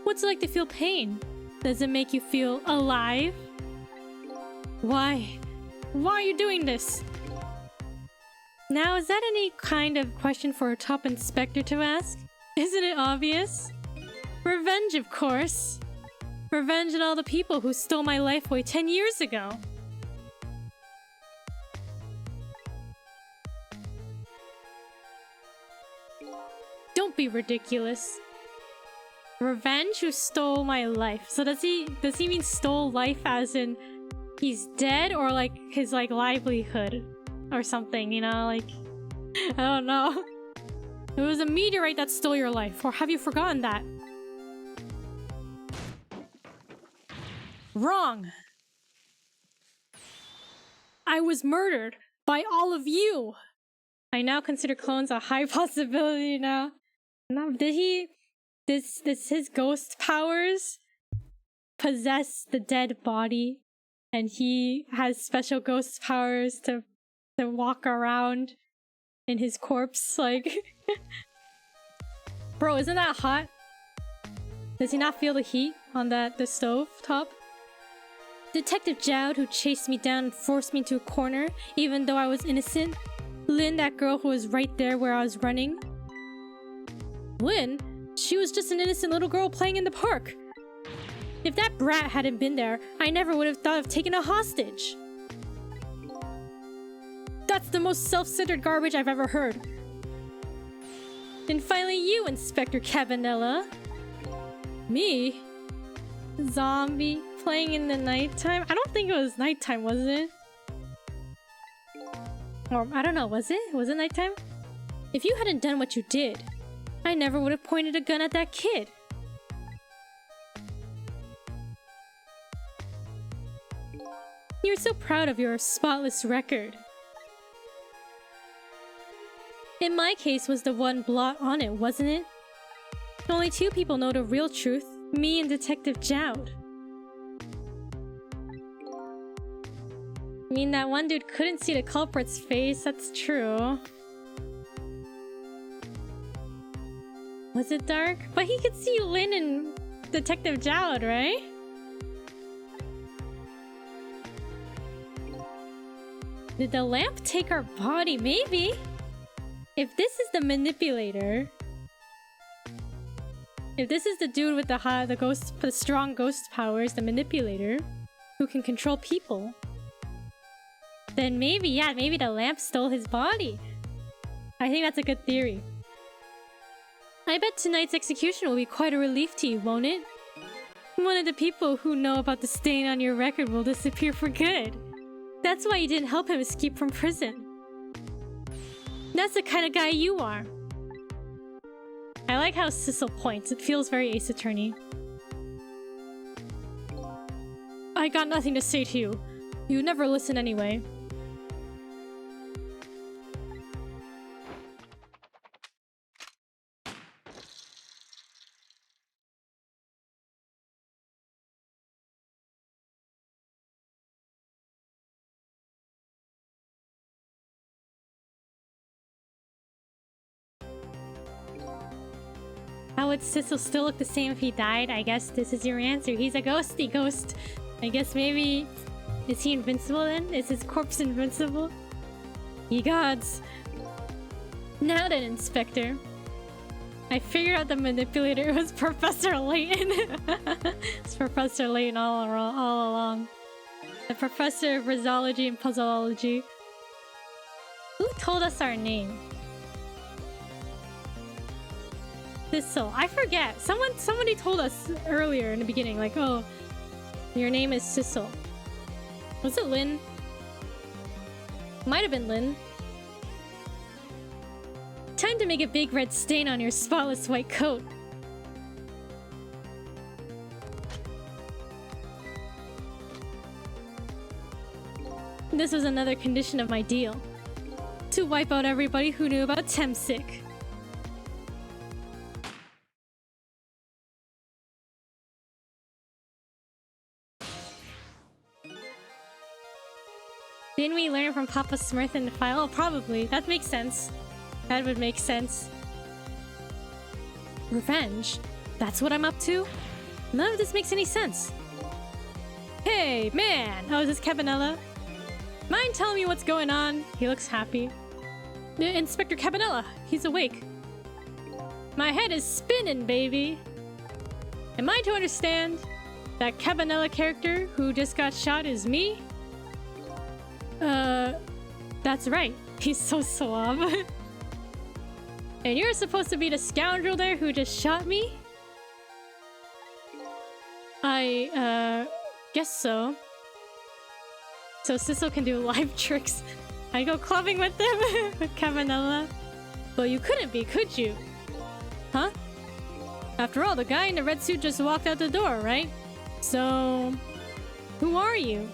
What's it like to feel pain? Does it make you feel alive? Why? Why are you doing this? Now, is that any kind of question for a top inspector to ask? Isn't it obvious? Revenge, of course. Revenge on all the people who stole my life away 10 years ago. Don't be ridiculous. Revenge who stole my life. So does he mean stole life as in he's dead, or like his like livelihood or something, you know, like I don't know. It was a meteorite that stole your life, or have you forgotten that? Wrong. I was murdered by all of you. I now consider clones a high possibility now. No, does his ghost powers possess the dead body, and he has special ghost powers to walk around in his corpse, like... Bro, isn't that hot? Does he not feel the heat on the stove top? Detective Jowd, who chased me down and forced me into a corner, even though I was innocent. Lynn, that girl who was right there where I was running. Lynn? She was just an innocent little girl playing in the park. If that brat hadn't been there, I never would have thought of taking a hostage. That's the most self-centered garbage I've ever heard. And finally you, Inspector Campanella. Me? Zombie playing in the nighttime? I don't think it was nighttime, was it? Or, I don't know, was it? Was it nighttime? If you hadn't done what you did, I never would have pointed a gun at that kid. You're so proud of your spotless record. In my case was the one blot on it, wasn't it? Only 2 people know the real truth, me and Detective Jowd. I mean, that one dude couldn't see the culprit's face, that's true. Was it dark? But he could see Lynn and Detective Jowd, right? Did the lamp take our body? Maybe. If this is the manipulator, if this is the dude with the strong ghost powers, the manipulator, who can control people, then maybe, yeah, maybe the lamp stole his body. I think that's a good theory. I bet tonight's execution will be quite a relief to you, won't it? One of the people who know about the stain on your record will disappear for good. That's why you didn't help him escape from prison. That's the kind of guy you are. I like how Sissel points. It feels very Ace Attorney. I got nothing to say to you. You never listen anyway. would Sissel still look the same if he died? I guess this is your answer. He's a ghosty ghost. I guess maybe... Is he invincible then? Is his corpse invincible? Ye gods. Now then, Inspector. I figured out the manipulator was Professor Layton. It's Professor Layton all along. The professor of Rizology and Puzzleology. Who told us our name? Sissel. I forget. Somebody told us earlier in the beginning, like, oh, your name is Sissel. Was it Lynn? Might have been Lynn. Time to make a big red stain on your spotless white coat. This was another condition of my deal. To wipe out everybody who knew about Temsic. Didn't we learn from Papa Smurf in the file? Oh, probably. That makes sense. That would make sense. Revenge? That's what I'm up to? None of this makes any sense. Hey, man! Oh, is this Cabanella? Mind telling me what's going on? He looks happy. Inspector Cabanella! He's awake. My head is spinning, baby! Am I to understand that Cabanella character who just got shot is me? That's right. He's so suave. And you're supposed to be the scoundrel there who just shot me? I, guess so. So Sissel can do live tricks. I go clubbing with them with Cabanella. But you couldn't be, could you? Huh? After all, the guy in the red suit just walked out the door, right? So... who are you?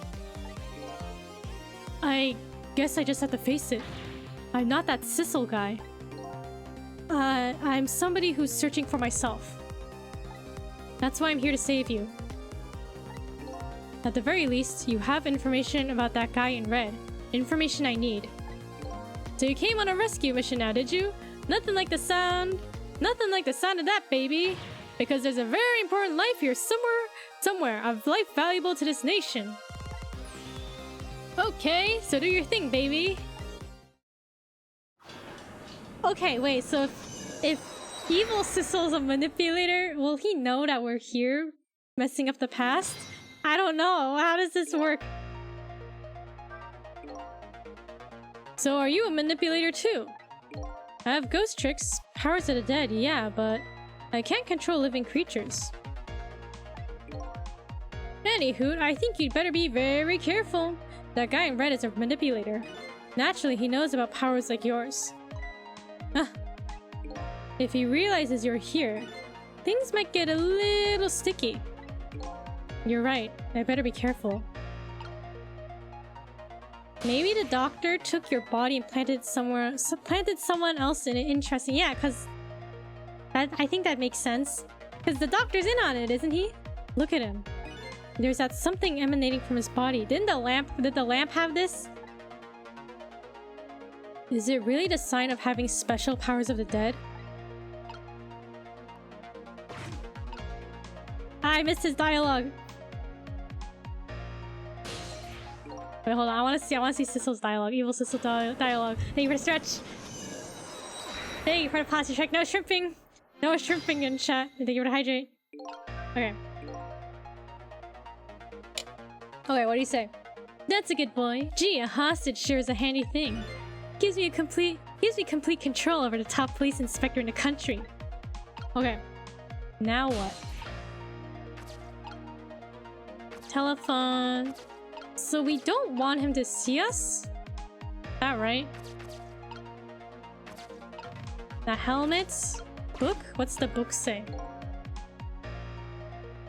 I guess I just have to face it. I'm not that Sissel guy. I'm somebody who's searching for myself. That's why I'm here to save you. At the very least, you have information about that guy in red. Information I need. So you came on a rescue mission now, did you? Nothing like the sound of that, baby! Because there's a very important life here somewhere, of life valuable to this nation. Okay, so do your thing, baby. Okay, wait, so if evil Sissel's a manipulator, will he know that we're here messing up the past? I don't know. How does this work? So are you a manipulator too? I have ghost tricks, powers of the dead, yeah, but I can't control living creatures. Anywho, I think you'd better be very careful. That guy in red is a manipulator. Naturally, he knows about powers like yours. If he realizes you're here, things might get a little sticky. You're right, I better be careful. Maybe the doctor took your body and planted someone else in it. Interesting. Yeah, because I think that makes sense. Because the doctor's in on it, isn't he? Look at him. There's that something emanating from his body. Did the lamp have this? Is it really the sign of having special powers of the dead? I missed his dialogue. Wait, hold on. I want to see Sissel's dialogue. Evil Sissel dialogue. Thank you for the stretch. Thank you for the posture check. No shrimping. No shrimping in chat. Thank you for the hydrate. Okay. Okay, what do you say? That's a good boy. Gee, a hostage sure is a handy thing. Gives me complete control over the top police inspector in the country. Okay. Now what? Telephone. So we don't want him to see us? Is that right? The helmets? Book? What's the book say?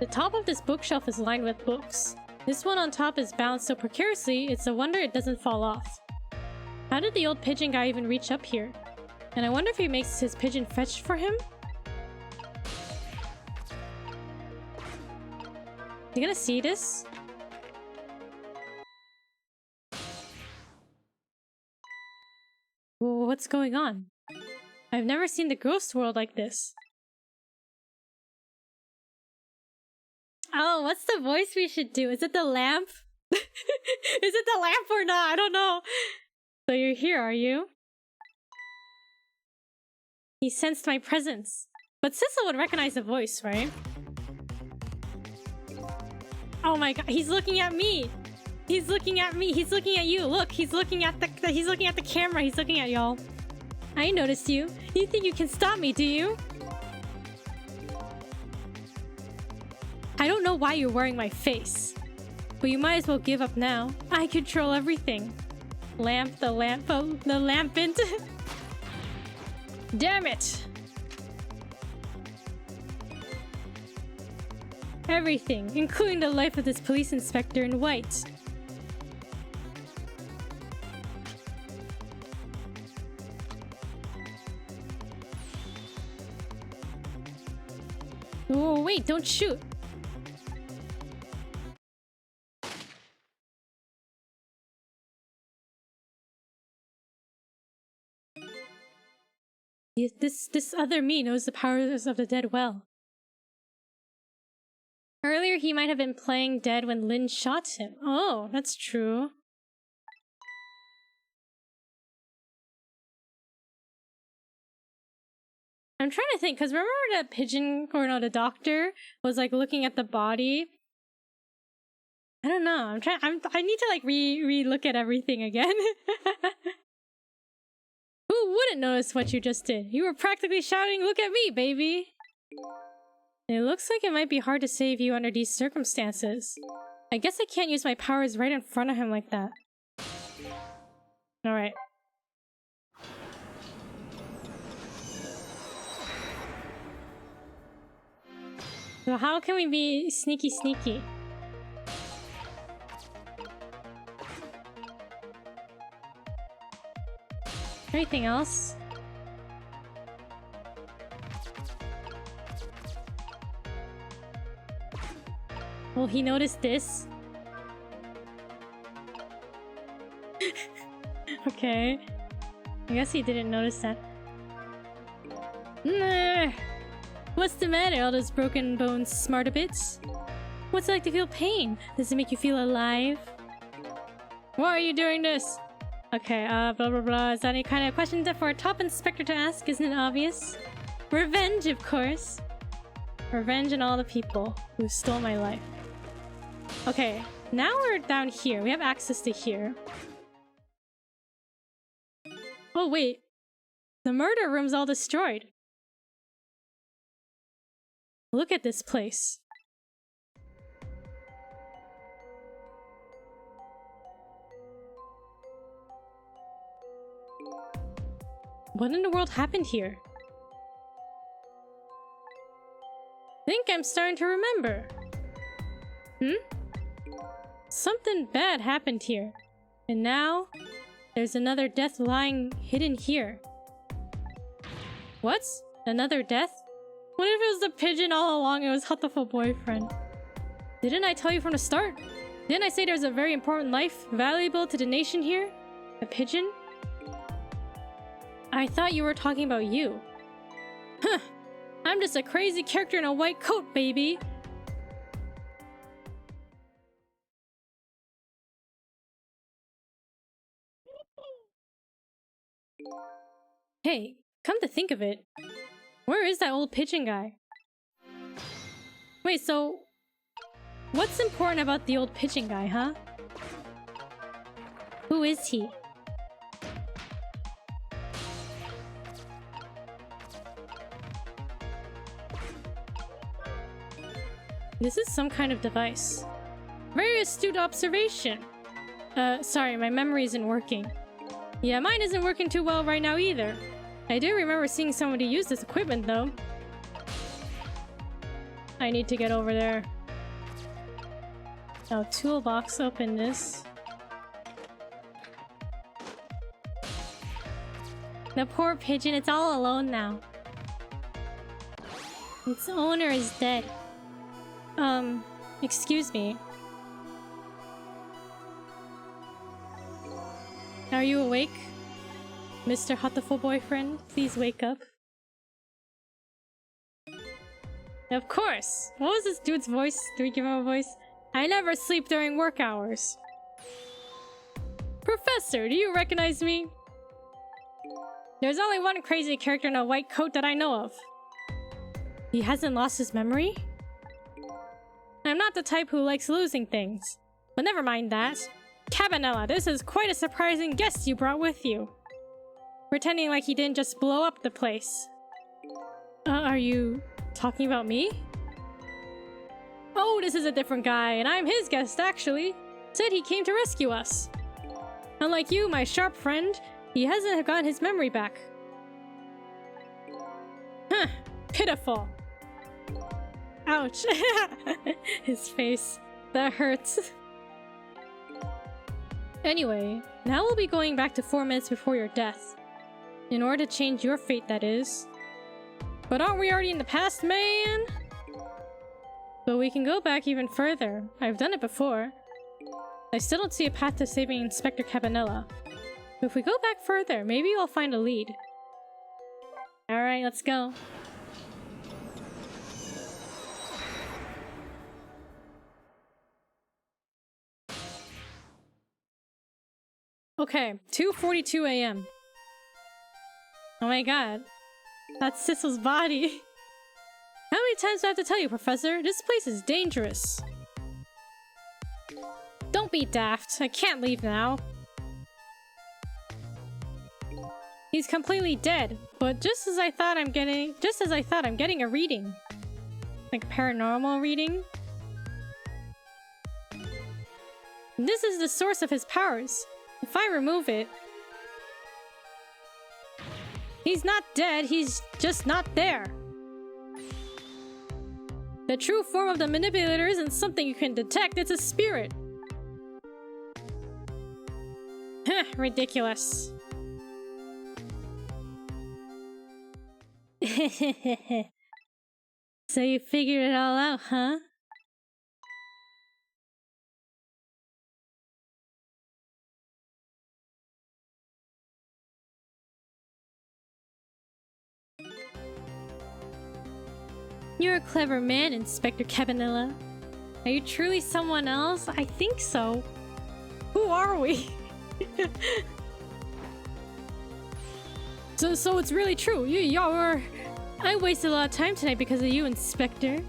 The top of this bookshelf is lined with books. This one on top is balanced so precariously, it's a wonder it doesn't fall off. How did the old pigeon guy even reach up here? And I wonder if he makes his pigeon fetch for him? You gonna see this? What's going on? I've never seen the ghost world like this. Oh, what's the voice we should do? Is it the lamp? Is it the lamp or not? I don't know. So you're here, are you? He sensed my presence. But Sissel would recognize the voice, right? Oh my god, he's looking at me! He's looking at me! He's looking at you! Look, he's looking at the camera! He's looking at y'all! I noticed you! You think you can stop me, do you? I don't know why you're wearing my face. But you might as well give up now. I control everything. The lampant. Damn it! Everything, including the life of this police inspector in white. Oh, wait, don't shoot! This other me knows the powers of the dead well. Earlier he might have been playing dead when Lin shot him. Oh, that's true. I'm trying to think, because remember that pigeon, or no, the doctor was like looking at the body? I don't know, I need to like re-look at everything again. Who wouldn't notice what you just did? You were practically shouting, "Look at me, baby!" It looks like it might be hard to save you under these circumstances. I guess I can't use my powers right in front of him like that. Alright. So how can we be sneaky sneaky? Anything else? Well, he noticed this. Okay. I guess he didn't notice that. Nah. What's the matter, all those broken bones smartabits? What's it like to feel pain? Does it make you feel alive? Why are you doing this? Okay, blah blah blah. Is that any kind of question for a top inspector to ask? Isn't it obvious? Revenge, of course. Revenge on all the people who stole my life. Okay, now we're down here. We have access to here. Oh wait. The murder room's all destroyed. Look at this place. What in the world happened here? Think I'm starting to remember. Something bad happened here. And now, there's another death lying hidden here. What? Another death? What if it was the pigeon all along? It was Hatoful boyfriend. Didn't I tell you from the start? Didn't I say there's a very important life valuable to the nation here? A pigeon? I thought you were talking about you. Huh. I'm just a crazy character in a white coat, baby. Hey, come to think of it, where is that old pigeon guy? Wait, so what's important about the old pigeon guy, huh? Who is he? This is some kind of device. Very astute observation. Sorry, my memory isn't working. Yeah, mine isn't working too well right now either. I do remember seeing somebody use this equipment though. I need to get over there. Now, toolbox, open this. The poor pigeon, it's all alone now. Its owner is dead. Excuse me. Are you awake? Mr. Hatoful boyfriend, please wake up. Of course. What was this dude's voice? Do we give him a voice? I never sleep during work hours. Professor, do you recognize me? There's only one crazy character in a white coat that I know of. He hasn't lost his memory? I'm not the type who likes losing things. But never mind that. Cabanella, this is quite a surprising guest you brought with you. Pretending like he didn't just blow up the place. Are you talking about me? Oh, this is a different guy, and I'm his guest actually. Said he came to rescue us. Unlike you, my sharp friend, he hasn't gotten his memory back. Huh, pitiful. Ouch. His face. That hurts. Anyway, now we'll be going back to 4 minutes before your death. In order to change your fate, that is. But aren't we already in the past, man? But we can go back even further. I've done it before. I still don't see a path to saving Inspector Cabanella. But if we go back further, maybe we'll find a lead. Alright, let's go. Okay, 2:42 a.m. Oh my god. That's Sissel's body. How many times do I have to tell you, Professor? This place is dangerous. Don't be daft. I can't leave now. He's completely dead, but just as I thought I'm getting a reading. Like paranormal reading. This is the source of his powers. If I remove it... He's not dead, he's just not there. The true form of the manipulator isn't something you can detect, it's a spirit. Heh, ridiculous. So you figured it all out, huh? You're a clever man, Inspector Cabanella. Are you truly someone else? I think so. Who are we? So it's really true. Y'all were... I wasted a lot of time tonight because of you, Inspector.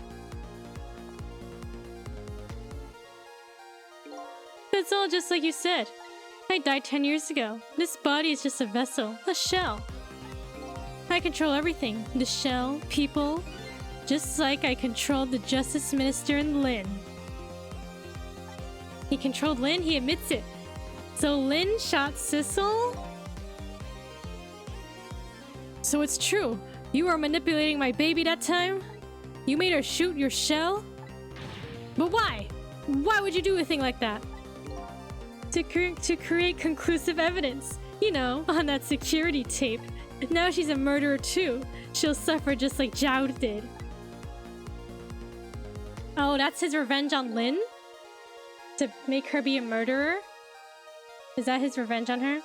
It's all just like you said. I died 10 years ago. This body is just a vessel, a shell. I control everything. The shell, people... Just like I controlled the Justice Minister and Lin. He controlled Lin, he admits it. So Lin shot Sissel? So it's true. You were manipulating my baby that time? You made her shoot your shell? But why? Why would you do a thing like that? To create conclusive evidence. You know, on that security tape. Now she's a murderer too. She'll suffer just like Zhao did. Oh, that's his revenge on Lin? To make her be a murderer? Is that his revenge on her?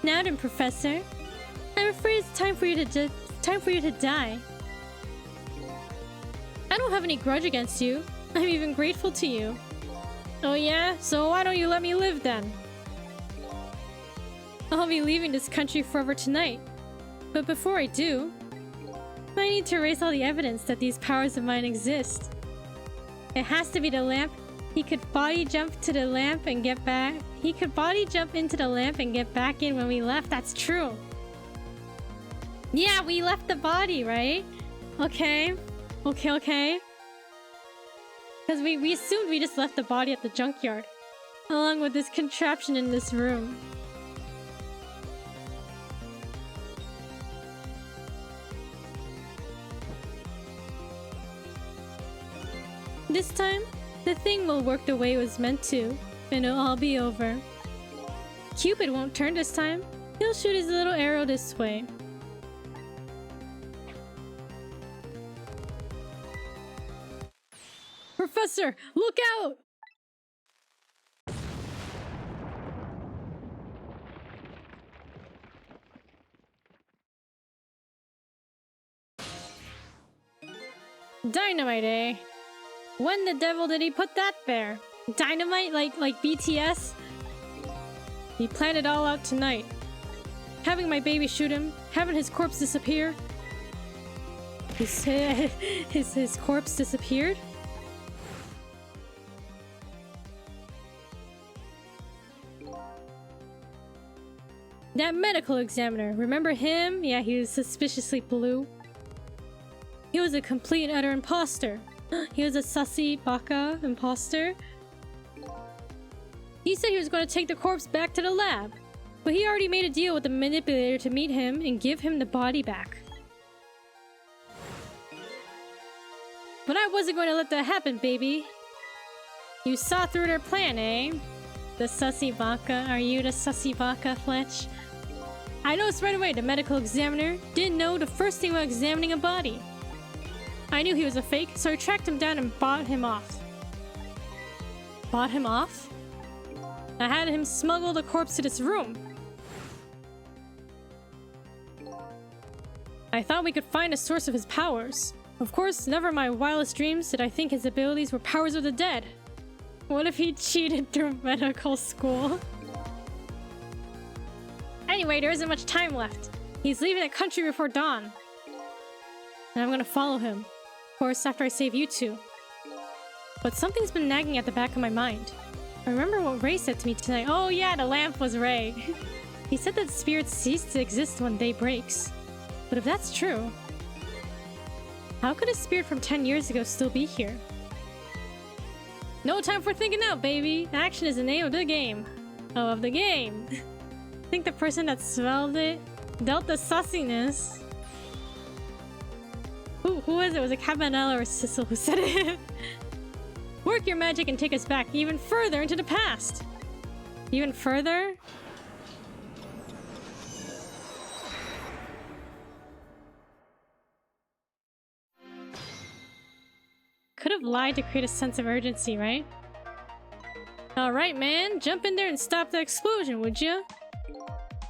Now then, Professor. I'm afraid it's time for you to die. I don't have any grudge against you. I'm even grateful to you. Oh yeah? So why don't you let me live then? I'll be leaving this country forever tonight. But before I do, I need to erase all the evidence that these powers of mine exist. It has to be the lamp. He could body jump to the lamp and get back. He could body jump into the lamp and get back in when we left. That's true. Yeah, we left the body, right? Okay. Okay. Because we assumed we just left the body at the junkyard. Along with this contraption in this room. This time, the thing will work the way it was meant to, and it'll all be over. Cupid won't turn this time. He'll shoot his little arrow this way. Professor, look out! Dynamite, eh? When the devil did he put that there? Dynamite? Like BTS? He planned it all out tonight. Having my baby shoot him, having his corpse disappear. His corpse disappeared? That medical examiner, remember him? Yeah, he was suspiciously blue. He was a complete and utter imposter. He was a sussy baka imposter. He said he was going to take the corpse back to the lab, but he already made a deal with the manipulator to meet him and give him the body back. But I wasn't going to let that happen, baby. You saw through their plan, eh? The sussy baka. Are you the sussy baka, Fletch? I noticed right away the medical examiner didn't know the first thing about examining a body. I knew he was a fake, so I tracked him down and bought him off. Bought him off? I had him smuggle the corpse to this room. I thought we could find a source of his powers. Of course, never in my wildest dreams did I think his abilities were powers of the dead. What if he cheated through medical school? Anyway, there isn't much time left. He's leaving the country before dawn. And I'm gonna follow him. Of course, after I save you two. But something's been nagging at the back of my mind. I remember what Ray said to me tonight. Oh yeah, the lamp was Ray. He said that spirits cease to exist when day breaks. But if that's true, how could a spirit from 10 years ago still be here? No time for thinking out, baby! Action is the name of the game. Oh, of the game. I think the person that smelled it dealt the sussiness. Who was it? Was it Cabanella or Sissel who said it? Work your magic and take us back even further into the past. Even further? Could have lied to create a sense of urgency, right? Alright, man. Jump in there and stop the explosion, would you?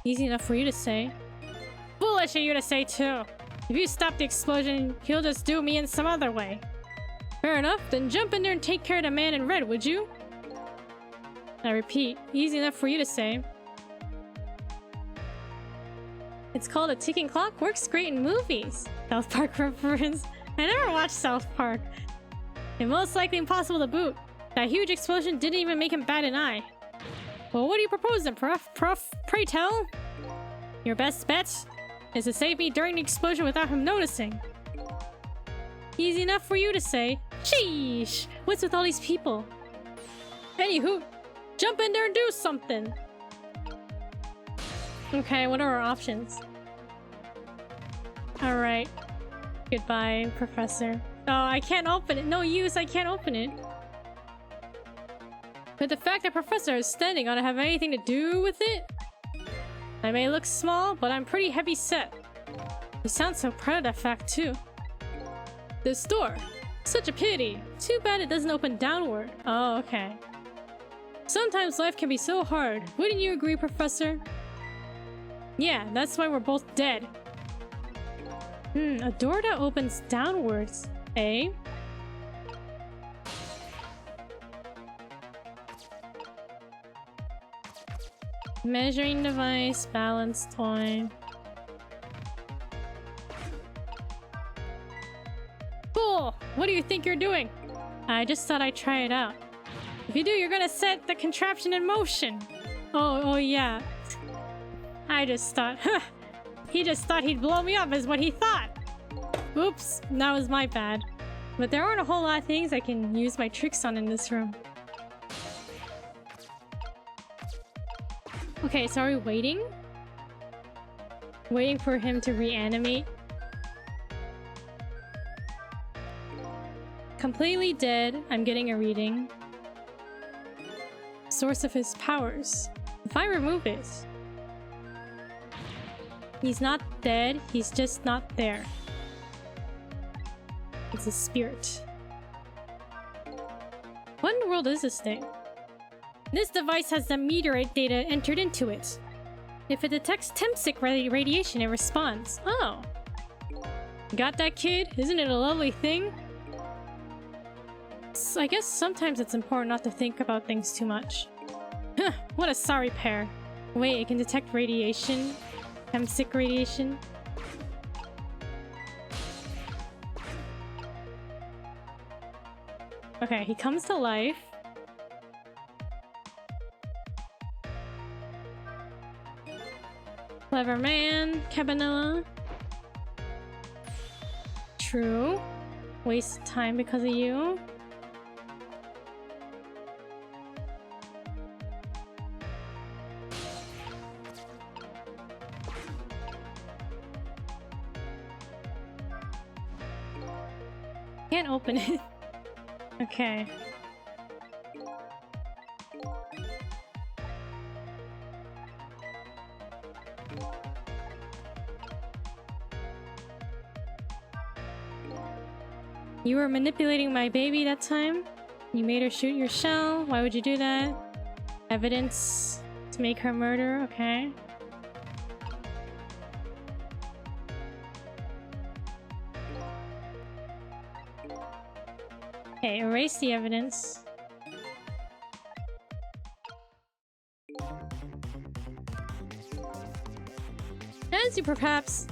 Easy enough for you to say. Foolish of you to say, too. If you stop the explosion, he'll just do me in some other way. Fair enough, then jump in there and take care of the man in red, would you? I repeat, easy enough for you to say. It's called a ticking clock, works great in movies. South Park reference. I never watched South Park. And most likely impossible to boot. That huge explosion didn't even make him bat an eye. Well, what do you propose then, Prof? Pray tell? Your best bet is to save me during the explosion without him noticing. Easy enough for you to say. Sheesh! What's with all these people? Anywho, jump in there and do something! Okay, what are our options? Alright. Goodbye, Professor. Oh, I can't open it. No use, I can't open it. But the fact that Professor is standing ought to have anything to do with it? I may look small, but I'm pretty heavy set. You sound so proud of that fact, too. This door. Such a pity. Too bad it doesn't open downward. Oh, okay. Sometimes life can be so hard. Wouldn't you agree, Professor? Yeah, that's why we're both dead. A door that opens downwards, eh? Measuring device, balance toy. Fool! What do you think you're doing? I just thought I'd try it out. If you do, you're gonna set the contraption in motion. Oh yeah. I just thought, he just thought he'd blow me up is what he thought. Oops, that was my bad. But there aren't a whole lot of things I can use my tricks on in this room. Okay, so are we waiting? Waiting for him to reanimate? Completely dead. I'm getting a reading. Source of his powers. If I remove it... He's not dead, he's just not there. It's a spirit. What in the world is this thing? This device has the meteorite data entered into it. If it detects Temsic radiation, it responds. Oh. Got that, kid? Isn't it a lovely thing? I guess sometimes it's important not to think about things too much. Huh, what a sorry pair. Wait, it can detect radiation? Chemsick radiation? Okay, he comes to life. Clever man, Cabanilla. True. Waste time because of you. Can't open it. Okay. You were manipulating my baby that time? You made her shoot your shell? Why would you do that? Evidence to make her murder? Okay. Okay, erase the evidence. As you perhaps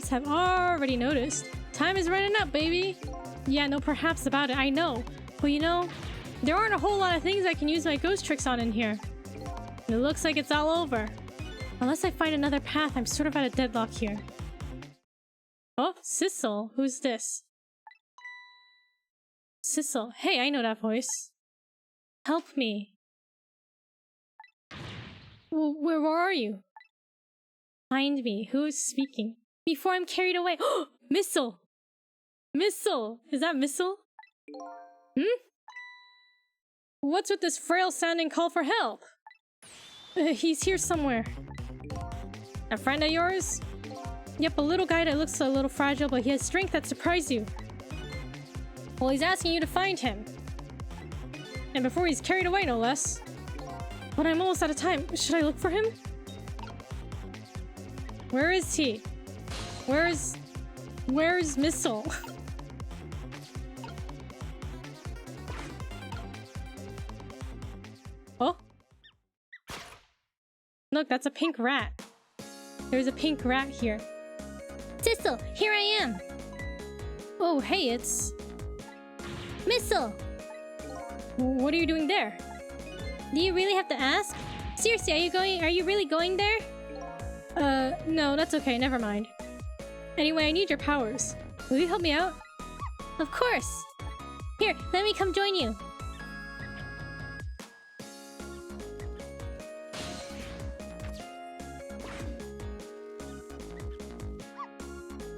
have already noticed, time is running up, baby! Yeah, no perhaps about it, I know. But you know, there aren't a whole lot of things I can use my ghost tricks on in here. It looks like it's all over. Unless I find another path, I'm sort of at a deadlock here. Oh, Sissel, who's this? Sissel, hey, I know that voice. Help me. Where are you? Find me. Who is speaking? Before I'm carried away. Missile! Missile! Is that Missile? Hmm? What's with this frail sounding call for help? He's here somewhere. A friend of yours? Yep, a little guy that looks a little fragile, but he has strength that surprised you. Well, he's asking you to find him. And before he's carried away, no less. But I'm almost out of time. Should I look for him? Where is he? Where's Missile? Oh? Look, that's a pink rat. There's a pink rat here. Sissel, here I am! Oh, hey, it's... Missile! What are you doing there? Do you really have to ask? Seriously, are you really going there? No, that's okay, never mind. Anyway, I need your powers. Will you help me out? Of course! Here, let me come join you.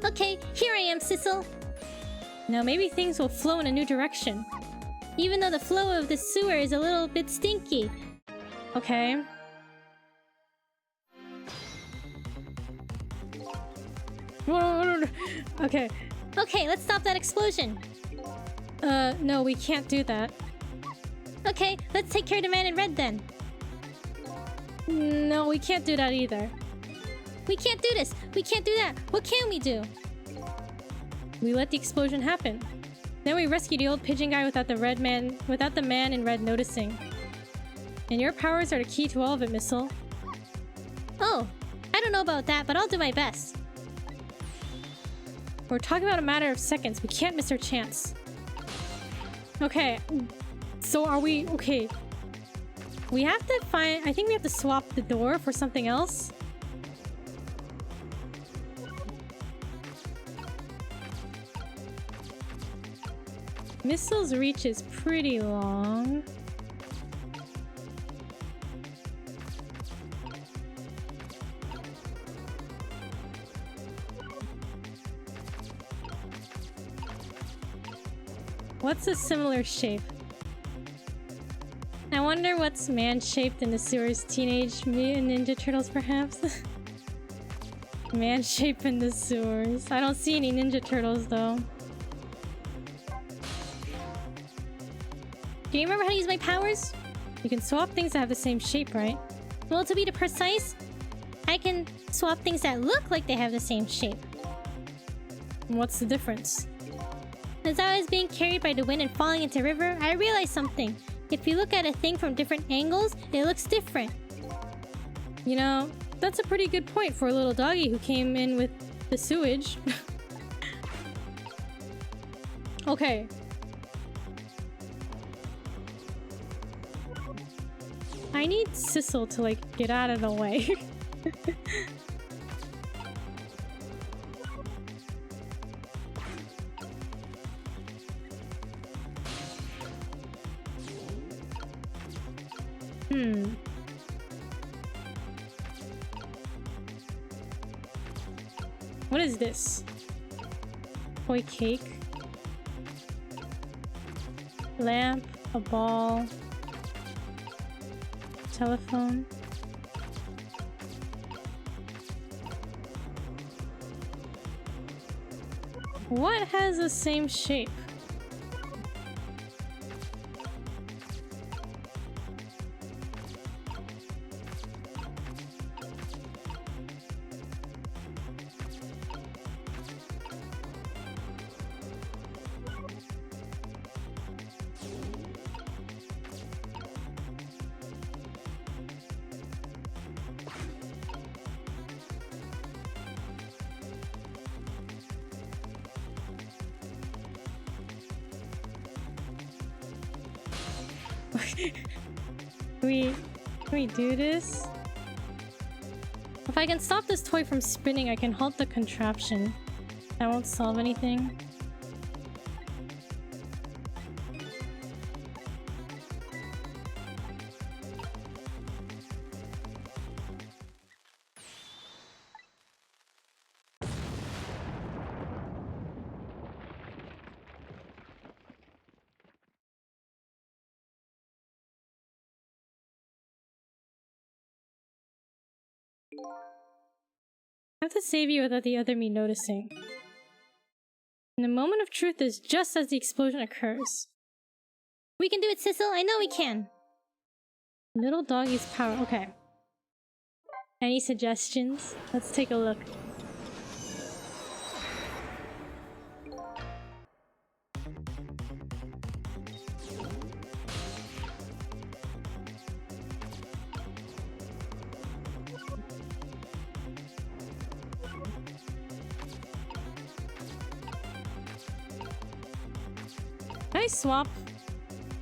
Okay, here I am, Sissel. Now maybe things will flow in a new direction. Even though the flow of the sewer is a little bit stinky. Okay. Okay. Okay, let's stop that explosion. No, we can't do that. Okay, let's take care of the man in red then. No, we can't do that either. We can't do this. We can't do that. What can we do? We let the explosion happen. Then we rescue the old pigeon guy without the man in red noticing. And your powers are the key to all of it, Missile. Oh, I don't know about that, but I'll do my best. We're talking about a matter of seconds. We can't miss our chance. Okay, so are we... Okay. We have to find... I think we have to swap the door for something else. Missile's reach is pretty long. What's a similar shape? I wonder what's man-shaped in the sewers. Teenage Mutant Ninja Turtles, perhaps? Man-shaped in the sewers. I don't see any Ninja Turtles, though. Do you remember how to use my powers? You can swap things that have the same shape, right? Well, to be precise, I can swap things that look like they have the same shape. And what's the difference? As I was being carried by the wind and falling into the river, I realized something. If you look at a thing from different angles, it looks different. You know, that's a pretty good point for a little doggy who came in with the sewage. Okay. I need Sissel to, like, get out of the way. What is this? Toy cake? Lamp, a ball, telephone. What has the same shape? Can we do this? If I can stop this toy from spinning, I can halt the contraption. That won't solve anything. I have to save you without the other me noticing. And the moment of truth is just as the explosion occurs. We can do it, Sissel. I know we can. Little doggy's power. Okay. Any suggestions? Let's take a look. Can I swap?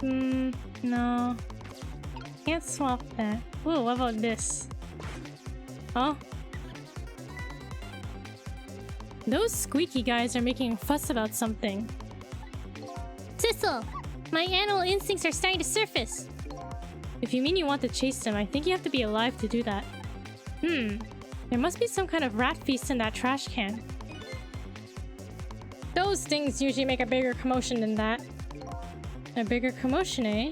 No. Can't swap that. Ooh, what about this? Oh? Those squeaky guys are making a fuss about something. Sissel! My animal instincts are starting to surface. If you mean you want to chase them, I think you have to be alive to do that. There must be some kind of rat feast in that trash can. Those things usually make a bigger commotion than that. A bigger commotion, eh?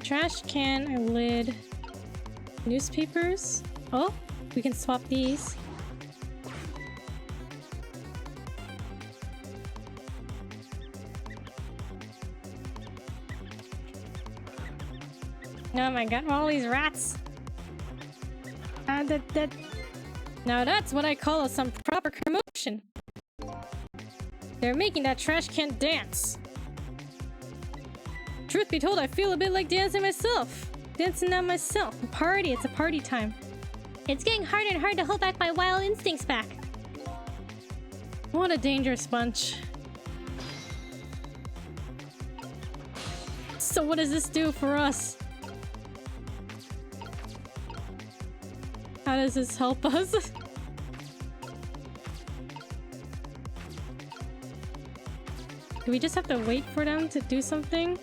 Trash can, a lid, newspapers. Oh, we can swap these. Oh my god, all these rats. Now that's what I call some proper commotion. They're making that trash can dance. Truth be told, I feel a bit like dancing myself. Dancing on myself. A party, it's a party time. It's getting harder and harder to hold back my wild instincts back. What a dangerous bunch. So what does this do for us? How does this help us? Do we just have to wait for them to do something?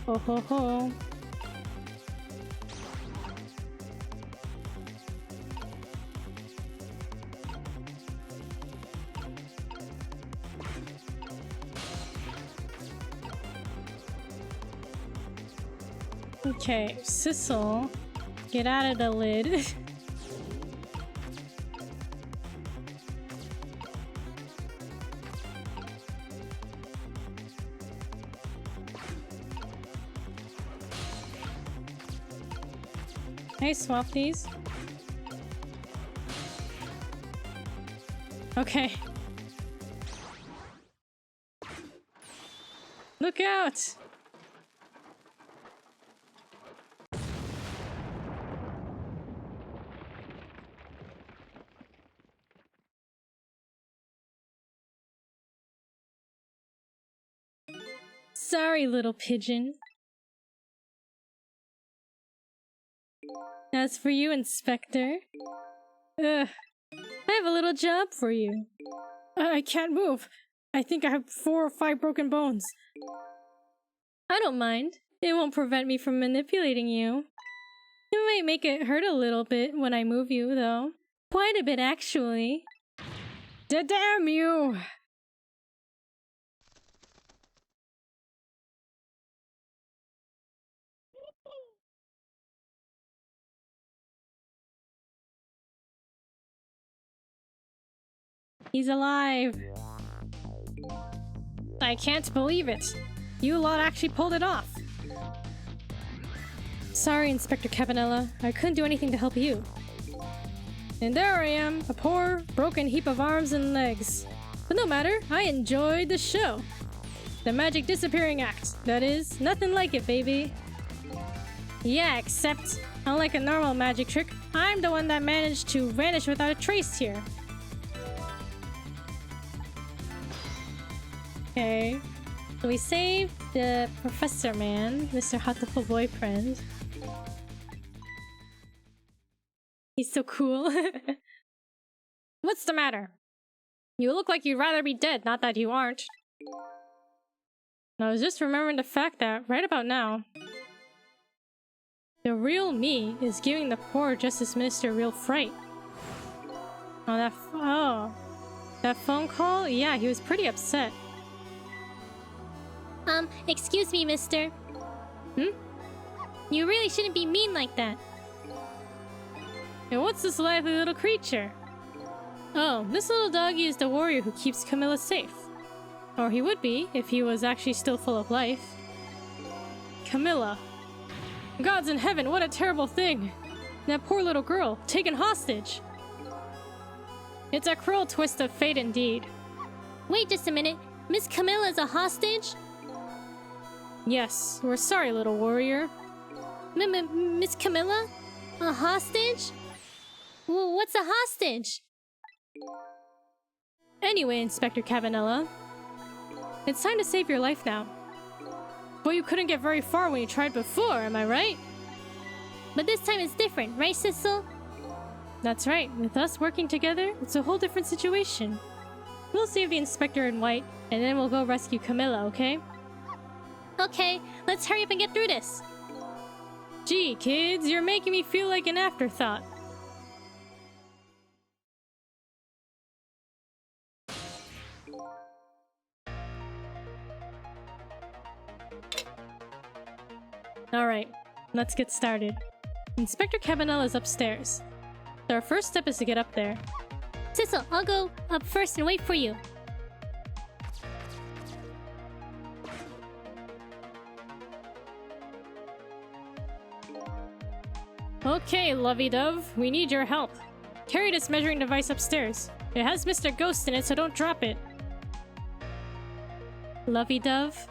Ho ho ho. Okay, Sissel, get out of the lid. Can I swap these? Okay. Look out! Sorry, little pigeon. As for you, Inspector... I have a little job for you. I can't move. I think I have 4 or 5 broken bones. I don't mind. It won't prevent me from manipulating you. It might make it hurt a little bit when I move you, though. Quite a bit, actually. Damn you! He's alive! I can't believe it! You lot actually pulled it off! Sorry, Inspector Cabanella. I couldn't do anything to help you. And there I am, a poor, broken heap of arms and legs. But no matter, I enjoyed the show. The magic disappearing act. That is, nothing like it, baby. Yeah, except, unlike a normal magic trick, I'm the one that managed to vanish without a trace here. Okay. So we saved the Professor Man, Mr. Hatoful Boyfriend. He's so cool. What's the matter? You look like you'd rather be dead, not that you aren't. I was just remembering the fact that, right about now, the real me is giving the poor Justice Minister real fright. That phone call? Yeah, he was pretty upset. Excuse me, mister. Hmm? You really shouldn't be mean like that. And what's this lively little creature? Oh, this little doggy is the warrior who keeps Camilla safe. Or he would be, if he was actually still full of life. Camilla. Gods in heaven, what a terrible thing! That poor little girl, taken hostage! It's a cruel twist of fate indeed. Wait just a minute. Miss Camilla is a hostage? Yes, we're sorry, little warrior. Miss Camilla? A hostage? What's a hostage? Anyway, Inspector Cabanella, it's time to save your life now. But you couldn't get very far when you tried before, am I right? But this time it's different, right, Sissel? That's right. With us working together, it's a whole different situation. We'll save the Inspector in white, and then we'll go rescue Camilla, okay? Okay, let's hurry up and get through this. Gee, kids, you're making me feel like an afterthought. Alright, let's get started. Inspector Cabanella is upstairs. So our first step is to get up there. Sissel, I'll go up first and wait for you. Okay, lovey-dove, we need your help. Carry this measuring device upstairs. It has Mr. Ghost in it, so don't drop it. Lovey-dove?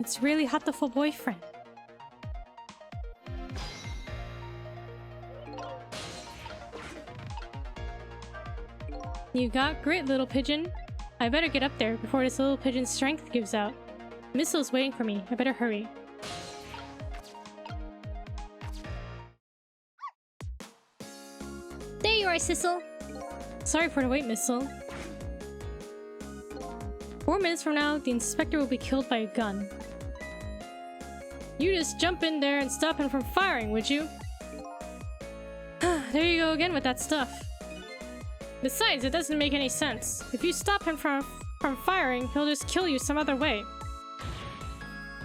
It's really Hatoful Boyfriend. You got grit, little pigeon. I better get up there before this little pigeon's strength gives out. Missile's waiting for me. I better hurry. There you are, Sissel. Sorry for the wait, Missile. 4 minutes from now, the inspector will be killed by a gun. You just jump in there and stop him from firing, would you? There you go again with that stuff. Besides, it doesn't make any sense. If you stop him from firing, he'll just kill you some other way.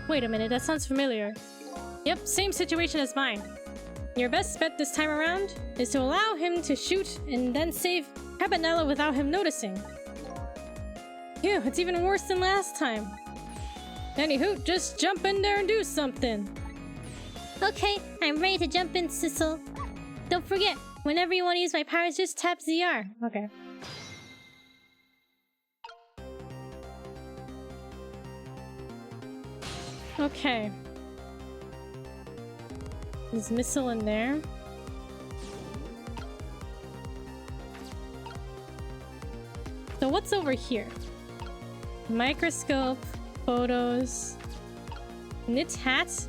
Wait a minute, that sounds familiar. Yep, same situation as mine. Your best bet this time around is to allow him to shoot and then save Cabanella without him noticing. Phew, it's even worse than last time. Anywho, just jump in there and do something. Okay, I'm ready to jump in, Sissel. Don't forget, whenever you want to use my powers, just tap ZR. Okay. Okay. Is missile in there? So what's over here? Microscope, photos, knit hat.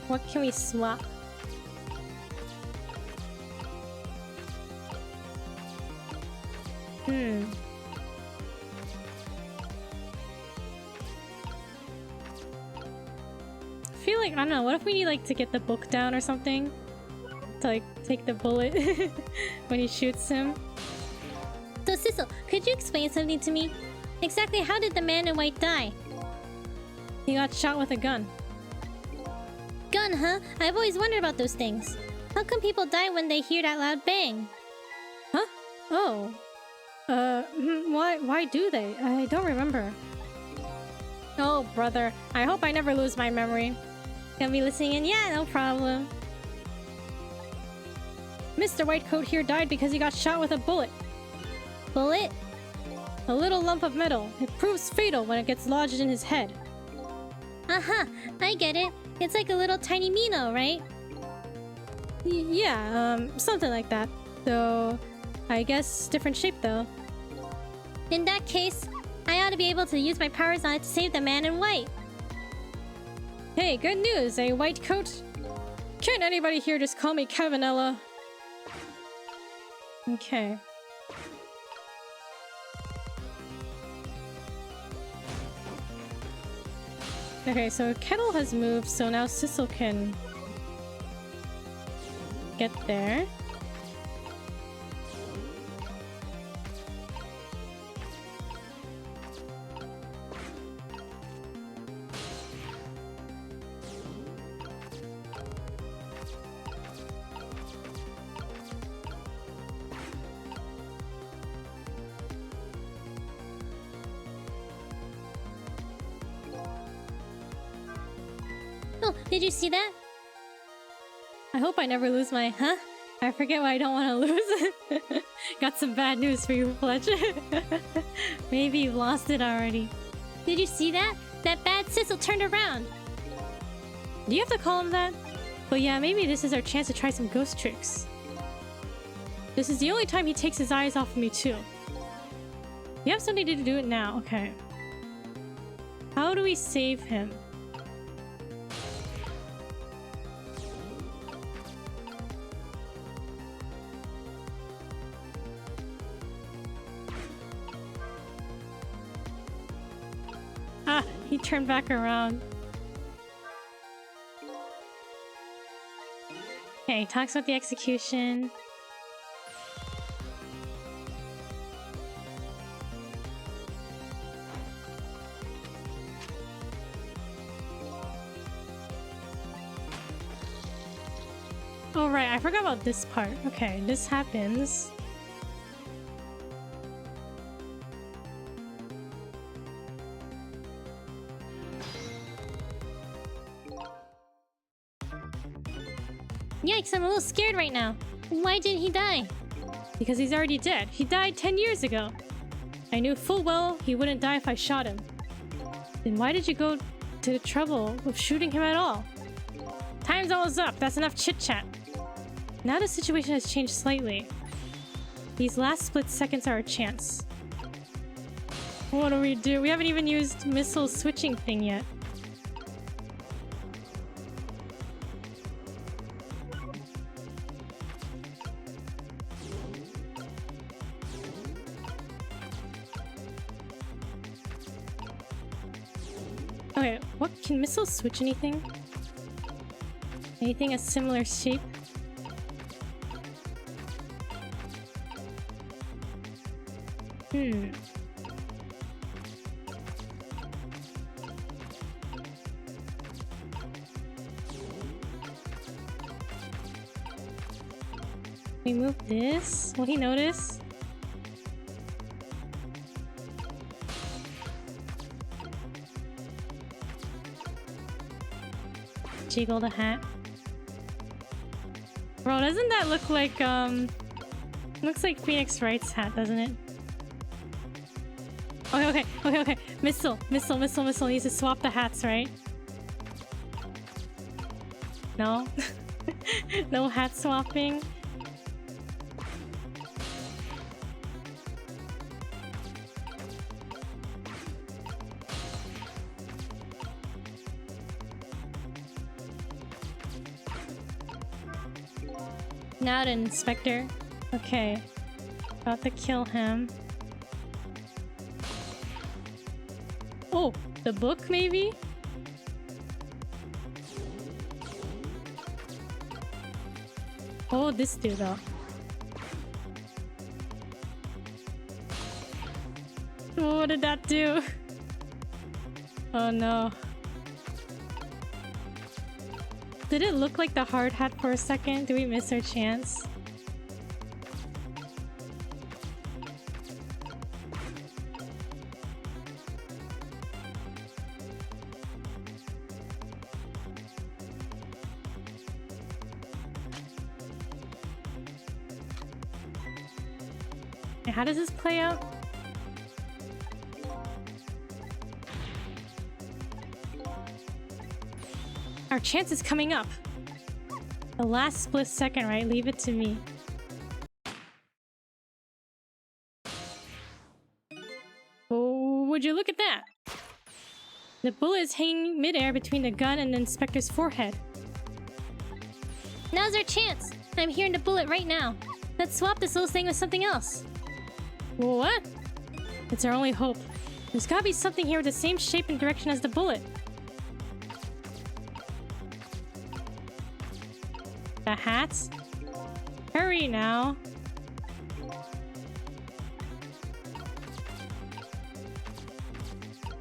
What can we swap? I feel like, I don't know, what if we need like to get the book down or something? To like take the bullet when he shoots him? So Sissel, could you explain something to me? Exactly how did the man in white die? He got shot with a gun. Gun, huh? I've always wondered about those things. How come people die when they hear that loud bang? Huh? Oh. Why do they? I don't remember. Oh, brother. I hope I never lose my memory. Gonna be listening in? Yeah, no problem. Mr. Whitecoat here died because he got shot with a bullet. Bullet? A little lump of metal. It proves fatal when it gets lodged in his head. Uh-huh, I get it. It's like a little tiny Mino, right? Yeah, something like that. Though, I guess different shape though. In that case, I ought to be able to use my powers on it to save the man in white. Hey, good news, eh, Whitecoat? Can't anybody here just call me Kevinella? Okay. Okay, so Kettle has moved, so now Sissel can get there. Oh, did you see that? I hope I never lose my... Huh? I forget what I don't want to lose. Got some bad news for you, Fletch. Maybe you've lost it already. Did you see that? That bad Sissel turned around. Do you have to call him that? But yeah, maybe this is our chance to try some ghost tricks. This is the only time he takes his eyes off of me too. You have something to do it now. Okay. How do we save him? Ah, he turned back around. Okay, he talks about the execution. Oh right, I forgot about this part. Okay, this happens. Yikes, I'm a little scared right now. Why didn't he die? Because he's already dead. He died 10 years ago. I knew full well he wouldn't die if I shot him. Then why did you go to the trouble of shooting him at all? Time's almost up. That's enough chit-chat. Now the situation has changed slightly. These last split seconds are our chance. What do we do? We haven't even used missile switching thing yet. Okay, what can missiles switch anything? Anything a similar shape? We move this. Will he notice? Jiggle the hat. Bro, doesn't that look like looks like Phoenix Wright's hat, doesn't it? Okay. Missile. Needs to swap the hats, right? No? No hat swapping? Now the inspector. Okay. About to kill him. Oh, the book maybe? Oh, this dude though. What did that do? Oh no. Did it look like the hard hat for a second? Did we miss our chance? How does this play out? Our chance is coming up. The last split second, right? Leave it to me. Oh, would you look at that? The bullet is hanging midair between the gun and the inspector's forehead. Now's our chance. I'm hearing the bullet right now. Let's swap this little thing with something else. What? It's our only hope. There's gotta be something here with the same shape and direction as the bullet. The hats? Hurry now.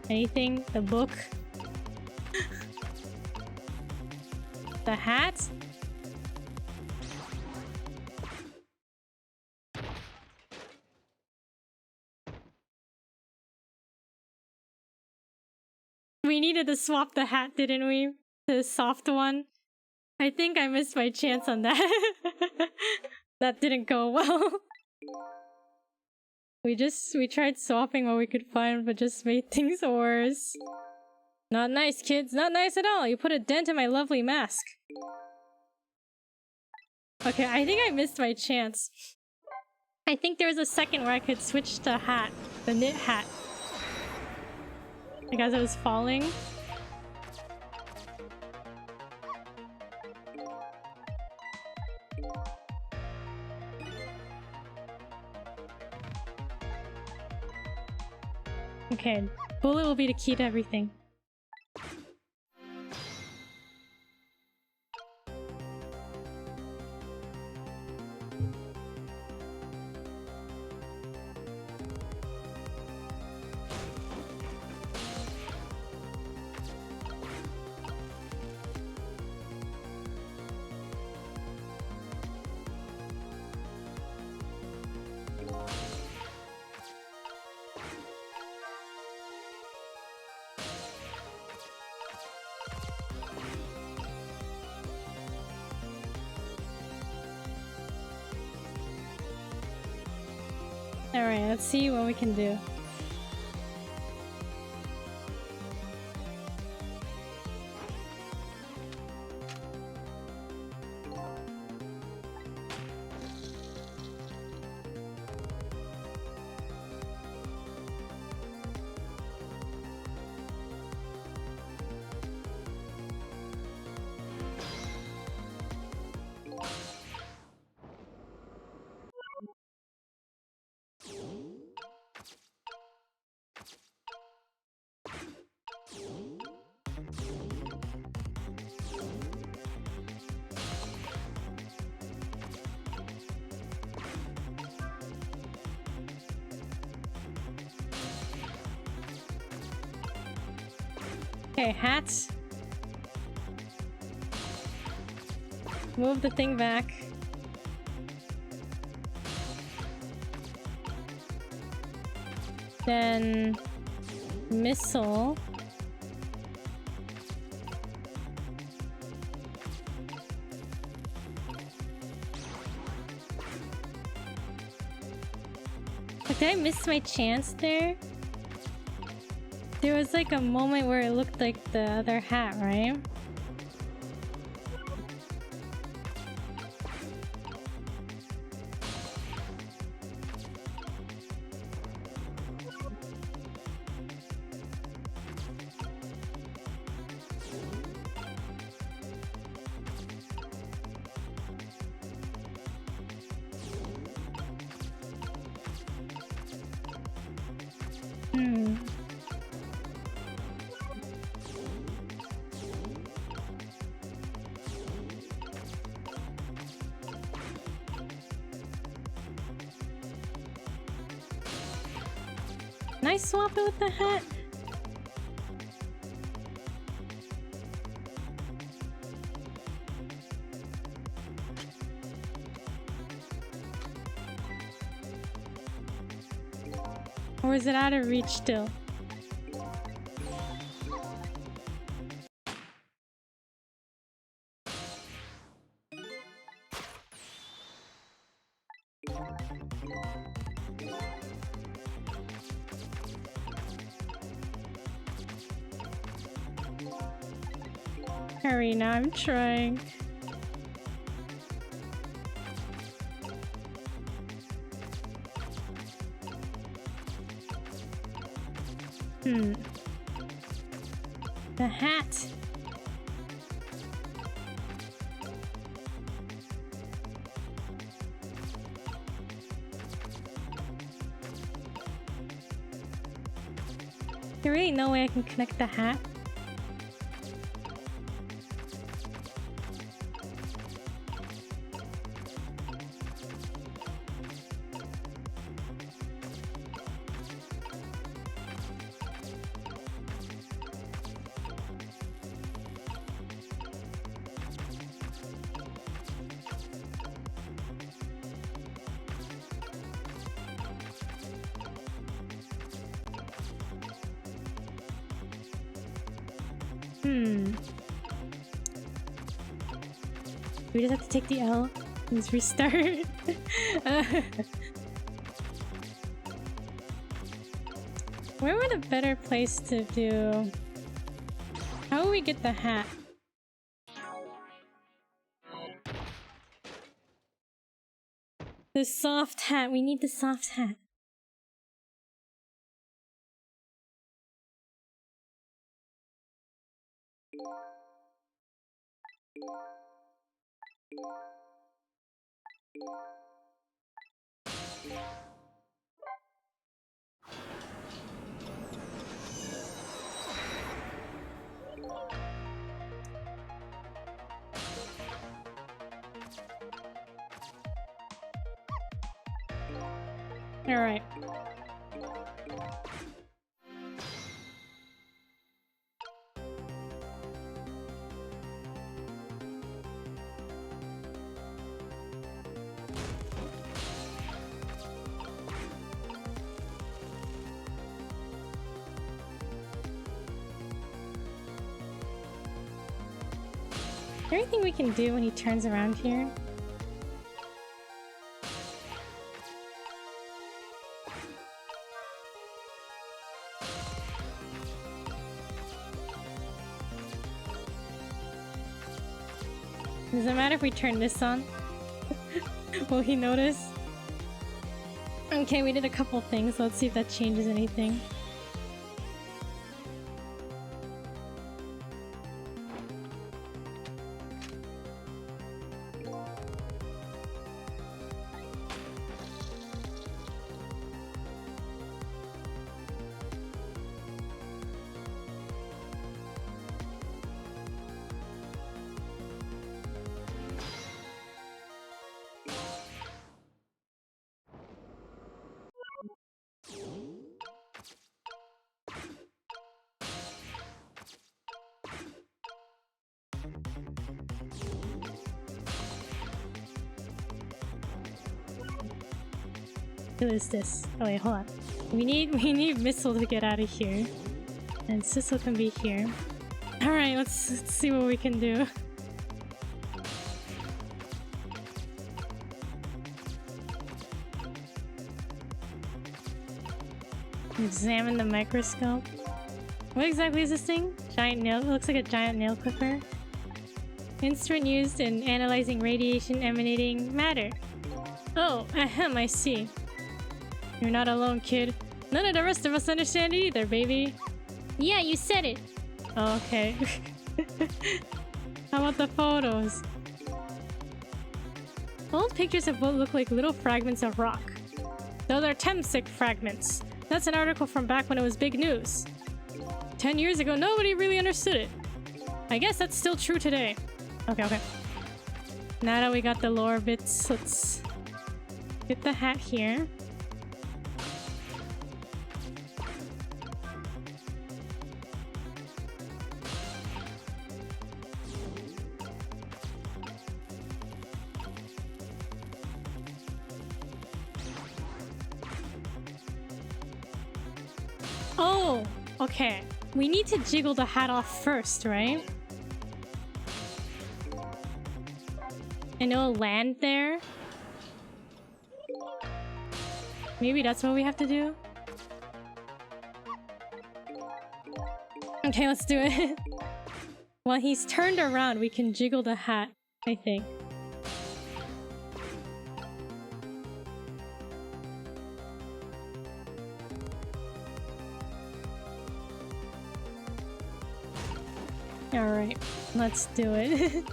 Anything? The book? The hats? We needed to swap the hat, didn't we? The soft one. I think I missed my chance on that. That didn't go well. We tried swapping what we could find, but just made things worse. Not nice, kids. Not nice at all. You put a dent in my lovely mask. Okay, I think I missed my chance. I think there was a second where I could switch the hat. The knit hat. Like as I was falling. Okay, bullet will be the key to everything. Alright, let's see what we can do. Okay, hats. Move the thing back. Then missile. Like, did I miss my chance there? There was like a moment where it looked like the other hat, right? Can I swap it with the hat? Or is it out of reach still? Marina, I'm trying. The hat. There ain't no way I can connect the hat. We just have to take the L and just restart. Where would a better place to do? How will we get the hat? The soft hat. We need the soft hat. All right. Is there anything we can do when he turns around here? Does it matter if we turn this on? Will he notice? Okay, we did a couple things. Let's see if that changes anything. Who is this? Oh wait, hold on. We need Missile to get out of here. And Sissel can be here. Alright, let's see what we can do. Examine the microscope. What exactly is this thing? Giant nail? It looks like a giant nail clipper. Instrument used in analyzing radiation emanating matter. Oh, ahem, I see. You're not alone, kid. None of the rest of us understand it either, baby. Yeah, you said it. Oh, okay. How about the photos? Old pictures of what look like little fragments of rock. Those are Temsic fragments. That's an article from back when it was big news. 10 years ago, nobody really understood it. I guess that's still true today. Okay. Now that we got the lore bits, let's get the hat here. Oh, okay. We need to jiggle the hat off first, right? And it'll land there. Maybe that's what we have to do? Okay, let's do it. While he's turned around, we can jiggle the hat, I think. Alright, let's do it.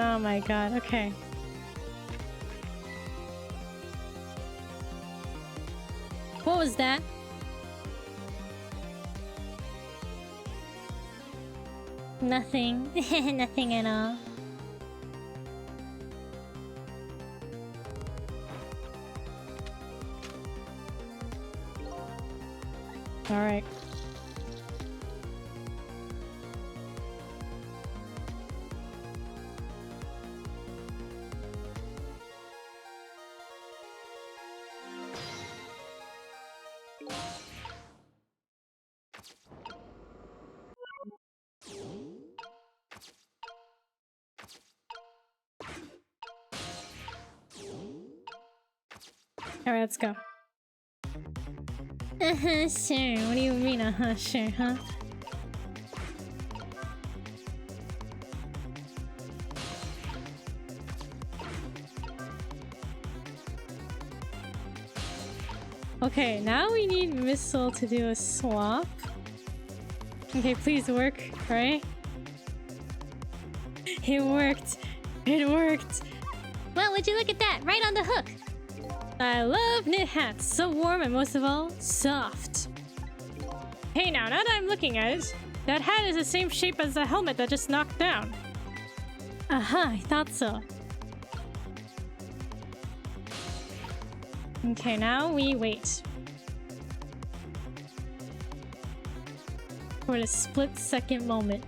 Oh my god, okay. What was that? Nothing. Nothing at all. Alright. Alright, let's go. Sure. What do you mean, sure, huh? Okay, now we need Missile to do a swap. Okay, please work, right? It worked! It worked! Well, would you look at that? Right on the hook! I love knit hats, so warm and most of all, soft. Hey now that I'm looking at it, that hat is the same shape as the helmet that just knocked down. Aha, I thought so. Okay, now we wait. For the split-second moment.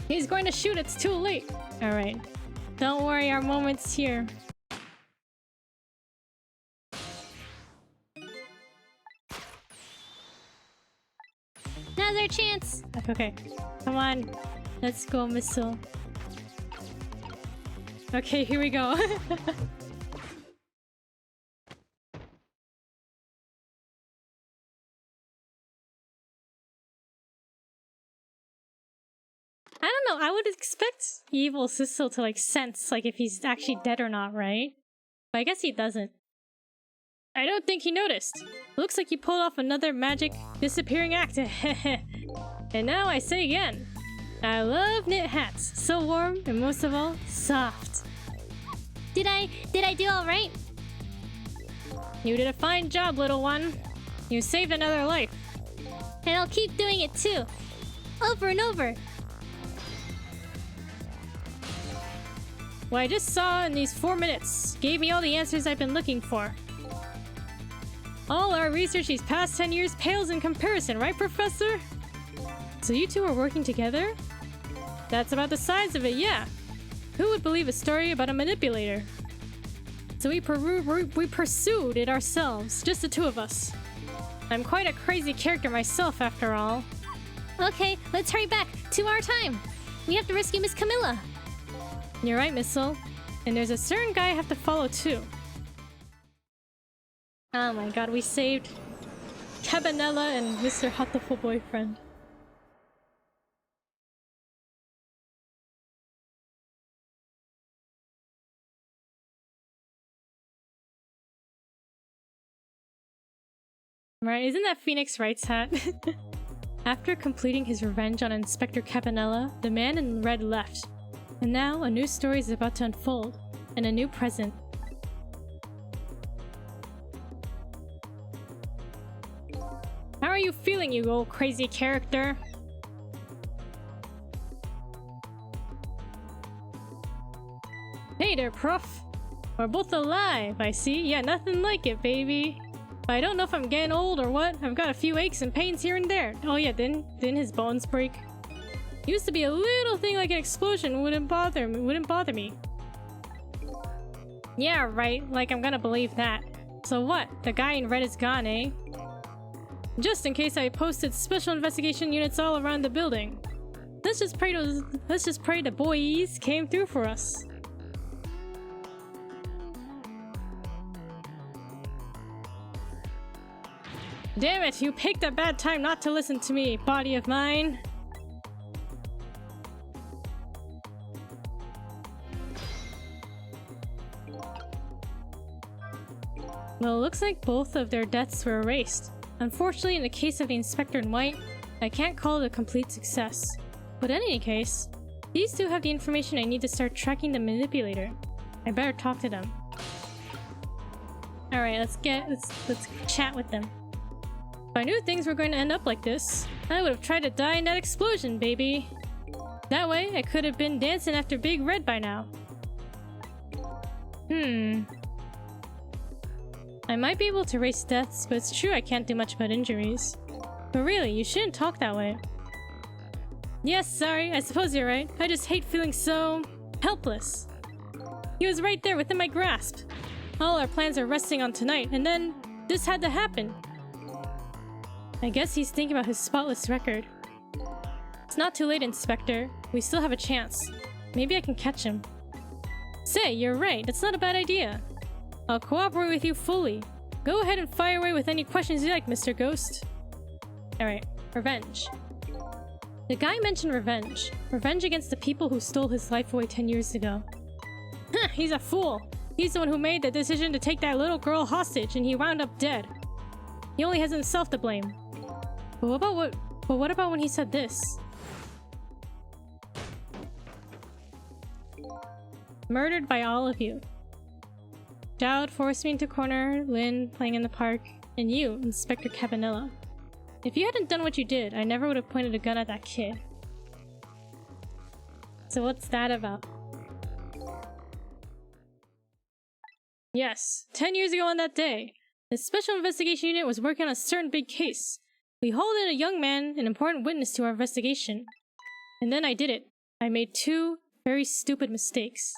He's going to shoot, it's too late. Alright. Don't worry, our moment's here. Now's our chance! Okay. Come on. Let's go, Missile. Okay, here we go. I don't know, I would expect evil Sissel to like sense like if he's actually dead or not, right? But I guess he doesn't. I don't think he noticed. Looks like you pulled off another magic disappearing act. And now I say again, I love knit hats. So warm and most of all, soft. Did I do all right? You did a fine job, little one. You saved another life. And I'll keep doing it too. over and over. What I just saw in these 4 minutes gave me all the answers I've been looking for. All our research these past 10 years pales in comparison, right, Professor? So you two are working together? That's about the size of it, yeah. Who would believe a story about a manipulator? So we pursued it ourselves, just the two of us. I'm quite a crazy character myself, after all. Okay, let's hurry back to our time. We have to rescue Miss Camilla. You're right, Missile. And there's a certain guy I have to follow too. Oh my god, we saved Cabanella and Mr. Hatoful Boyfriend. Right, isn't that Phoenix Wright's hat? After completing his revenge on Inspector Cabanella, the man in red left. And now, a new story is about to unfold, and a new present. How are you feeling, you old crazy character? Hey there, Prof! We're both alive, I see. Yeah, nothing like it, baby. But I don't know if I'm getting old or what. I've got a few aches and pains here and there. Oh yeah, didn't his bones break? Used to be a little thing like an explosion wouldn't bother me. Yeah, right. Like I'm gonna believe that. So what? The guy in red is gone, eh? Just in case, I posted special investigation units all around the building. Let's just pray the boys came through for us. Damn it, you picked a bad time not to listen to me, body of mine. Well, it looks like both of their deaths were erased. Unfortunately, in the case of the Inspector in white, I can't call it a complete success. But in any case, these two have the information I need to start tracking the manipulator. I better talk to them. Alright, let's chat with them. If I knew things were going to end up like this, I would have tried to die in that explosion, baby. That way, I could have been dancing after Big Red by now. I might be able to erase deaths, but it's true I can't do much about injuries. But really, you shouldn't talk that way. Yes, sorry, I suppose you're right. I just hate feeling so... helpless. He was right there within my grasp. All our plans are resting on tonight, and then this had to happen. I guess he's thinking about his spotless record. It's not too late, Inspector. We still have a chance. Maybe I can catch him. Say, you're right. That's not a bad idea. I'll cooperate with you fully. Go ahead and fire away with any questions you like, Mr. Ghost. Alright, revenge. The guy mentioned revenge. Revenge against the people who stole his life away 10 years ago. He's a fool. He's the one who made the decision to take that little girl hostage, and he wound up dead. He only has himself to blame. But what about when he said this? Murdered by all of you. Dowd forced me into corner, Lynn playing in the park, and you, Inspector Cabanella. If you hadn't done what you did, I never would have pointed a gun at that kid. So what's that about? Yes, 10 years ago on that day, the Special Investigation Unit was working on a certain big case. We hauled in a young man, an important witness to our investigation. And then I did it. I made 2 very stupid mistakes.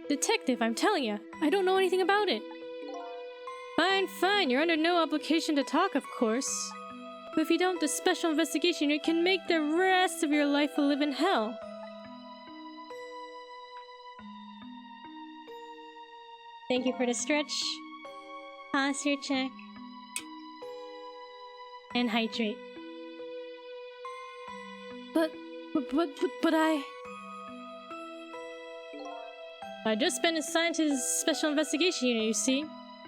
Detective, I'm telling you, I don't know anything about it. Fine, fine, you're under no obligation to talk, of course. But if you don't, the Special Investigation Unit can make the rest of your life a living hell. Thank you for the stretch. Pause your check. And hydrate. But I just been assigned to the Special Investigation Unit, you see.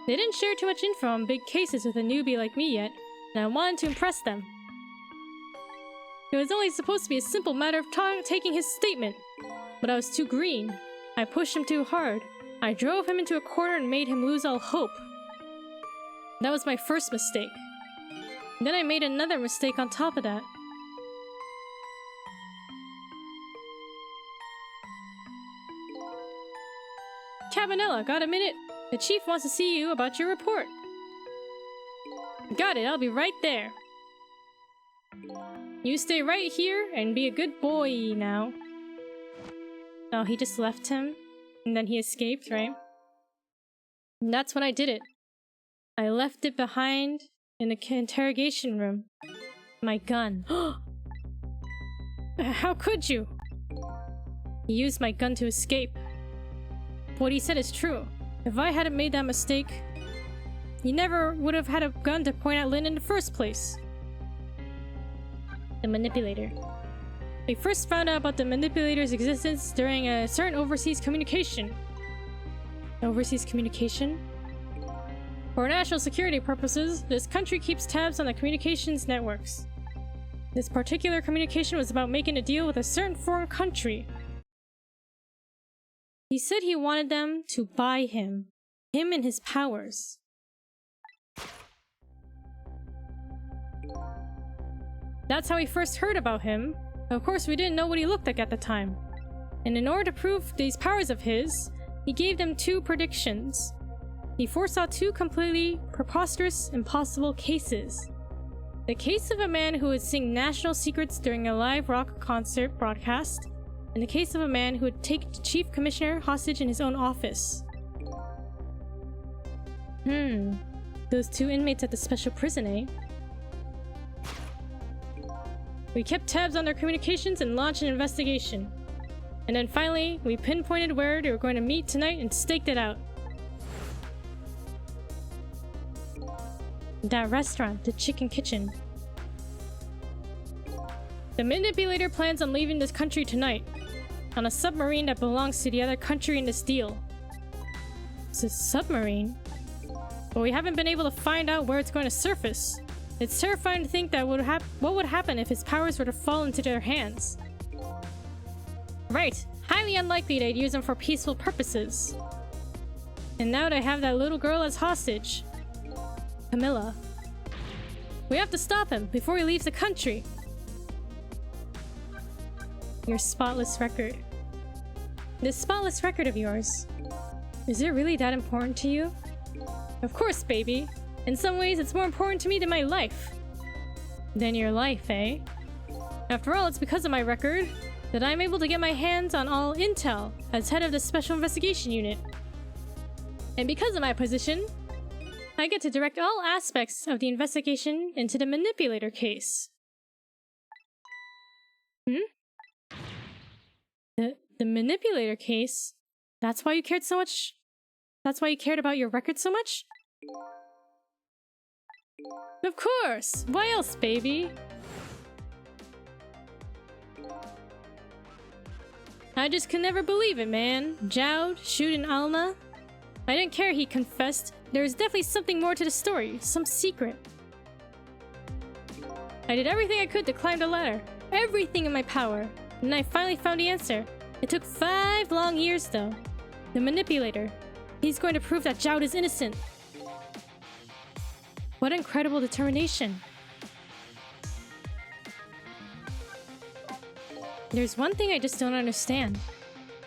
They didn't share too much info on big cases with a newbie like me yet, and I wanted to impress them. It was only supposed to be a simple matter of taking his statement, but I was too green. I pushed him too hard. I drove him into a corner and made him lose all hope. That was my first mistake. And then I made another mistake on top of that. Cabanella, got a minute? The chief wants to see you about your report. Got it, I'll be right there. You stay right here and be a good boy now. Oh, he just left him? And then he escaped, right? And that's when I did it. I left it behind in the interrogation room. My gun. How could you? He used my gun to escape. What he said is true. If I hadn't made that mistake, he never would have had a gun to point at Lynn in the first place. The manipulator. We first found out about the manipulator's existence during a certain overseas communication. Overseas communication? For national security purposes, this country keeps tabs on the communications networks. This particular communication was about making a deal with a certain foreign country. He said he wanted them to buy him and his powers. That's how we first heard about him. Of course, we didn't know what he looked like at the time. And in order to prove these powers of his, he gave them 2 predictions. He foresaw 2 completely preposterous, impossible cases. The case of a man who would sing national secrets during a live rock concert broadcast, and the case of a man who would take the chief commissioner hostage in his own office. Those 2 inmates at the special prison, eh? We kept tabs on their communications and launched an investigation. And then finally, we pinpointed where they were going to meet tonight and staked it out. That restaurant, the Chicken Kitchen. The manipulator plans on leaving this country tonight, on a submarine that belongs to the other country in this deal. It's a submarine? But we haven't been able to find out where it's going to surface. It's terrifying to think that what would happen if his powers were to fall into their hands. Right, highly unlikely they'd use them for peaceful purposes. And now they have that little girl as hostage. Camilla. We have to stop him before he leaves the country. Your spotless record. This spotless record of yours. Is it really that important to you? Of course, baby. In some ways, it's more important to me than my life. Than your life, eh? After all, it's because of my record that I'm able to get my hands on all intel as head of the Special Investigation Unit. And because of my position, I get to direct all aspects of the investigation into the manipulator case. The manipulator case? That's why you cared so much? That's why you cared about your record so much? Of course! Why else, baby? I just could never believe it, man. Jowd shooting Alma. I didn't care he confessed. There was definitely something more to the story, some secret. I did everything I could to climb the ladder. Everything in my power. And I finally found the answer. It took 5 long years, though. The manipulator. He's going to prove that Jowd is innocent. What incredible determination. There's one thing I just don't understand.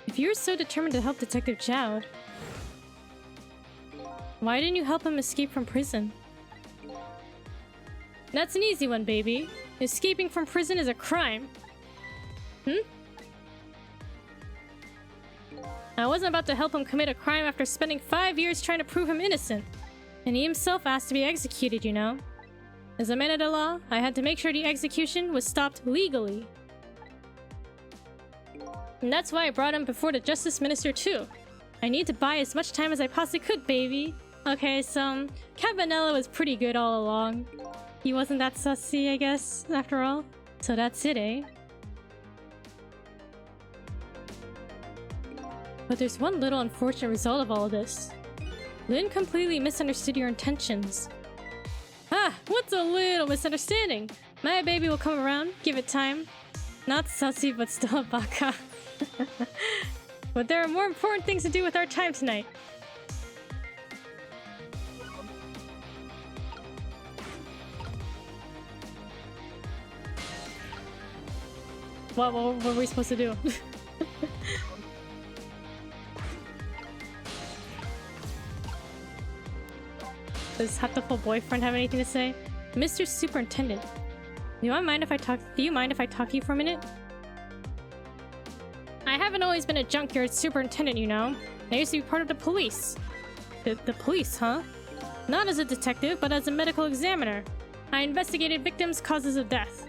If you were so determined to help Detective Jowd, why didn't you help him escape from prison? That's an easy one, baby. Escaping from prison is a crime. I wasn't about to help him commit a crime after spending 5 years trying to prove him innocent. And he himself asked to be executed, you know. As a man of the law, I had to make sure the execution was stopped legally. And that's why I brought him before the Justice Minister too. I need to buy as much time as I possibly could, baby. Okay, so Cabanella was pretty good all along. He wasn't that sussy, I guess, after all. So that's it, eh? But there's one little unfortunate result of all of this. Lynn completely misunderstood your intentions. Ah, what's a little misunderstanding? My baby will come around, give it time. Not sussy, but still a baka. But there are more important things to do with our time tonight. What were we supposed to do? Does Hatoful boyfriend have anything to say? Mr. Superintendent, do you mind if I talk to you for a minute? I haven't always been a junkyard superintendent, you know. I used to be part of the police. The police, huh? Not as a detective, but as a medical examiner. I investigated victims' causes of death.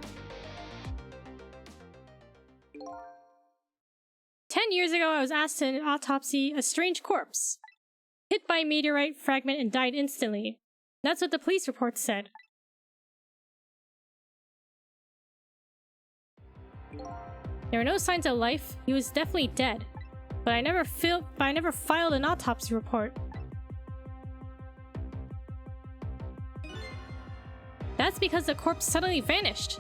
10 years ago, I was asked to autopsy a strange corpse. Hit by a meteorite fragment and died instantly. That's what the police report said. There were no signs of life. He was definitely dead. But I never filed an autopsy report. That's because the corpse suddenly vanished,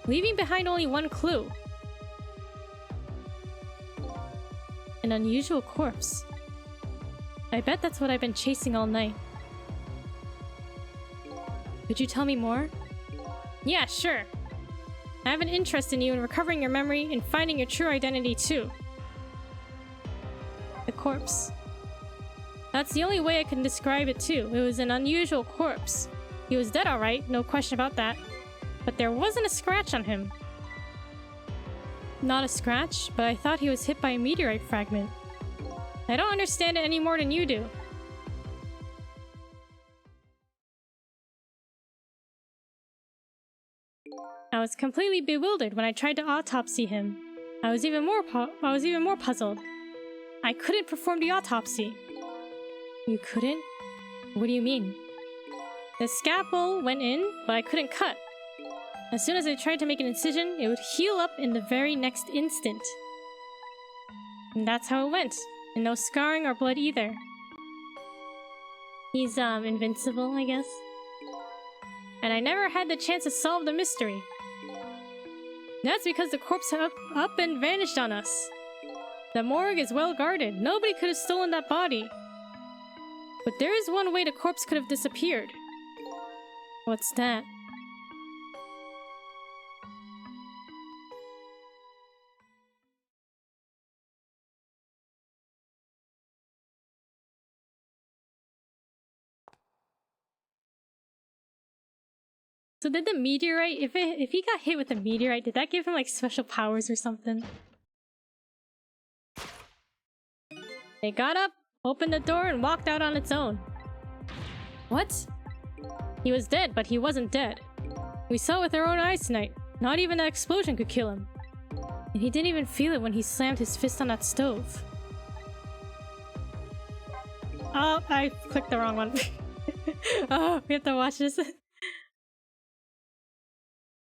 leaving behind only one clue. An unusual corpse. I bet that's what I've been chasing all night. Could you tell me more? Yeah, sure. I have an interest in you in recovering your memory and finding your true identity too. The corpse. That's the only way I can describe it too. It was an unusual corpse. He was dead alright, no question about that. But there wasn't a scratch on him. Not a scratch, but I thought he was hit by a meteorite fragment. I don't understand it any more than you do. I was completely bewildered when I tried to autopsy him. I was even more puzzled. I couldn't perform the autopsy. You couldn't? What do you mean? The scalpel went in, but I couldn't cut. As soon as I tried to make an incision, it would heal up in the very next instant. And that's how it went. And no scarring or blood either. He's, invincible, I guess. And I never had the chance to solve the mystery. That's because the corpse up and vanished on us. The morgue is well guarded. Nobody could have stolen that body. But there is one way the corpse could have disappeared. What's that? So did the meteorite, if he got hit with a meteorite, did that give him like special powers or something? It got up, opened the door, and walked out on its own. What? He was dead, but he wasn't dead. We saw it with our own eyes tonight. Not even that explosion could kill him. And he didn't even feel it when he slammed his fist on that stove. Oh, I clicked the wrong one. Oh, we have to watch this.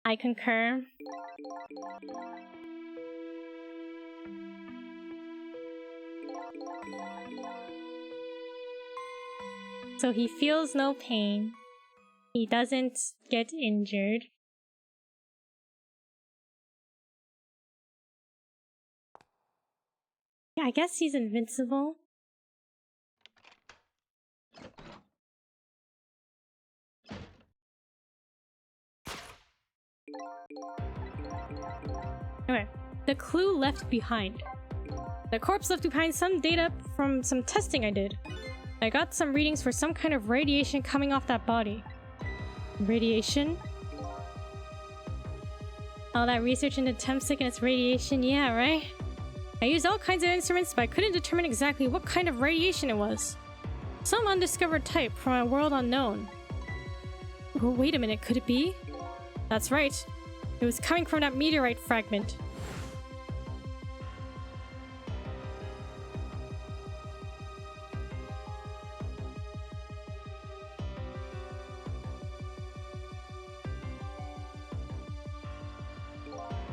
I concur. So he feels no pain. He doesn't get injured. Yeah, I guess he's invincible. Okay, the clue left behind. The corpse left behind some data from some testing I did. I got some readings for some kind of radiation coming off that body. Radiation? All that research into temp sick and its radiation, yeah, right? I used all kinds of instruments, but I couldn't determine exactly what kind of radiation it was. Some undiscovered type from a world unknown. Oh, wait a minute, could it be? That's right. It was coming from that meteorite fragment.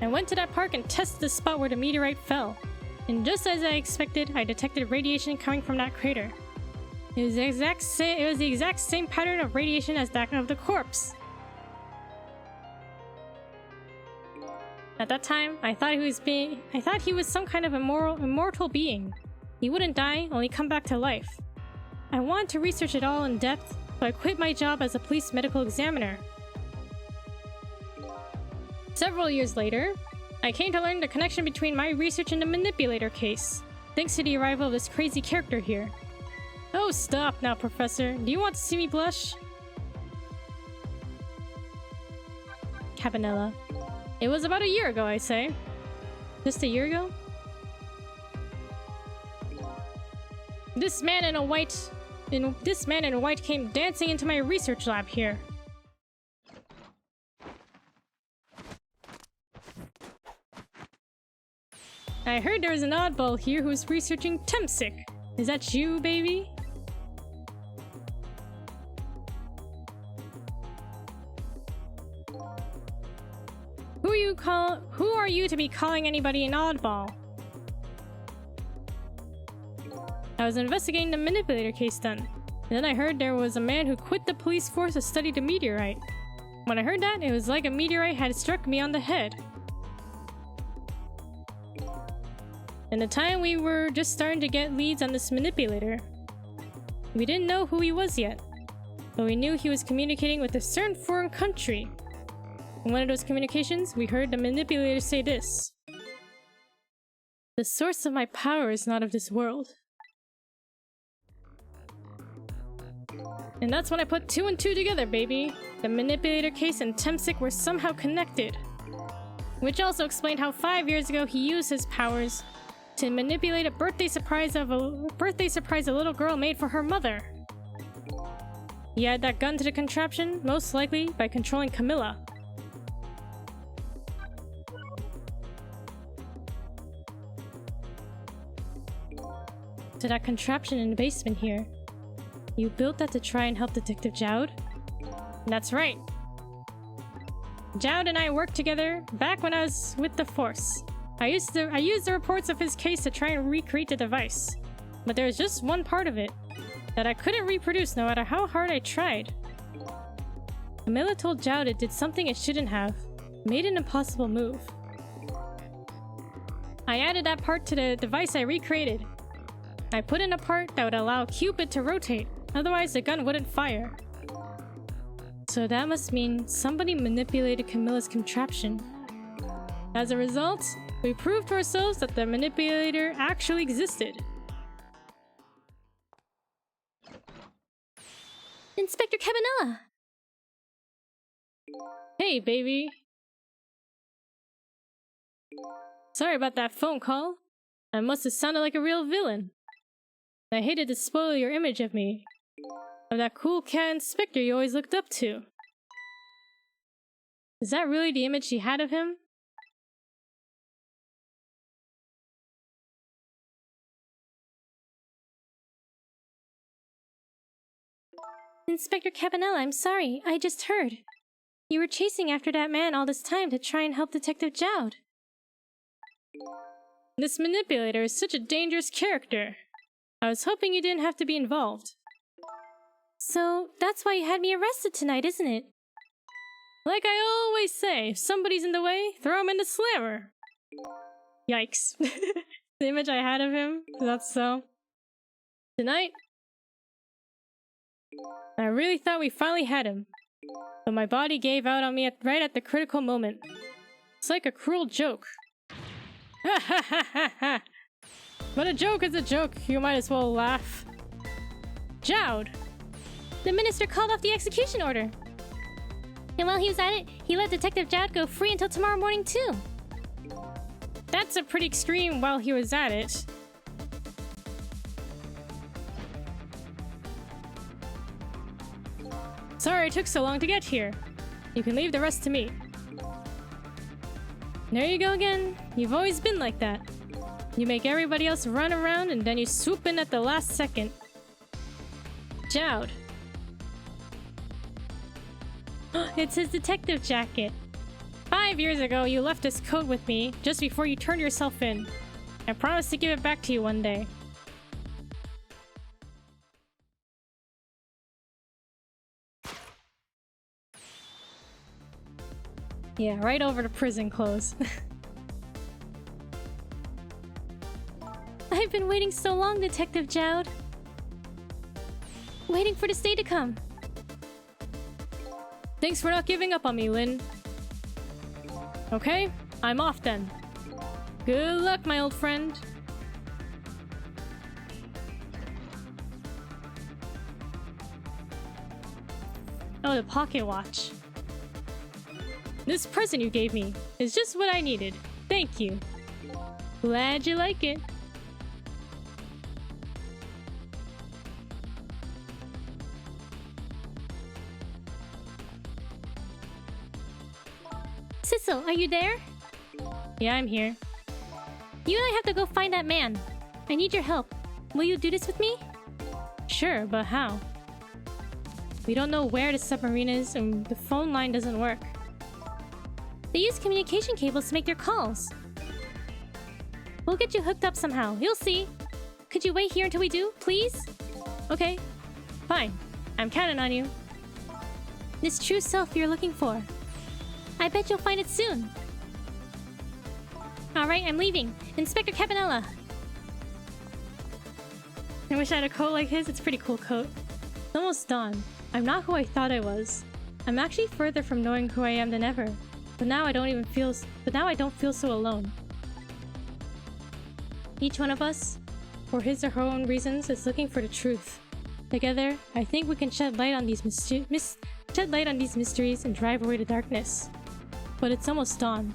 I went to that park and tested the spot where the meteorite fell. And just as I expected, I detected radiation coming from that crater. It was the exact same pattern of radiation as that of the corpse. At that time, I thought he was some kind of immortal being. He wouldn't die, only come back to life. I wanted to research it all in depth, so I quit my job as a police medical examiner. Several years later, I came to learn the connection between my research and the manipulator case, thanks to the arrival of this crazy character here. Oh, stop now, Professor. Do you want to see me blush? Cabanella. It was about a year ago, I say. Just a year ago? This man in white came dancing into my research lab here. I heard there was an oddball here who's researching Temsic. Is that you, baby? Who are you to be calling anybody an oddball? I was investigating the manipulator case then. And then I heard there was a man who quit the police force to study the meteorite. When I heard that, it was like a meteorite had struck me on the head. In the time we were just starting to get leads on this manipulator. We didn't know who he was yet, but we knew he was communicating with a certain foreign country. In one of those communications, we heard the manipulator say this. The source of my power is not of this world. And that's when I put 2 and 2 together, baby. The manipulator case and Temsic were somehow connected. Which also explained how 5 years ago he used his powers to manipulate a birthday surprise a little girl made for her mother. He added that gun to the contraption, most likely by controlling Camilla. To that contraption in the basement here. You built that to try and help Detective Jowd? That's right. Jowd and I worked together back when I was with the Force. I used the reports of his case to try and recreate the device. But there was just one part of it that I couldn't reproduce no matter how hard I tried. Camilla told Jowd it did something it shouldn't have. Made an impossible move. I added that part to the device I recreated. I put in a part that would allow Cupid to rotate, otherwise the gun wouldn't fire. So that must mean somebody manipulated Camilla's contraption. As a result, we proved to ourselves that the manipulator actually existed. Inspector Cabanella! Hey, baby. Sorry about that phone call. I must have sounded like a real villain. I hated to spoil your image of me. Of that cool cat inspector you always looked up to. Is that really the image you had of him? Inspector Cabanella, I'm sorry. I just heard. You were chasing after that man all this time to try and help Detective Jowd. This manipulator is such a dangerous character. I was hoping you didn't have to be involved. So, that's why you had me arrested tonight, isn't it? Like I always say, if somebody's in the way, throw him in the slammer. Yikes. The image I had of him, that's so. Tonight, I really thought we finally had him. But my body gave out on me right at the critical moment. It's like a cruel joke. Ha ha ha ha ha! But a joke is a joke, you might as well laugh. Jowd! The minister called off the execution order. And while he was at it, he let Detective Jowd go free until tomorrow morning too. That's a pretty extreme while he was at it. Sorry it took so long to get here. You can leave the rest to me. There you go again. You've always been like that. You make everybody else run around and then you swoop in at the last second. Jowd. It's his detective jacket. 5 years ago, you left this coat with me just before you turned yourself in. I promised to give it back to you one day. Yeah, right over to prison clothes. I've been waiting so long, Detective Jowd. Waiting for this day to come. Thanks for not giving up on me, Lynn. Okay, I'm off then. Good luck, my old friend. Oh, the pocket watch. This present you gave me is just what I needed. Thank you. Glad you like it. Sissel, are you there? Yeah, I'm here. You and I have to go find that man. I need your help. Will you do this with me? Sure, but how? We don't know where the submarine is and the phone line doesn't work. They use communication cables to make their calls. We'll get you hooked up somehow. You'll see. Could you wait here until we do, please? Okay, fine. I'm counting on you. This true self you're looking for. I bet you'll find it soon. Alright, I'm leaving. Inspector Cabanella. I wish I had a coat like his. It's a pretty cool coat. It's almost dawn. I'm not who I thought I was. I'm actually further from knowing who I am than ever. But now I don't feel so alone. Each one of us, for his or her own reasons, is looking for the truth. Together, I think we can shed light on these mysteries and drive away the darkness. But it's almost dawn.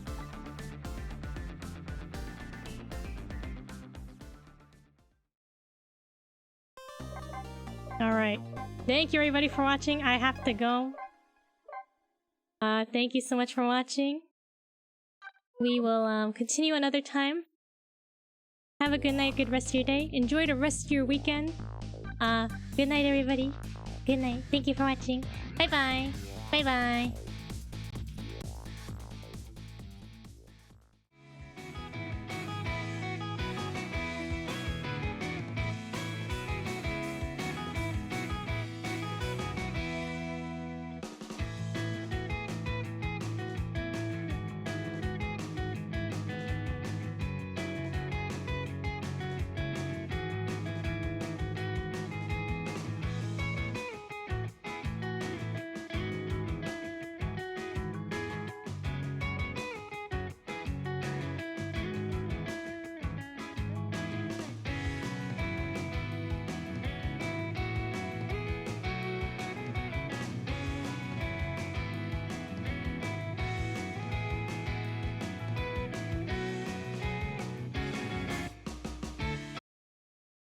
Alright. Thank you everybody for watching. I have to go. Thank you so much for watching. We will continue another time. Have a good night, good rest of your day. Enjoy the rest of your weekend. Good night everybody. Good night. Thank you for watching. Bye bye. Bye bye.